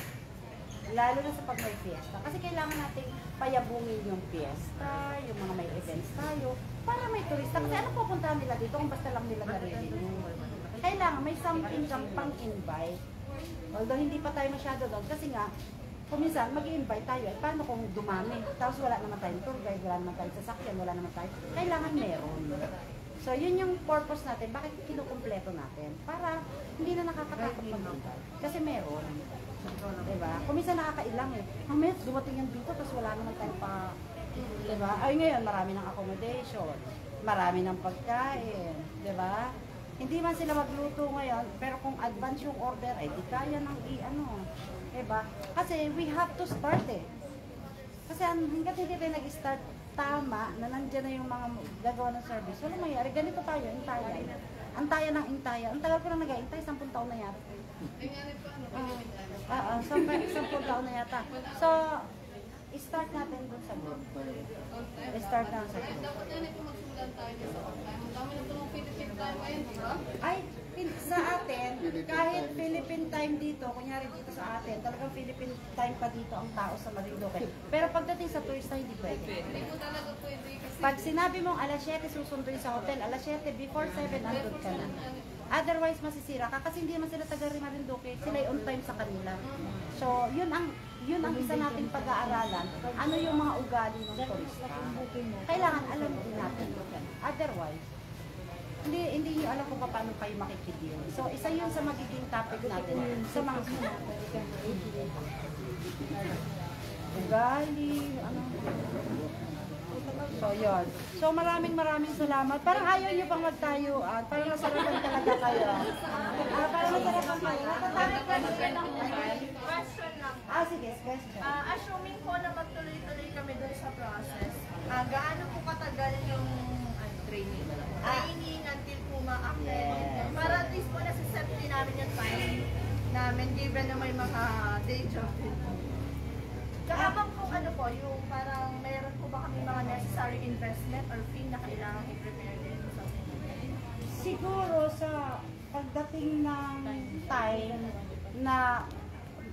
A: Lalo na sa pag may fiesta. Kasi kailangan nating payabungin yung fiesta, yung mga may events tayo, para may turista. Kasi ano pupuntahan nila dito kung basta lang nila narinig? Kailangan may something kang pang-invite. Although hindi pa tayo masyado doon. Kasi nga, kung minsan mag-i-invite tayo, paano kung dumami? Tapos wala naman tayong tour guide, wala naman tayong sasakyan, wala naman tayo. Kailangan meron. So, yun yung purpose natin. Bakit kinukumpleto natin? Para hindi na nakakatakot maghintay. Kasi meron. Diba? Kung minsan nakakailang eh. Mamaya, dumating yan dito, tapos wala naman tayo pa. Diba? Ay, ngayon, marami ng accommodation. Marami ng pagkain. Diba? Hindi man sila magluto ngayon, pero kung advance yung order, ay di kaya ng i-ano. Diba? Kasi we have to start eh. Kasi hanggat hindi tayo nag-start tama, na nandiyan na yung mga gagawa ng service, wala mayari. Ganito tayo, intayan. Antayan ng intayan. Ang tagal ko na nag-aintay, 10 taon na yata. 10 taon na yata. So, start natin dun sa group. Start natin sa group.
H: Dapat yan ito magsimulan tayo sa online. Ang dami na itong Philippine time ngayon, di ba?
A: Ay, sa atin, kahit Philippine time dito, kunyari dito sa atin, talagang Philippine time pa dito ang tao sa Marinduque. Pero pagdating sa turista, hindi pwede.
H: Hindi po talaga pwede kasi
A: Pag sinabi mong alas 7 susunduin sa hotel, alas 7 before 7 andun ka na. Otherwise masisira ka kasi hindi naman sila taga Marinduque, sila on time sa kanila. So, yun ang isa nating pag-aaralan. Ano yung mga ugali ng turista? Kailangan alam din natin. Otherwise, hindi nyo alam kung paano kayo makikideal. So, isa yun sa magiging topic natin sa mga ugali, ano. So, yun. So, maraming salamat. Parang ayaw nyo pang magtayuan. Parang nasarapan talaga kayo. Parang nasarapan kayo. Natatakot ka ng
F: Question lang.
A: sige, question.
E: Assuming po na magtuloy-tuloy kami dun sa process, gaano po katagal yung training until po ma-accept? Para at least po nasa-set din namin yung time namin given na may mga day job din po. Habang po yung parang meron po ba kami mga necessary investment or fee na kailangan i-prepare din?
A: Siguro sa pagdating ng time na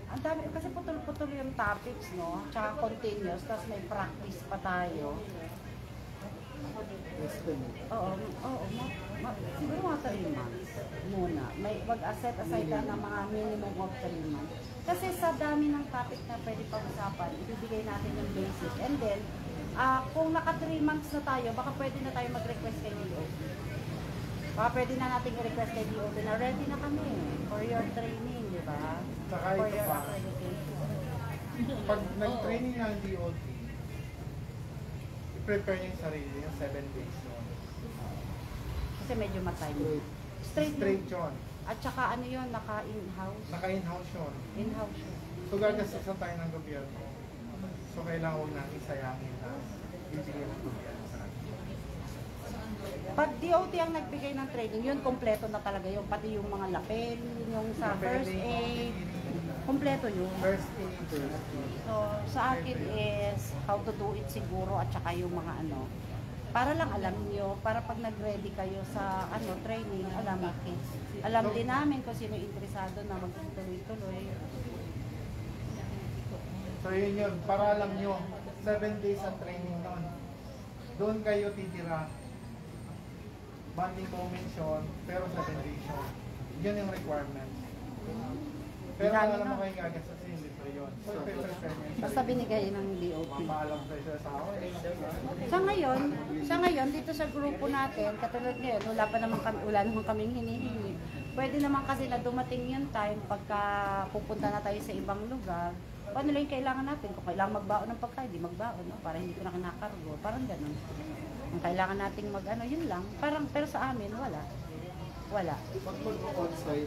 A: ang dami, kasi putol-putol yung topics, no? Tsaka continuous, tapos may practice pa tayo. Siguro mga 3 months muna. Mag-set aside ka ng mga minimum of 3 months. Kasi sa dami ng topic na pwede pag-usapan, ibibigay natin yung basic. And then, kung naka 3 months na tayo, baka pwede na tayo mag-request kay DOT. Baka pwede na natin i-request kay DOT na ready na kami for your training, di ba?
D: Saka
A: For
D: ito
A: your
D: pa,
A: accreditation.
D: pag nag-training ng DOT, i-prepare niyo yung sarili, yung 7 days noon.
A: Kasi medyo matime.
D: Straight yun.
A: At saka ano yun, naka-in-house?
D: Naka-in-house yun.
A: In-house yun.
D: So gagastusan tayo ng gobyerno. So kailangan huwag natin sayangin na bibigyan ng gobyerno sa atin.
A: Pag DOT ang nagbigay ng training, yun kompleto na talaga yung pati yung mga lapel, yung sa first aid, kompleto yun.
D: First aid.
A: So sa akin is how to do it siguro at saka yung mga ano, para lang alam nyo, para pag nag-ready kayo sa training, alam din namin kung sino interesado na magtuloy-tuloy.
D: So yun, para alam nyo, 7 days ang training noon. Doon kayo titira. Bonding moments yun, pero 7 days yun. Yun yung requirement. Pero wala naman kayo gagastusin, hindi pa yun. So,
A: Basta binigay ng DOT.
D: Mapaalam tayo sa asawa.
A: Sa ngayon, dito sa grupo natin, katulad ngayon, wala naman kaming hinihingi. Pwede naman kasi na dumating yung time pagka pupunta na tayo sa ibang lugar, paano lang yung kailangan natin? Kung kailangan magbaon ng pagkain, di magbaon, no? Para hindi ko na kinakargo, parang ganun. Kung kailangan nating yun lang. Pero sa amin, wala.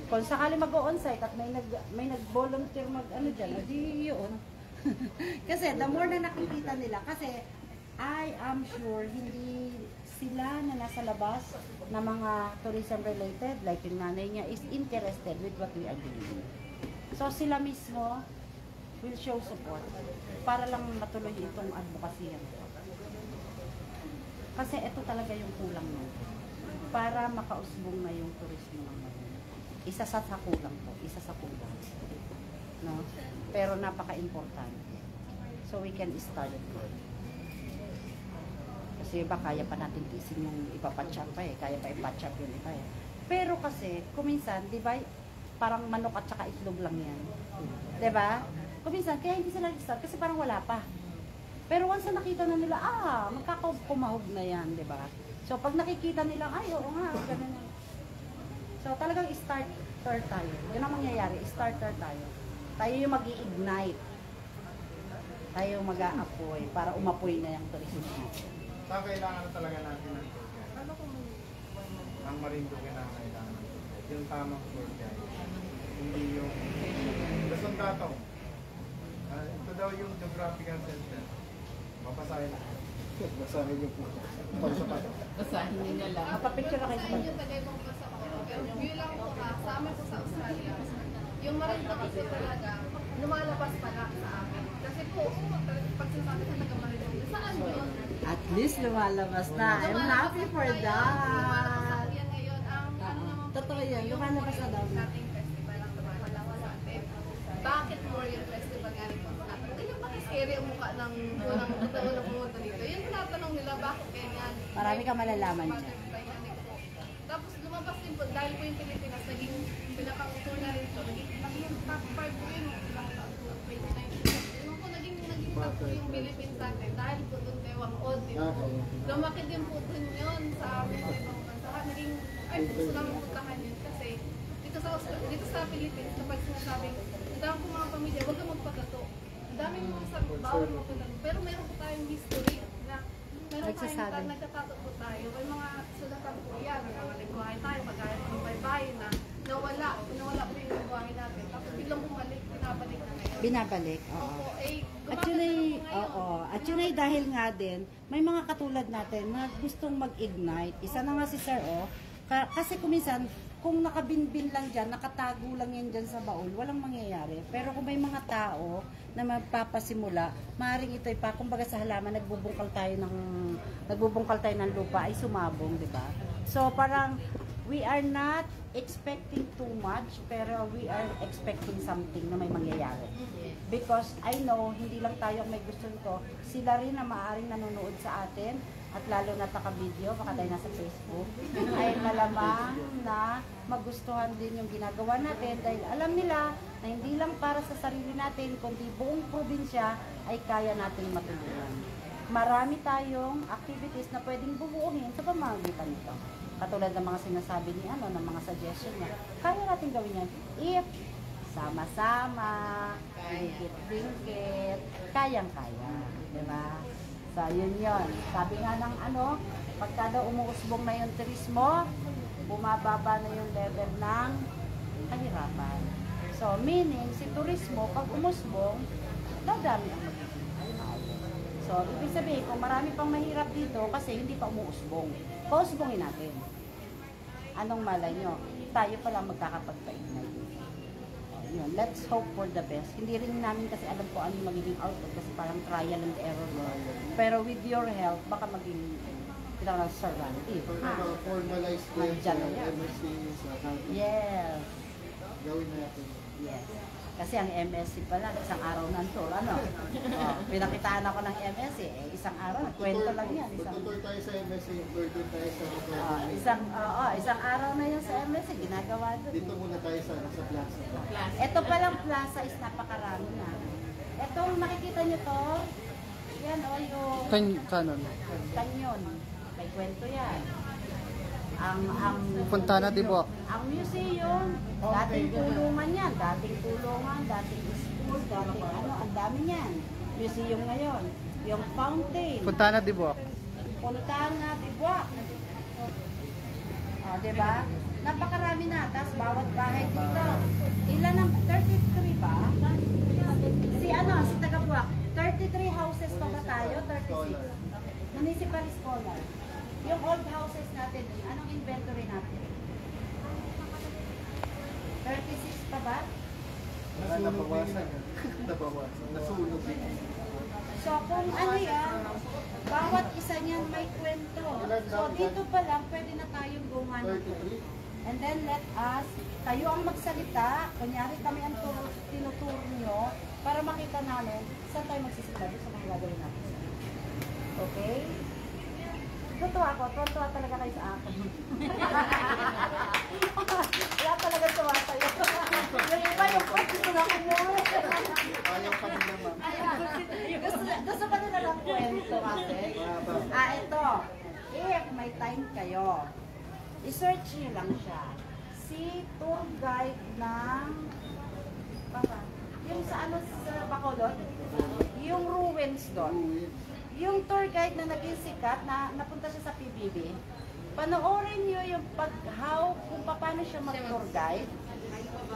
A: Kung sakali mag-o-onsite at may nag-volunteer dyan, di yun. Kasi the more na nakikita nila, kasi I am sure hindi sila na nasa labas na mga tourism related, like yung nanay niya, is interested with what we are doing. So sila mismo will show support para lang matuloy itong advocacy. Kasi ito talaga yung kulang nun. Para makausbong na yung turismo ng Manila. Isa sa kulang po, no? Pero napaka-importante. So we can start it. Kasi iba kaya pa natin tisin yung ipapatch up pa kaya pa ipatch up yun iba Pero kasi, kuminsan, di ba, parang manok at saka itlog lang yan. Di ba? Kuminsan, kaya hindi sila start kasi parang wala pa. Pero once na nakita na nila, magkakakumahog na yan, di ba?
O: So, pag nakikita nilang, ay, oo nga, ganun na. So, talagang starter tayo. Yun ang mangyayari, starter tayo. Tayo yung mag-i-ignite. Tayo yung mag-a-apoy para umapoy na yung tourism natin.
J: Saan kailangan na talaga natin ng tour guide? Ano kung ang Marinduque na kailangan ng tour guide? Yung tamang tour guide. Hindi yung Luzon Datong. Ito daw yung geographical center. Mapasahin na. Basahin niyo po.
A: Basahin niyo lang.
O: Kapapicture na kayo sa
H: Yung tagay-ibang bansa po. Pero view lang po sa amin po sa Australia. Yung Marinduque po talaga, lumalabas pala sa amin. Kasi po, pag sinasabi sa taga-Marinduque, saan yun?
O: At least lumalabas na. I'm happy for that.
H: Yan ngayon,
O: Totoo yan, lumalabas na daw na.
H: ating festival ang lumalabas sa atin. Bakit Warrior Festival nga rin po natin? Hindi yung pakiscary ang mukha ng unang pumunta dito. Yung tinatanong nila, bakit ganyan?
O: Marami ka malalaman dyan.
H: Tapos lumabas din po, dahil po yung Pilipinas, naging pinakauto na rin ito. Naging top 5 po yun, ilang taon po, 2019. Yung po, naging top 2 yung Philippines sa atin, dahil po doon kayo ang odd din po. Lumaki din po din yun sa amin sa ibang bansa. Naging, ay, gusto namin puntahan yun kasi dito sa Philippines, kapag sinasabing, ang dami po mga pamilya, huwag kang magpagato. Ang daming mga sabi, bawal magpagato. Pero meron po tayong history na meron tayong nagtatato po tayo. May mga sulatan po yan. Nagbuhay tayo, magkaya ng baybayin na nawala po yung buhay natin. Tapos biglang bumalik, pinabalik na ngayon.
O: Binabalik, oo.
H: Opo,
O: Actually, oo. Actually, dahil nga din, may mga katulad natin na gustong mag-ignite. Isa na nga si Sir, kasi kuminsan, kung nakabinbin lang dyan, nakatago lang yan dyan sa baul, walang mangyayari. Pero kung may mga tao na magpapasimula, maaaring ito'y pa, kumbaga sa halaman, nagbubungkal tayo ng lupa, ay sumabong, di ba? So, parang, we are not expecting too much, pero we are expecting something na may mangyayari. Because I know, hindi lang tayo may gusto nito, sila rin na maaaring nanonood sa atin, at lalo na taka-video, baka tayo nasa Facebook, ay malamang na magustuhan din yung ginagawa natin dahil alam nila na hindi lang para sa sarili natin, kundi buong probinsya ay kaya natin matulungan. Marami tayong activities na pwedeng bubuuhin sa pamamagitan nito. Katulad ng mga sinasabi ni ng mga suggestion niya, kaya natin gawin yan if sama-sama, ringkit-ringkit, kayang-kaya, di ba? So, yun. Sabi nga ng pagka daw umuusbong na yung turismo, bumababa na yung level ng kahirapan. So, meaning, si turismo, pag umusbong, dadami ang magiging. So, ibig sabihin, kung marami pang mahirap dito, kasi hindi pa umuusbong, pausbongin natin. Anong malay nyo? Tayo pala magkakapagpa-ignite. Yun, let's hope for the best. Hindi rin namin kasi alam ko ano yung magiging output kasi parang trial and error. Pero with your help, baka maging survive.
D: Formalize ko yung MSC sa country.
O: Yes.
D: Gawin natin.
O: Yes. Kasi ang MSC pala, isang araw na tour, pinakitaan ako ng MSC, isang araw, kwento lang yan.
D: Pag-tour tayo sa MSC, tour tayo sa
O: isang araw na yun sa MSC, ginagawa doon.
D: Dito muna tayo sa plaza.
O: Ito palang plaza is napakarami na. Itong nakikita nyo to, yan yung... Canyon. May kwento yan.
B: Punta na, Dibo.
O: Ang museum, dating tulungan yan, dating school, dating ang dami yan. Museum ngayon. Yung fountain.
B: Punta na, Dibo.
O: Punta na, Dibo. Diba? Napakarami na. Tapos bawat bahay dito. Ilan ang 33 ba? Si Tagabuak. 33 houses pa ba tayo? 36. Municipal scholar. Yung old houses natin, anong inventory natin? 36 pa ba?
D: Nabawasan. Nasunog.
O: So kung bawat isa niyan may kwento. So dito pa lang, pwede na tayong gumawa. And then let us, kayo ang magsalita, kunyari kami ang tinuturo nyo, para makita namin saan tayo magsisimula sa mga gagawin natin. Okay? Tutuwa talaga kayo sa akin. Wala talaga tuwa sa'yo. Yung iba yung pagkito na kumuha.
D: Ayaw ka nila, ma'am.
O: Gusto pa nila ng kwento kasi. Ito. If may may time kayo, i-search niyo lang siya. Si tour guide ng yung sa ano sa Bacolod, yung ruins doon. Yung tour guide na naging sikat na napunta siya sa PBB. Panoorin niyo yung kung paano siya mag-tour guide.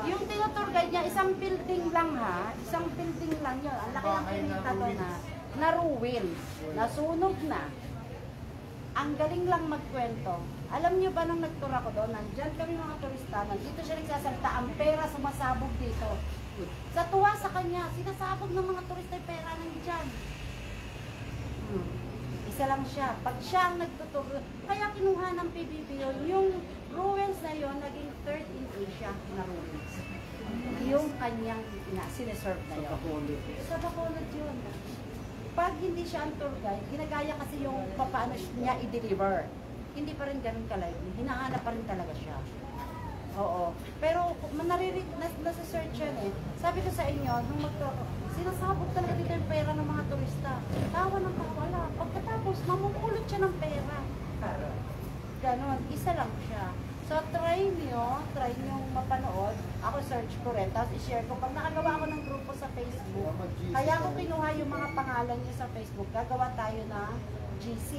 O: Yung tour guide niya, isang building lang ha, isang building lang yun. Ang laki ng pinita doon na ruins, nasunog na. Ang galing lang magkwento. Alam niyo ba nung nag-tour ako doon, nandyan kami mga turista, nandito siya nagsasalta, ang pera sumasabog dito. Sa tuwa sa kanya, sinasabog ng mga turista yung pera nandyan. Isa lang siya. Pag siya ang nagtuturo, kaya kinuha ng PBB yun, yung ruins na yun, naging third in Asia na ruins. Yung kanyang sineserve na yun. Sa Bacolod yun. Pag hindi siya ang tour guide, ginagaya kasi yung paano niya i-deliver. Hindi pa rin ganun ka-lively. Hinahanap pa rin talaga siya. Oo. Pero nasa-search yan eh. Sabi ko sa inyo, nung sinasabog talaga dito yung pera ng mga turista. Tawa ng kawala. Pagkatapos, mamumulot siya ng pera. Ganon. Isa lang siya. So, try nyo mapanood. Ako search ko rin. Tapos i-share ko. Pag nakagawa ako ng grupo sa Facebook, kaya ako kinuha yung mga pangalan nyo sa Facebook. Gagawa tayo ng GC.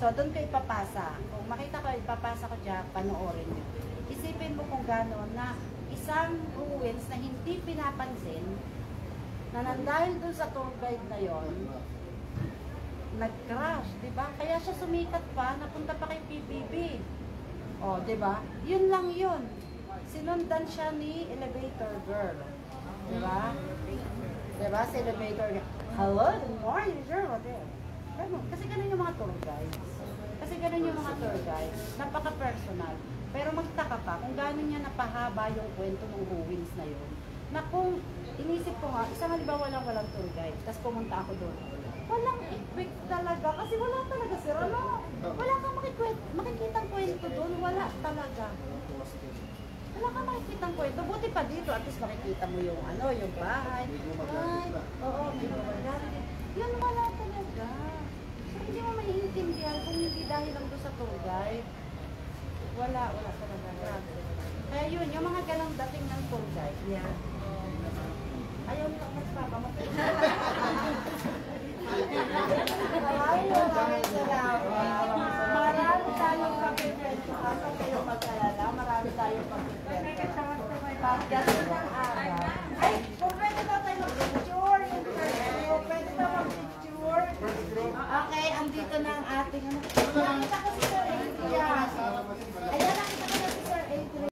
O: So, doon ko ipapasa. Kung makita ko, ipapasa ko dyan, panoorin nyo. Isipin mo kung gano'n na isang ruins na hindi pinapansin, na nandahil dun sa tour guide na yon, nag-crash, di ba? Kaya siya sumikat pa, napunta pa kay PBB. O, di ba? Yun lang yun. Sinundan siya ni Elevator Girl. Di ba? Di ba? Si Elevator Girl. Hello, good morning, sir. Ganun. Kasi ganun yung mga tour guides. Kasi ganun yung mga tour guides. Napaka-personal. Pero magtaka pa kung gano'n niya napahaba yung kwento ng ruins na yun. Na kung inisip ko nga, isang halimbawa walang tour guide, tapos pumunta ako doon. Walang epic talaga, kasi wala talaga sir. Wala kang makikitang kwento doon, wala talaga. Wala kang makikitang kwento. Buti pa dito, at least makikita mo yung yung bahay. Ay, oo, may mga yun wala talaga. So hindi mo maiintindihan kung hindi dahil lang doon sa tour guide. Wala talaga. Kaya yun, yung mga ganang dating ng tour guide. Yeah. Ayaw nila magpapamatay. Maraming salamat. Marami tayong pag-kwento. Kasi kayo mag-alala, marami tayong pag-kwento. Pagdating ng araw. Ay, kung pwede ba tayo mag-picture? Pwede ba mag-picture? Okay, andito na ang ating